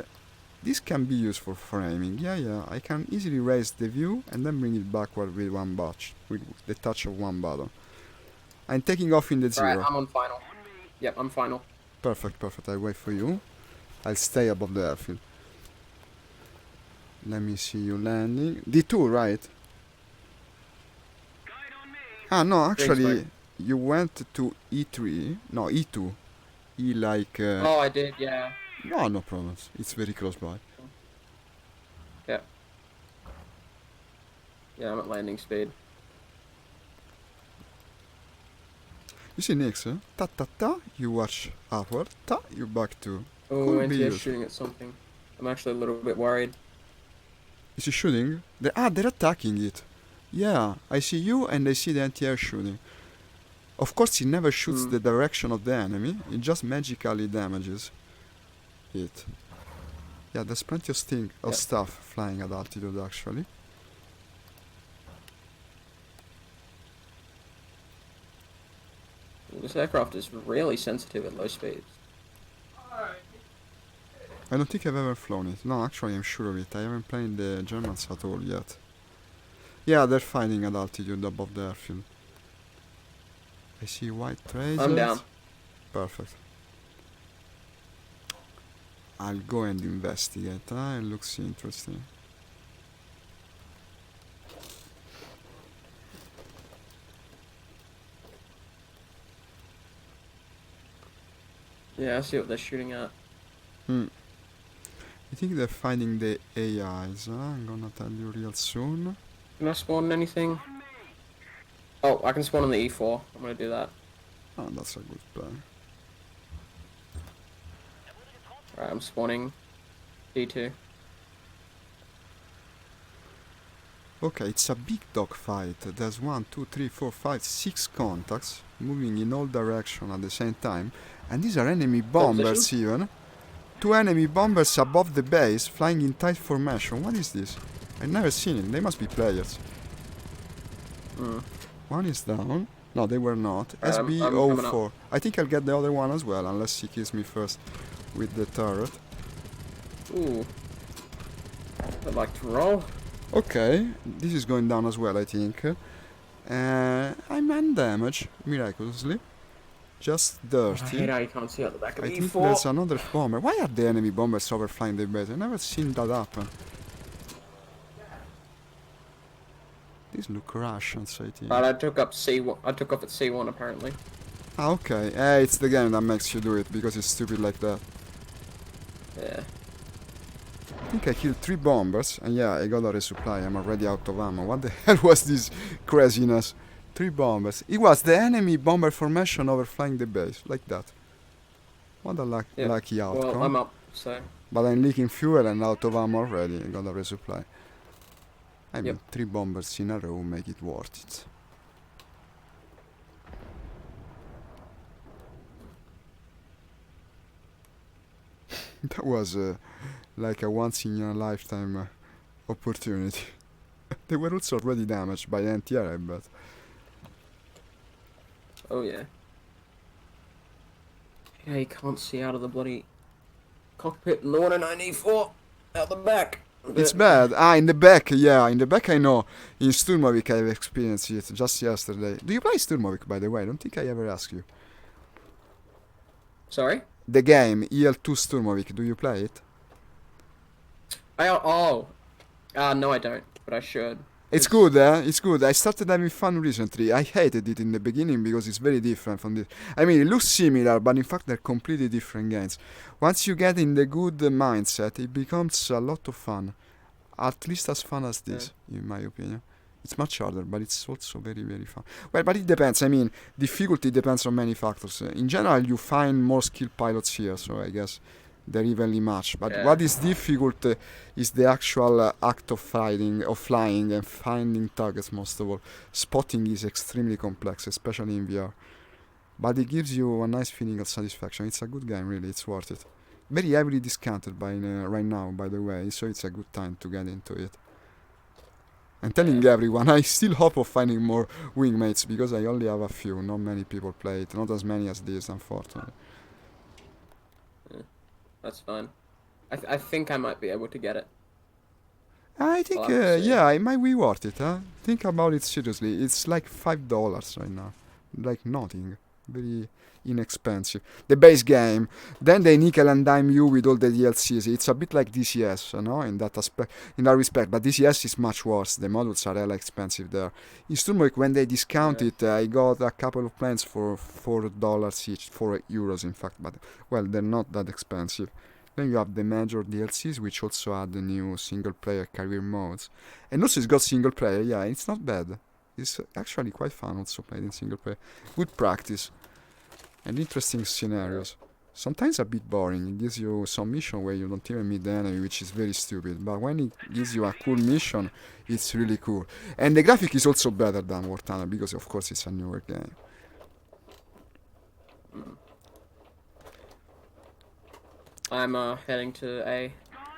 this can be used for framing. Yeah, I can easily raise the view and then bring it backward with one batch, with the touch of one button. I'm taking off in the Alright, zero. I'm on final. Yep, I'm final. Perfect. I wait for you. I'll stay above the airfield. Let me see you landing. D2, right? Ah, no, actually, you went to E3. No, E2. E like... Oh, I did, yeah. No problems. It's very close by. Yeah, I'm at landing speed. You see Nix, huh? Ta, you watch upward. Ta, you back to... Oh, Could be NTS used. shooting at something. I'm actually a little bit worried. Is he shooting? They're attacking it. Yeah, I see you and I see the anti-air shooting. Of course, he never shoots the direction of the enemy. It just magically damages it. Yeah, there's plenty of stuff flying at altitude, actually. This aircraft is really sensitive at low speeds. I don't think I've ever flown it. No, actually, I'm sure of it. I haven't played the Germans at all yet. Yeah, they're fighting at altitude above the airfield. I see white traces. I'm down. Perfect. I'll go and investigate. It looks interesting. Yeah, I see what they're shooting at. I think they're fighting the AIs. I'm gonna tell you real soon. Can I spawn anything? Oh, I can spawn on the E4. I'm gonna do that. Oh, that's a good plan. Alright, I'm spawning D2. Okay, it's a big dogfight. There's 1, 2, 3, 4, 5, 6 contacts moving in all directions at the same time. And these are enemy bombers even. 2 enemy bombers above the base flying in tight formation. What is this? I've never seen it. They must be players. One is down. No, they were not. I'm coming SB04. I think I'll get the other one as well, unless he kills me first with the turret. Ooh. I'd like to roll. Okay, this is going down as well, I think. I'm undamaged, miraculously. Just I hate dirty. how you can't see out the back of I the think E4. there's another bomber. Why are the enemy bombers overflying the base? I've never seen that happen. These look Russians, I think. Right, I took up C1. I took off at C1 apparently. Ah, okay. It's the game that makes you do it, because it's stupid like that. Yeah. I think I killed 3 bombers, and yeah, I got a resupply. I'm already out of ammo. What the hell was this craziness? 3 bombers. It was the enemy bomber formation overflying the base, like that. What a lucky outcome. Well, I'm up, so... But I'm leaking fuel and out of ammo already. I gotta resupply. I mean, 3 bombers in a row make it worth it. That was like a once in a lifetime opportunity. They were also already damaged by anti-air, but... Oh, yeah. Yeah, you can't see out of the bloody cockpit in the 194 out the back. It's bad. In the back, yeah, in the back I know. In Sturmovik I've experienced it just yesterday. Do you play Sturmovik, by the way? I don't think I ever asked you. Sorry? The game, EL2 Sturmovik, do you play it? No I don't, but I should. It's good, eh? It's good. I started having fun recently. I hated it in the beginning because it's very different from this. I mean, it looks similar, but in fact they're completely different games. Once you get in the good mindset, it becomes a lot of fun. At least as fun as this, in my opinion. It's much harder, but it's also very, very fun. Well, but it depends. I mean, difficulty depends on many factors. In general, you find more skilled pilots here, so I guess they're evenly matched. But what is difficult is the actual act of flying and finding targets, most of all. Spotting is extremely complex, especially in VR. But it gives you a nice feeling of satisfaction. It's a good game, really. It's worth it. Very heavily discounted right now, by the way, so it's a good time to get into it. I'm telling everyone, I still hope of finding more wingmates, because I only have a few. Not many people play it. Not as many as this, unfortunately. That's fine. I think I might be able to get it. I think, it might be worth it, huh? Think about it seriously. It's like $5 right now. Like nothing. Very inexpensive. The base game. Then they nickel and dime you with all the DLCs. It's a bit like DCS, you know, in that respect. But DCS is much worse. The modules are hella expensive there. In Sturmovik, when they discount it, I got a couple of plans for $4 each, €4 in fact. But well, they're not that expensive. Then you have the major DLCs, which also add the new single-player career modes. And also it's got single-player, yeah, it's not bad. It's actually quite fun also played in single-player. Good practice. And interesting scenarios. Sometimes a bit boring. It gives you some mission where you don't even meet the enemy, which is very stupid. But when it gives you a cool mission, it's really cool. And the graphic is also better than War Thunder, because of course it's a newer game. I'm heading to A.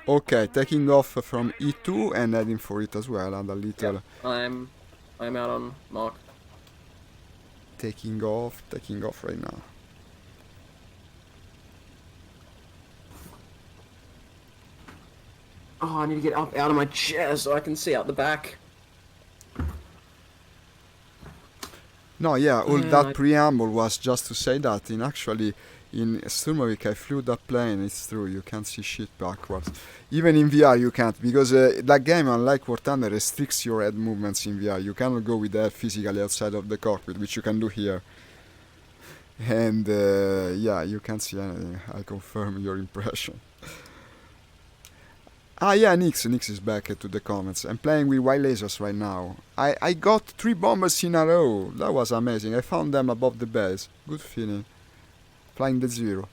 Okay, taking off from E2 and heading for it as well, and a little... Yep. I'm out on mark. Taking off right now. Oh, I need to get up out of my chair so I can see out the back. No, yeah, all that preamble was just to say that in Sturmovik I flew that plane, it's true, you can't see shit backwards. Even in VR you can't, because that game, unlike War Thunder, restricts your head movements in VR. You cannot go with the head physically outside of the cockpit, which you can do here. And yeah, you can't see anything. I confirm your impression. Yeah, Nix is back to the comments. I'm playing with white lasers right now. I got 3 bombers in a row. That was amazing. I found them above the base. Good feeling. Flying the 0.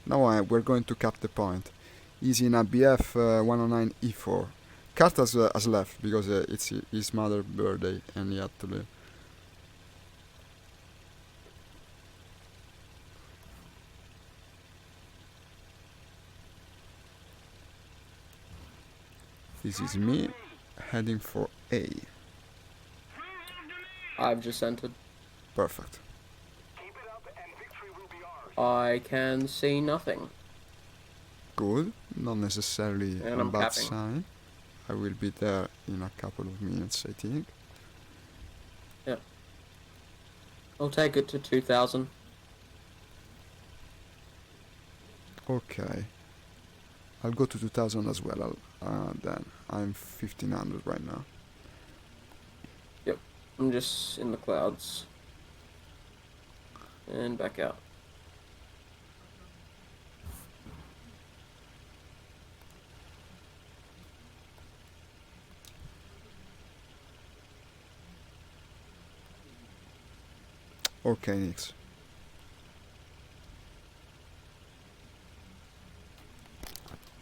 Now we're going to cap the point. He's in a BF 109 E4. Kart has left because it's his mother's birthday and he had to leave. This is me heading for A. I've just entered. Perfect. Keep it up and victory will be ours. I can see nothing. Good. Not necessarily And a I'm bad capping. sign. I will be there in a couple of minutes, I think. Yeah. I'll take it to 2,000. Okay. I'll go to 2000 as well. Then I'm 1500 right now. Yep. I'm just in the clouds. And back out. Okay, Nix.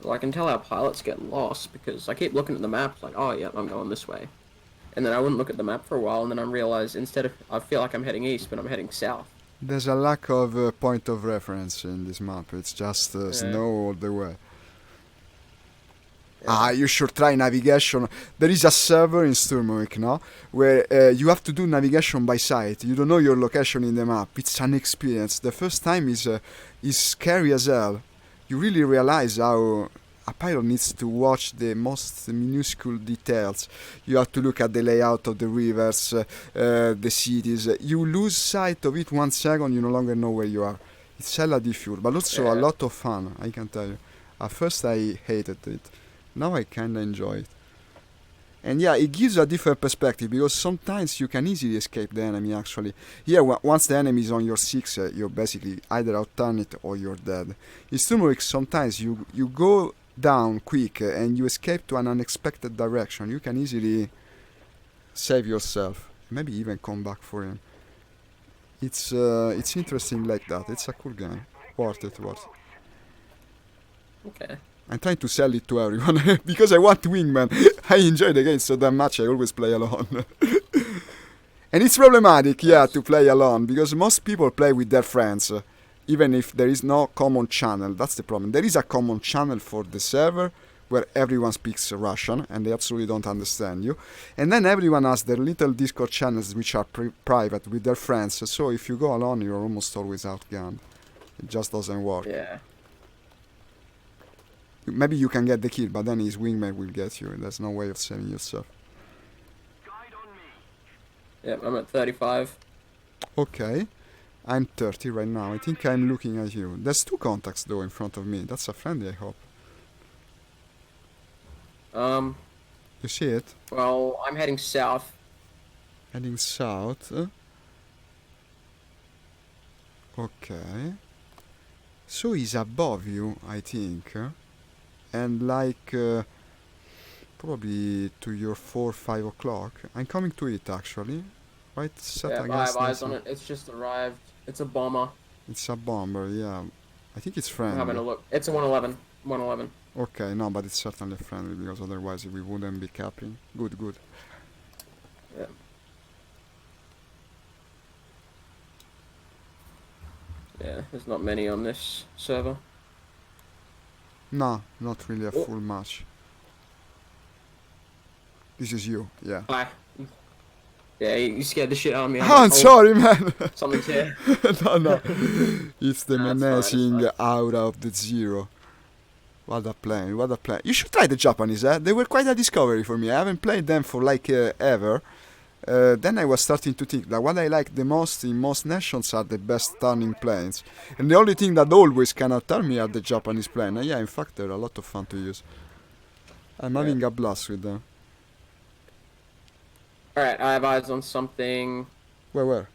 Well, I can tell our pilots get lost because I keep looking at the map like, oh yeah, I'm going this way. And then I wouldn't look at the map for a while, and then I realize I feel like I'm heading east, but I'm heading south. There's a lack of point of reference in this map. It's just snow all the way. Yeah. You should try navigation. There is a server in Sturmovik now where you have to do navigation by sight. You don't know your location in the map. It's an experience. The first time is scary as hell. You really realize how a pilot needs to watch the most minuscule details. You have to look at the layout of the rivers, the cities. You lose sight of it 1 second, you no longer know where you are. It's hella difficult, but also a lot of fun, I can tell you. At first I hated it. Now I kinda enjoy it. And yeah, it gives a different perspective because sometimes you can easily escape the enemy actually. Here, once the enemy is on your 6, you're basically either outturn it or you're dead. In Sturmovik, sometimes you go down quick and you escape to an unexpected direction. You can easily save yourself. Maybe even come back for him. It's interesting like that. It's a cool game. Worth it. Okay. I'm trying to sell it to everyone because I want Wingman. I enjoy the game so damn much I always play alone. And it's problematic, to play alone because most people play with their friends, even if there is no common channel. That's the problem. There is a common channel for the server where everyone speaks Russian and they absolutely don't understand you. And then everyone has their little Discord channels which are private with their friends. So if you go alone, you're almost always outgunned. It just doesn't work. Yeah. Maybe you can get the kill, but then his wingman will get you. There's no way of saving yourself. Yep, I'm at 35. Okay. I'm 30 right now. I think I'm looking at you. There's 2 contacts though in front of me. That's a friendly, I hope. You see it? Well, I'm heading south. Heading south. Okay. So he's above you, I think. And like probably to your 4-5 o'clock. I'm coming to it actually. Right, set Yeah, I against have eyes this on it. It's just arrived. It's a bomber. It's a bomber, yeah. I think it's I'm friendly. having a look. It's a 111. 111. Okay, no, but it's certainly friendly because otherwise we wouldn't be capping. Good. Yeah. Yeah, there's not many on this server. No, not really a full match. This is you, yeah. Hi. Yeah, you scared the shit out of me. I'm sorry, man. Something's here. no. It's the No, it's menacing fine. aura of the Zero. What a plan. You should try the Japanese, They were quite a discovery for me. I haven't played them for like ever. Then I was starting to think that what I like the most in most nations are the best turning planes. And the only thing that always cannot turn me are the Japanese planes. Yeah, in fact, they're a lot of fun to use. I'm having a blast with them. Alright, I have eyes on something. Where?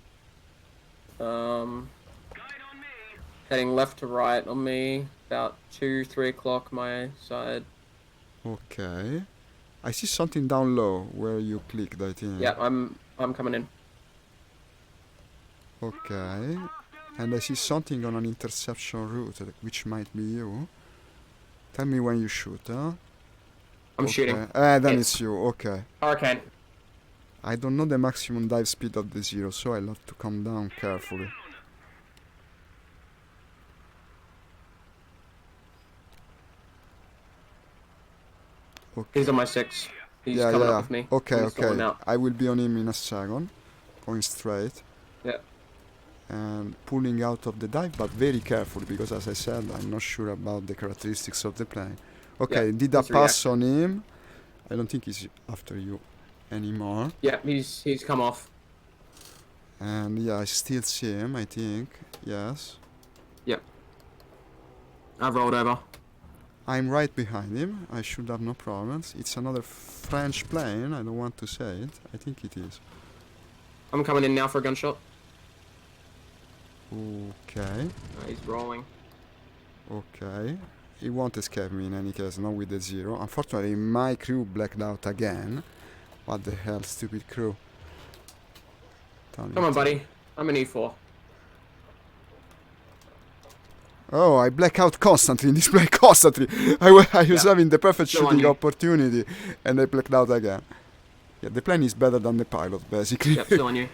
Heading left to right on me. About 2-3 o'clock my side. Okay. I see something down low where you clicked, I think. Yeah, I'm coming in. Okay. And I see something on an interception route, which might be you. Tell me when you shoot, huh? I'm shooting. Then it's you, okay. Hurricane. I don't know the maximum dive speed of the Zero, so I'll have to come down carefully. Okay. He's on my 6. He's coming up with me. Okay. Out. I will be on him in a second. Going straight. Yeah. And pulling out of the dive, but very carefully, because as I said, I'm not sure about the characteristics of the plane. Okay, did I pass on him? I don't think he's after you anymore. Yeah, he's come off. And yeah, I still see him, I think. Yes. Yep. I've rolled over. I'm right behind him. I should have no problems. It's another French plane. I don't want to say it. I think it is. I'm coming in now for a gunshot. Okay. He's rolling. Okay. He won't escape me in any case, not with the Zero. Unfortunately, my crew blacked out again. What the hell, stupid crew. Come on, buddy. I'm an E4. Oh, I black out constantly in this plane constantly. I was having the perfect Still on shooting you. opportunity, and I blacked out again. Yeah, the plane is better than the pilot, basically. Yep, still on you.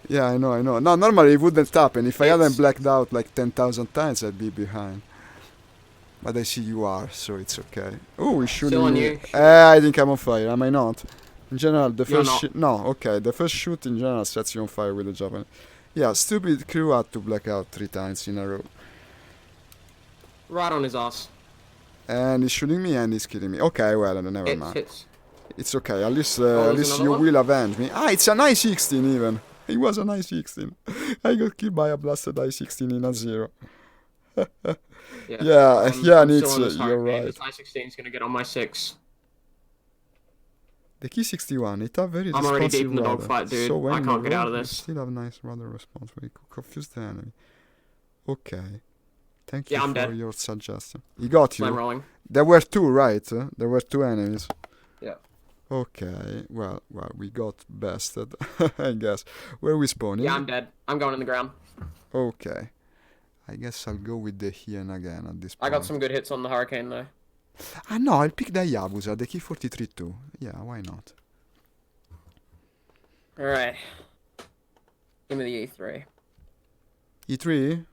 Yeah, I know. No, normally it wouldn't happen. If I hadn't It's- blacked out like 10,000 times, I'd be behind. But I see you are, so it's okay. Oh, he's shooting Still on me. you. I think I'm on fire. Am I not? In general, the You're first not. no, okay, the first shoot in general sets you on fire with the Japanese. Yeah, stupid crew had to black out 3 times in a row. Right on his ass. And he's shooting me and he's killing me. Okay, well, never Hits, mind. hits. It's okay. At least, Oh, at there's least another you one? will avenge me. Ah, it's an I-16 even. It was an I-16. I got killed by a blasted I-16 in a 0. Yeah, I'm still on Nitz, this you're hurricane. right. This I-16 is gonna get on my 6. The Key 61, it have very I'm already deep responsive in the rudder. dogfight, dude. So when I in can't a get row, out of you this. still have nice rudder response. We could confuse the enemy. Okay. Thank you Yeah, I'm for dead. your suggestion. He got Slam you. rolling. There were 2, right? There were 2 enemies. Yeah. Okay. Well, we got bested, I guess. Where are we spawning? Yeah, I'm dead. I'm going in the ground. Okay. I guess I'll go with the Hien again at this I point. got some good hits on the hurricane though. Ah no, I'll pick the Hayabusa, the Key 43 too. Yeah, why not? Alright. Give me the E3. E3?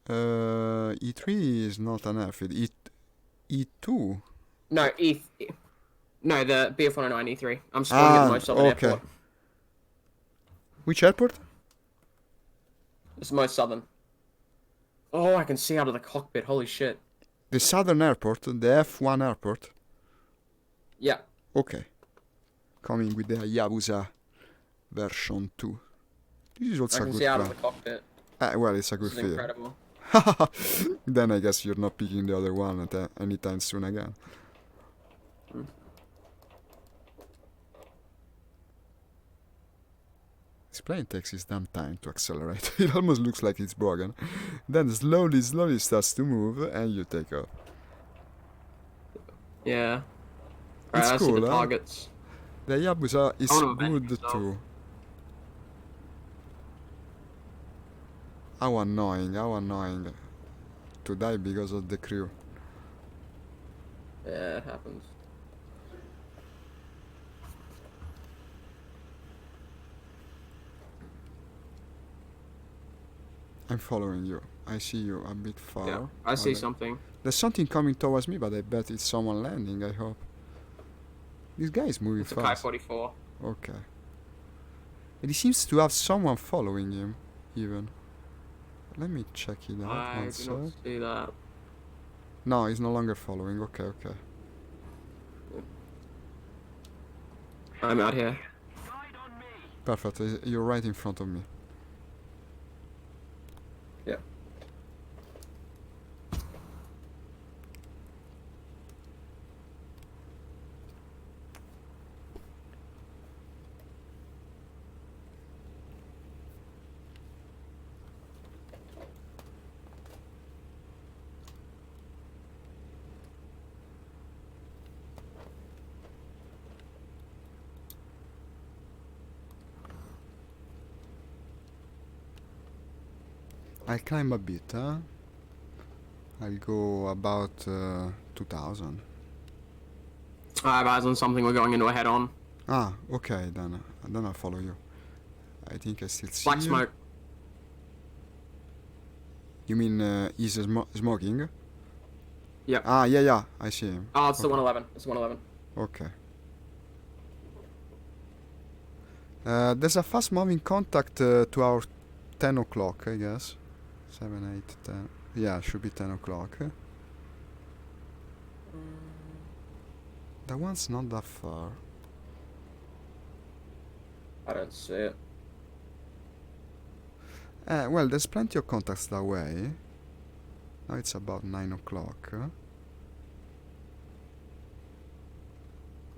E3 is not an airfield. E2? No, No, the BF-109 E3. I'm spawning at the most southern okay. airport. Which airport? It's the most southern. Oh, I can see out of the cockpit. Holy shit. The southern airport, the F1 airport. Yeah. Okay. Coming with the Hayabusa version 2. This is also I a can good see out of plan. the cockpit. Well, it's a good This is fear. incredible. Then I guess you're not picking the other one anytime soon again. This plane takes his damn time to accelerate. It almost looks like it's broken. Then slowly starts to move and you take off. Yeah. It's Alright, I see cool, the huh? targets. The Hayabusa is I wanna avenge good myself. too. How annoying to die because of the crew. Yeah, it happens. I'm following you. I see you a bit far. Yeah, I see something. There's something coming towards me, but I bet it's someone landing, I hope. This guy is moving It's a fast. Ki-44. Okay. And he seems to have someone following him, even. Let me check it out I one do sec. not see that. No, he's no longer following. Okay, okay. I'm out here. Perfect. You're right in front of me. Yeah. I'll climb a bit, huh? I'll go about 2000. I have eyes on something we're going into a head-on. Ah, okay, then I'll follow you. I think I still see Black you. smoke. You mean he's smoking? Yep. Ah, yeah, I see him. Oh, it's the Okay. 111. It's the 111. Okay. There's a fast moving contact to our 10 o'clock, I guess. 7, 8, 10. Yeah, should be 10 o'clock. That one's not that far. I don't see it. Well, there's plenty of contacts that way. Now it's about 9 o'clock.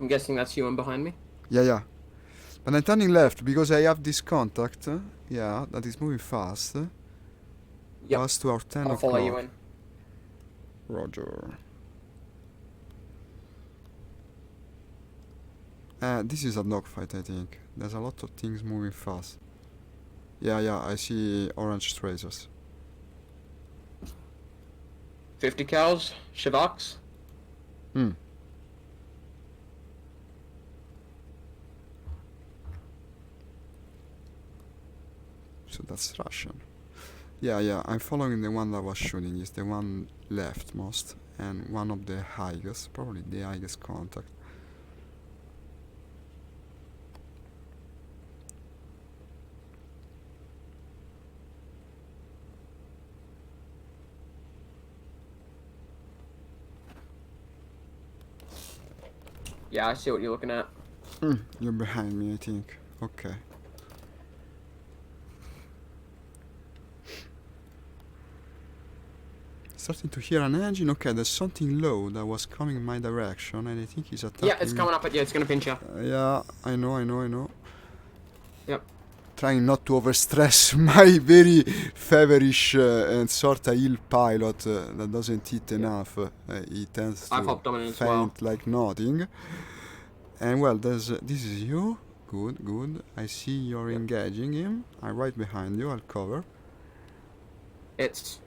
I'm guessing that's you and behind me. Yeah. But I'm turning left because I have this contact. Yeah, that is moving fast. Yep. Pass to our 10 I'll o'clock. follow you in. Roger. This is a dogfight, I think. There's a lot of things moving fast. Yeah, I see orange tracers. 50 cows, Shivaks. Hmm. So that's Russian. Yeah, I'm following the one that was shooting. Is the one leftmost and one of the highest, probably the highest contact. Yeah, I see what you're looking at. You're behind me, I think. Okay. Starting to hear an engine. Okay, there's something low that was coming in my direction, and I think he's attacking Yeah, it's me. coming up at you. It's gonna pinch you. Yeah, I know. Yep. Trying not to overstress my very feverish and sorta ill pilot that doesn't eat enough. He tends I've to hopped on it as faint well. like nothing. And well, there's this is you. Good. I see you're Yep. engaging him. I'm right behind you. I'll cover. It's.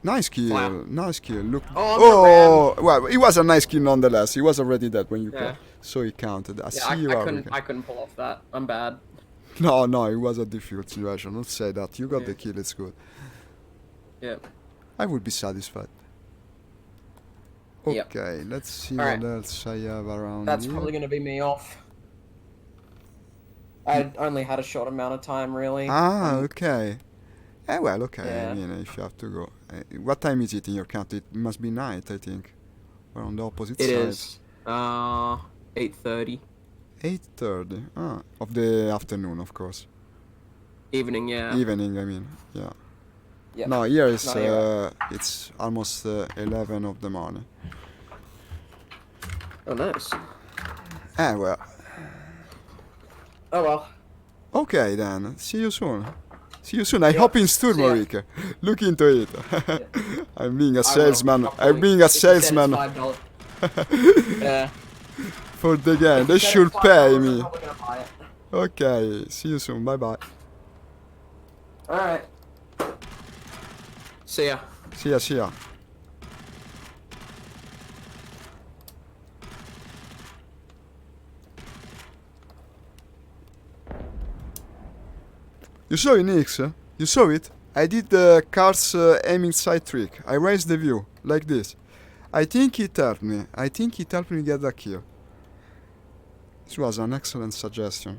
Nice kill. Fire. Nice kill. Look. Oh, Well, it was a nice kill nonetheless. He was already dead when you Yeah. caught. So he counted. I Yeah, see you I are. couldn't. I couldn't pull off that. I'm bad. No, it was a difficult situation. Don't say that. You got Yeah. the kill. It's good. Yeah. I would be satisfied. Yep. Okay, let's see Alright. what else I have around That's here. probably gonna be me off. I only had a short amount of time, really. Okay. Well, okay. Yeah. I mean, if you have to go. What time is it in your country? It must be night, I think. We're on the opposite It side. is. 8:30 8:30. Of the afternoon, of course. evening. Yeah. Evening, I mean. Yeah. Yeah. No, here is No, you're it's almost 11 of the morning. Oh, nice. Well. Oh well. Okay then. See you soon. I Yeah. hop in See ya. Sturmovik. Look into it. I'm being a I will, salesman. I'm probably. being a If you said it's salesman $5. Yeah. for the game. If They you said should it's $5, pay I'm me. probably gonna buy it. Okay. See you soon. Bye bye. All right. See ya. See ya. You saw it, Nix? You saw it? I did the car's aiming sight trick. I raised the view, like this. I think it helped me. Get the kill. This was an excellent suggestion.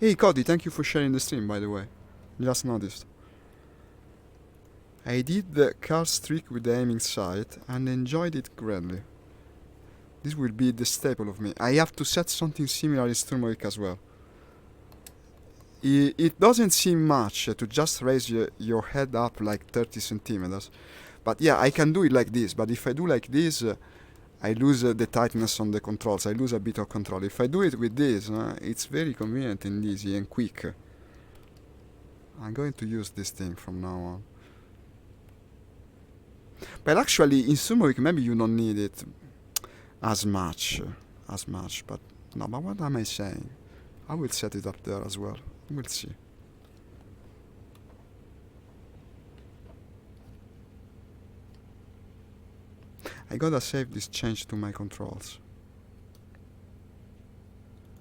Hey, Cody, thank you for sharing the stream, by the way. Just noticed. I did the car's trick with the aiming sight and enjoyed it greatly. This will be the staple of me. I have to set something similar in Sturmovik as well. It doesn't seem much to just raise your head up like 30 centimeters. But yeah, I can do it like this. But if I do like this, I lose the tightness on the controls. I lose a bit of control. If I do it with this, it's very convenient and easy and quick. I'm going to use this thing from now on. But actually, in Sturmovik, maybe you don't need it as much. But no, but what am I saying? I will set it up there as well. We'll see. I gotta save this change to my controls.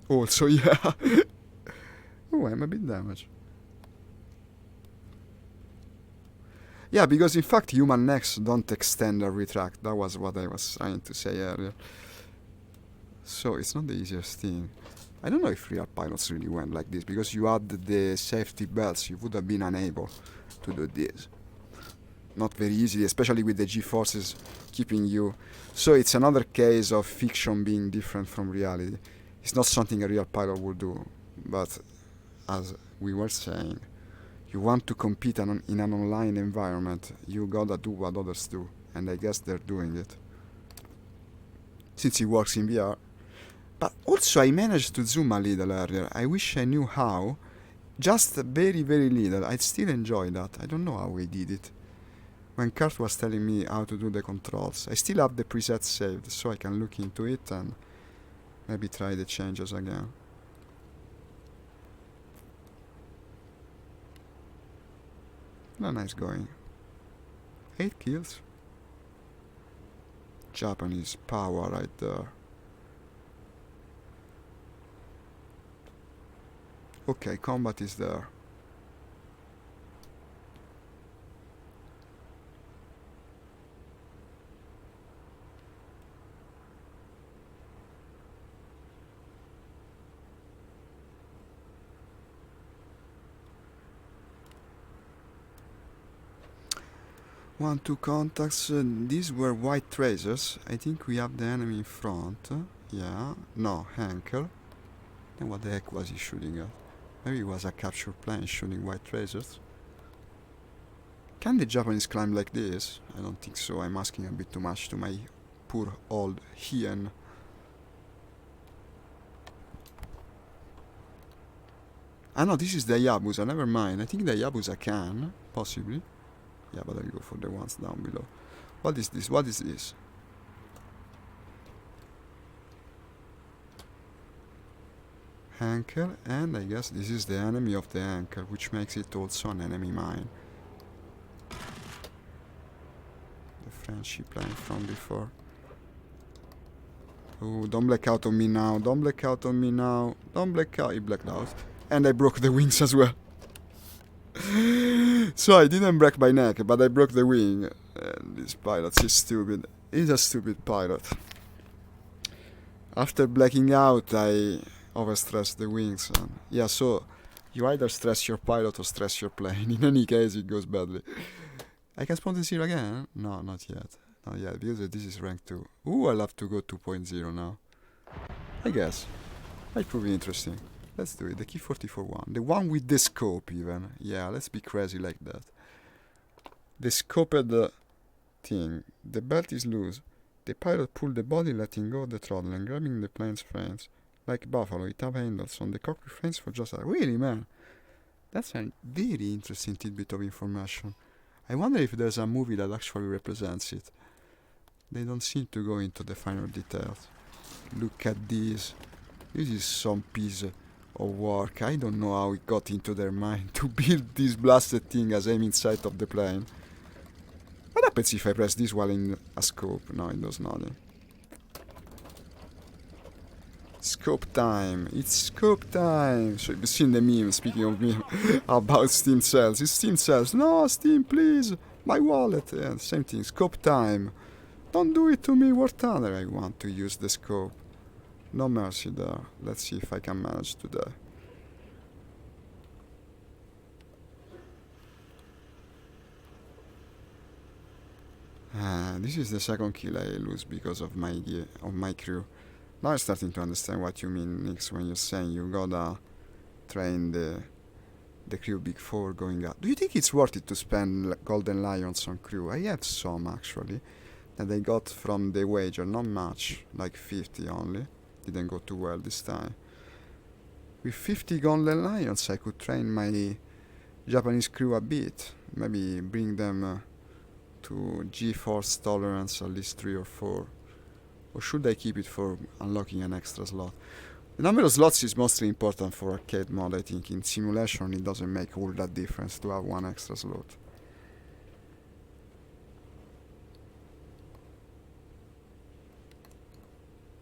Also, yeah. Oh, I'm a bit damaged. Yeah, because in fact human necks don't extend or retract. That was what I was trying to say earlier. So it's not the easiest thing. I don't know if real pilots really went like this, because you had the safety belts, you would have been unable to do this. Not very easily, especially with the G-forces keeping you. So it's another case of fiction being different from reality. It's not something a real pilot would do, but as we were saying, you want to compete in an online environment, you gotta do what others do, and I guess they're doing it. Since it works in VR. But also I managed to zoom a little earlier. I wish I knew how. Just very, very little. I'd still enjoy that. I don't know how I did it. When Kurt was telling me how to do the controls, I still have the presets saved, so I can look into it and maybe try the changes again. No, nice going. 8 kills. Japanese power right there. Okay, combat is there. One, two contacts. These were white tracers. I think we have the enemy in front. Yeah. No, Henkel. Then what the heck was he shooting at? Maybe it was a capture plane shooting white tracers. Can the Japanese climb like this? I don't think so. I'm asking a bit too much to my poor old Hien. Ah no, this is the Hayabusa. Never mind. I think the Hayabusa can. Possibly. Yeah, but I'll go for the ones down below. What is this? What is this? Henkel, and I guess this is the enemy of the Henkel, which makes it also an enemy mine. The French ship line from before. Oh, don't black out on me now. Don't black out on me now. Don't black out. He blacked out. And I broke the wings as well. So I didn't break my neck, but I broke the wing. And this pilot is stupid. He's a stupid pilot. After blacking out, I overstressed the wings. And yeah, so you either stress your pilot or stress your plane. In any case, it goes badly. I can spawn the 0 again? No, not yet. Not yet, because this is rank 2. Ooh, I'll have to go 2.0 now. I guess. Might prove interesting. Let's do it. The key 44-1. The one with the scope, even. Yeah, let's be crazy like that. The scoped thing. The belt is loose. The pilot pulled the body, letting go of the throttle and grabbing the plane's frames. Like Buffalo, it have handles on the cockpit frames for just a... Really, man? That's a very interesting tidbit of information. I wonder if there's a movie that actually represents it. They don't seem to go into the finer details. Look at this. This is some piece of work. I don't know how it got into their mind to build this blasted thing as aiming sight of the plane. What happens if I press this while in a scope? No, it does nothing. Scope time. It's scope time. So you've seen the meme, speaking of meme, about Steam cells. It's Steam cells. No, Steam, please. My wallet. Yeah, same thing. Scope time. Don't do it to me, War Thunder. I want to use the scope. No mercy there. Let's see if I can manage to die. This is the second kill I lose because of my crew. Now I'm starting to understand what you mean, Nix, when you're saying you gotta train the crew Big 4 going up. Do you think it's worth it to spend Golden Lions on crew? I have some actually that I got from the wager, not much, like 50 only. Didn't go too well this time. With 50 Golden Lions I could train my Japanese crew a bit. Maybe bring them to G-force tolerance at least 3 or 4. Or should I keep it for unlocking an extra slot? The number of slots is mostly important for arcade mode, I think. In simulation it doesn't make all that difference to have one extra slot.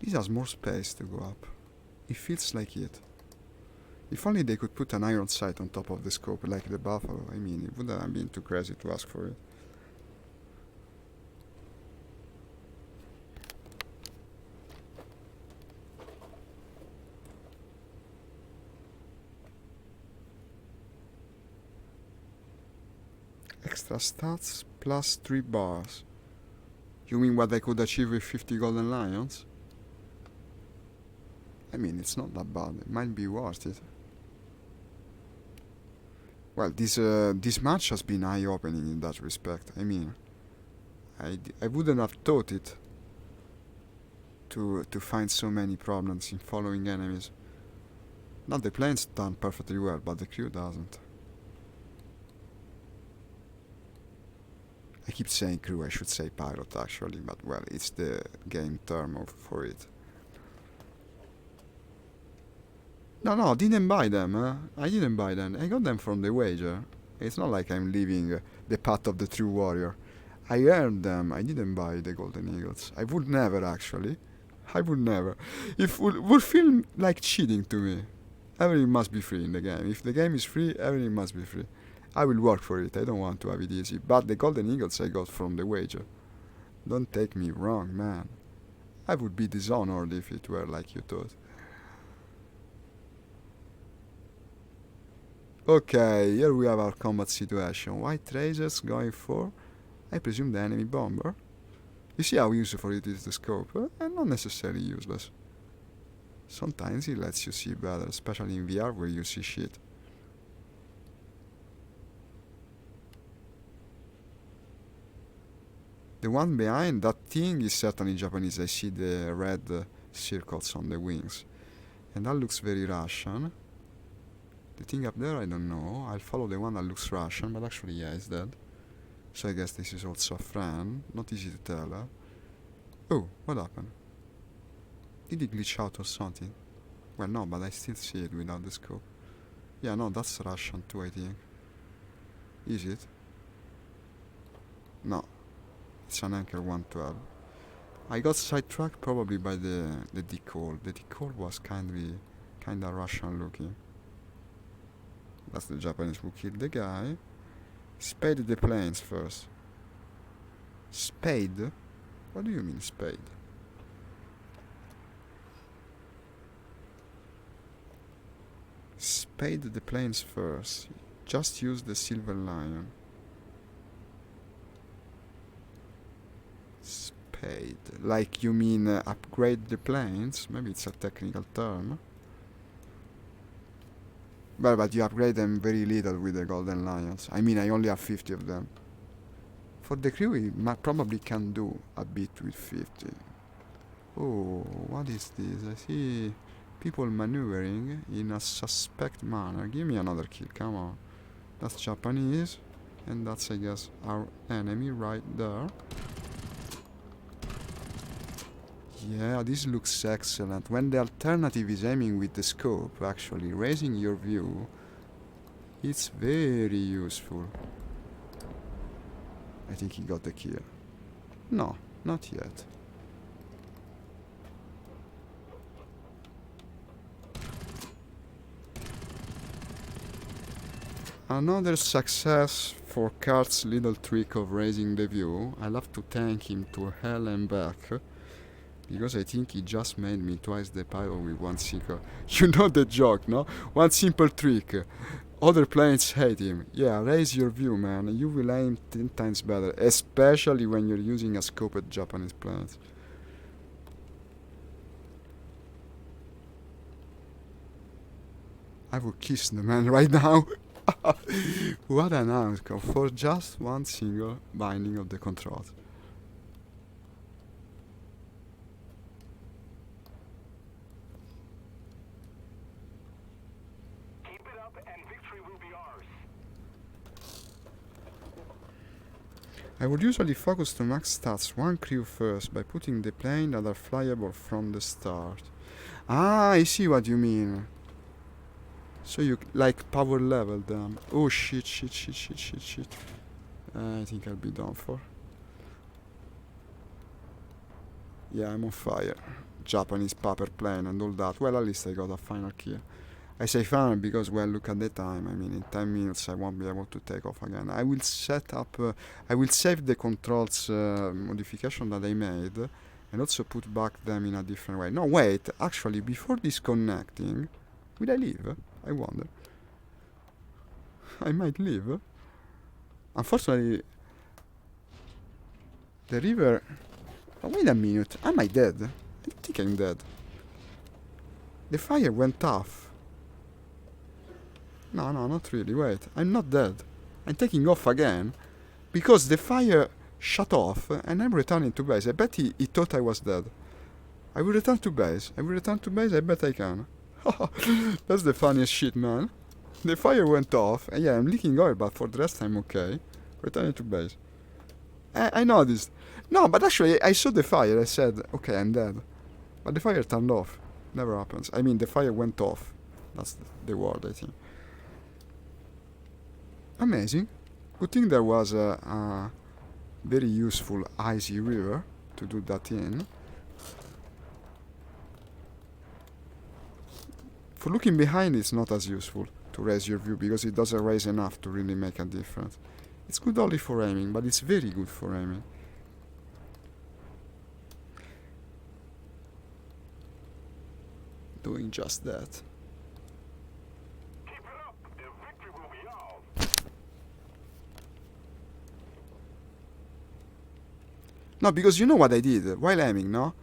This has more space to go up. It feels like it. If only they could put an iron sight on top of the scope like the Buffalo. I mean, it wouldn't have been too crazy to ask for it. Extra stats plus 3 bars. You mean what I could achieve with 50 Golden Lions? I mean, it's not that bad. It might be worth it. Well, this match has been eye-opening in that respect. I mean, I wouldn't have thought it to find so many problems in following enemies. Not the plane's done perfectly well, but the crew doesn't. I keep saying crew, I should say pilot actually, but well, it's the game term for it. No, didn't buy them. I didn't buy them. I got them from the wager. It's not like I'm living the path of the true warrior. I earned them. I didn't buy the golden eagles. I would never, actually. I would never. It would feel like cheating to me. Everything must be free in the game. If the game is free, everything must be free. I will work for it. I don't want to have it easy. But the golden eagles I got from the wager. Don't take me wrong, man. I would be dishonored if it were like you thought. Okay, here we have our combat situation. White tracers going for, I presume, the enemy bomber. You see how useful it is, the scope, and not necessarily useless. Sometimes it lets you see better, especially in VR where you see shit. The one behind that thing is certainly Japanese. I see the red circles on the wings. And that looks very Russian. The thing up there, I don't know. I'll follow the one that looks Russian, but actually, yeah, it's dead. So I guess this is also a friend. Not easy to tell, huh? Oh, what happened? Did he glitch out or something? Well, no, but I still see it without the scope. Yeah, no, that's Russian too, I think. Is it? No. It's an Anchor 112. I got sidetracked probably by the decal. The decal was kinda Russian looking. That's the Japanese who killed the guy. Spade the planes first. Spade? What do you mean spade? Spade the planes first. Just use the silver lion. Spade. Like you mean upgrade the planes? Maybe it's a technical term. Well, but you upgrade them very little with the golden lions. I mean, I only have 50 of them. For the crew, we probably can do a bit with 50. Oh, what is this? I see people maneuvering in a suspect manner. Give me another kill, come on. That's Japanese, and that's, I guess, our enemy right there. Yeah, this looks excellent. When the alternative is aiming with the scope, actually raising your view, it's very useful. I think he got the kill. No, not yet. Another success for Kart's little trick of raising the view. I'll have to thank him to hell and back, because I think he just made me twice the power with one single. You know the joke, no? One simple trick. Other planes hate him. Yeah, raise your view, man. You will aim 10 times better, especially when you're using a scoped Japanese planes. I would kiss the man right now. What an outcome for just one single binding of the controls. Keep it up and victory will be ours. I would usually focus to max stats one crew first by putting the plane that are flyable from the start. Ah, I see what you mean. So you like power level them. Oh shit. I think I'll be done for. Yeah, I'm on fire. Japanese paper plane and all that. Well, at least I got a final kill. I say final because, well, look at the time. I mean, in 10 minutes I won't be able to take off again. I will set up, I will save the controls modification that I made and also put back them in a different way. No, wait, actually, before disconnecting, will I leave? I wonder. I might leave. Unfortunately, the river... Oh, wait a minute, am I dead? I don't think I'm dead. The fire went off. No, not really, wait. I'm not dead. I'm taking off again because the fire shut off and I'm returning to base. I bet he thought I was dead. I will return to base. I bet I can. That's the funniest shit, man. The fire went off, and yeah, I'm leaking oil, but for the rest I'm okay. Returning to base. I noticed. No, but actually I saw the fire, I said, okay, I'm dead. But the fire turned off. Never happens. I mean, the fire went off. That's the word, I think. Amazing. Good thing there was a very useful icy river to do that in. For looking behind, it's not as useful to raise your view because it doesn't raise enough to really make a difference. It's good only for aiming, but it's very good for aiming. Doing just that. Keep it up, and victory will be ours. No, because you know what I did while aiming, no?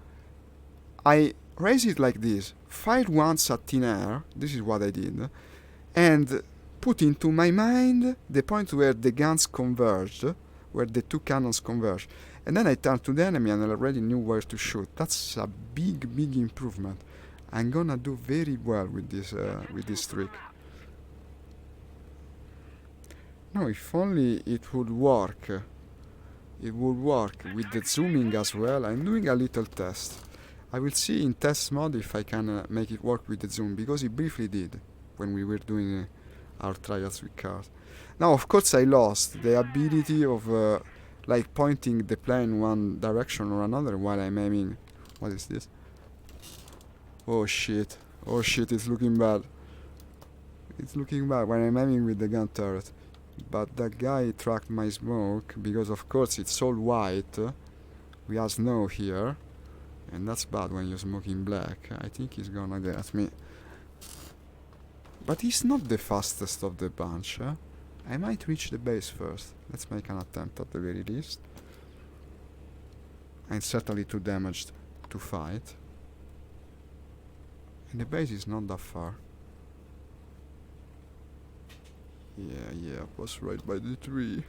I raised it like this, fired once at thin air, this is what I did, and put into my mind the point where the guns converged, where the two cannons converged. And then I turned to the enemy and I already knew where to shoot. That's a big, big improvement. I'm gonna do very well with this trick. No, if only it would work. It would work with the zooming as well. I'm doing a little test. I will see in test mode if I can make it work with the zoom, because it briefly did when we were doing our trials with cars. Now, of course, I lost the ability of like pointing the plane one direction or another while I'm aiming. What is this? Oh shit. Oh shit, it's looking bad. It's looking bad when I'm aiming with the gun turret. But that guy tracked my smoke because of course it's all white. We have snow here. And that's bad when you're smoking black. I think he's gonna get me. But he's not the fastest of the bunch. I might reach the base first. Let's make an attempt at the very least. I'm certainly too damaged to fight. And the base is not that far. Yeah, I was right by the tree.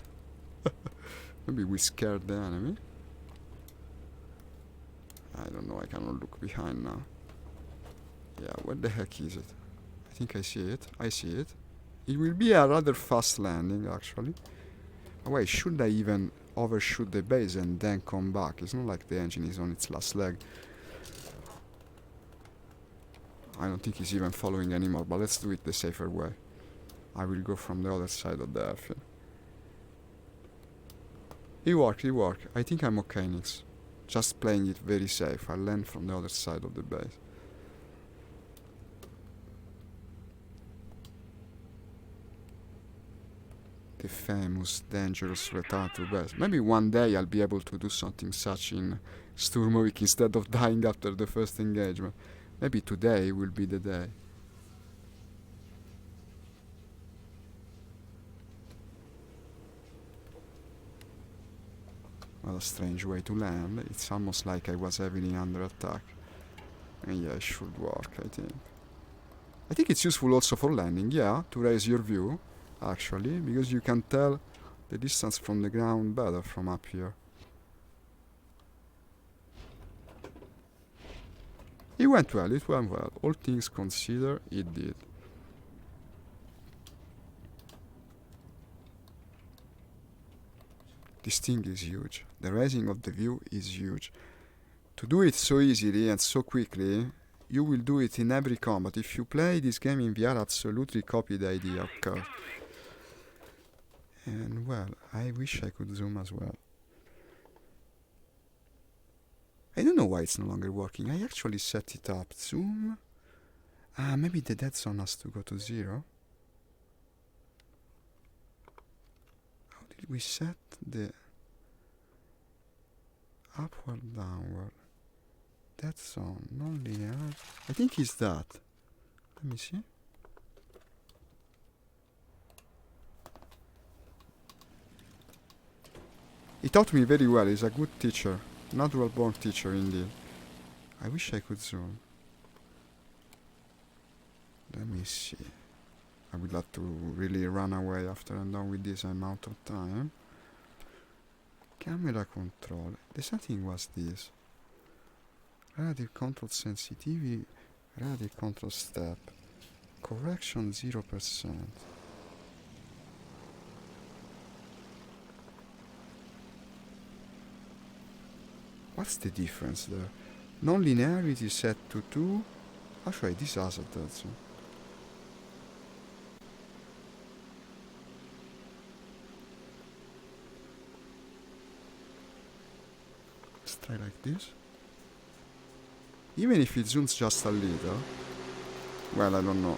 Maybe we scared the enemy. I don't know, I cannot look behind now. Yeah, where the heck is it? I think I see it. I see it. It will be a rather fast landing, actually. Oh, wait, should I even overshoot the base and then come back? It's not like the engine is on its last leg. I don't think he's even following anymore, but let's do it the safer way. I will go from the other side of the airfield. It worked. I think I'm okay, Nix. Just playing it very safe. I'll land from the other side of the base. The famous, dangerous return to base. Maybe one day I'll be able to do something such in Sturmovik instead of dying after the first engagement. Maybe today will be the day. What a strange way to land. It's almost like I was heavily under attack. And yeah, it should work, I think. I think it's useful also for landing, yeah, to raise your view, actually, because you can tell the distance from the ground better from up here. It went well. All things considered, it did. This thing is huge. The raising of the view is huge. To do it so easily and so quickly, you will do it in every combat. If you play this game in VR, absolutely copy the idea, of course. And well, I wish I could zoom as well. I don't know why it's no longer working. I actually set it up. Zoom. Maybe the dead zone has to go to 0. How did we set the upward, downward? Dead zone, non-linear. I think it's that. Let me see. He taught me very well. He's a good teacher. Natural born teacher indeed. I wish I could zoom. Let me see. I would love to really run away after I'm done with this amount of time. Camera control. The setting was this. Relative control sensitivity, relative control step. Correction 0%. What's the difference there? Non-linearity set to 2. Actually, this has a dead zone. Let's try like this. Even if it zooms just a little. Well, I don't know.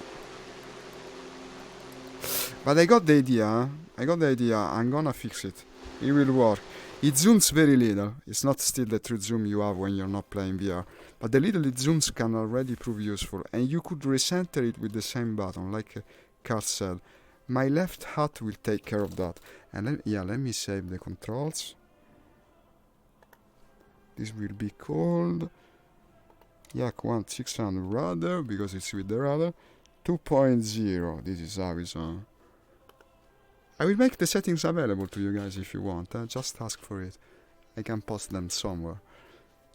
But I got the idea, huh? I got the idea. I'm gonna fix it. It will work. It zooms very little. It's not still the true zoom you have when you're not playing VR. But the little it zooms can already prove useful. And you could recenter it with the same button, like Carl said. My left hat will take care of that. And let me save the controls. This will be called Yak 1600 rudder, because it's with the rudder. 2.0. This is how it's on. I will make the settings available to you guys if you want. Just ask for it. I can post them somewhere.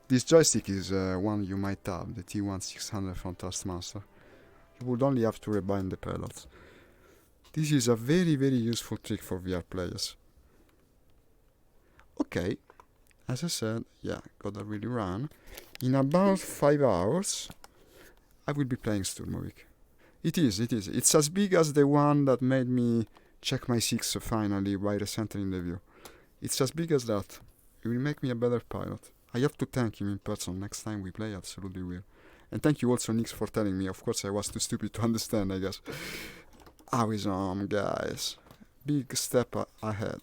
This joystick is one you might have, the T1600 from Taskmaster. You would only have to rebind the pedals. This is a very, very useful trick for VR players. Okay, as I said, yeah, gotta really run. In about 5 hours, I will be playing Sturmovik. It is. It's as big as the one that made me check my 6 finally by recentering the view. It's as big as that. It will make me a better pilot. I have to thank him in person next time we play, absolutely will. And thank you also, Nix, for telling me. Of course, I was too stupid to understand, I guess. How is guys? Big step ahead.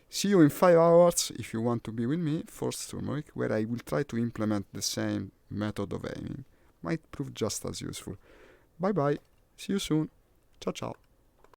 See you in 5 hours if you want to be with me for Sturmovik, where I will try to implement the same method of aiming. Might prove just as useful. Bye bye. See you soon. Ciao ciao.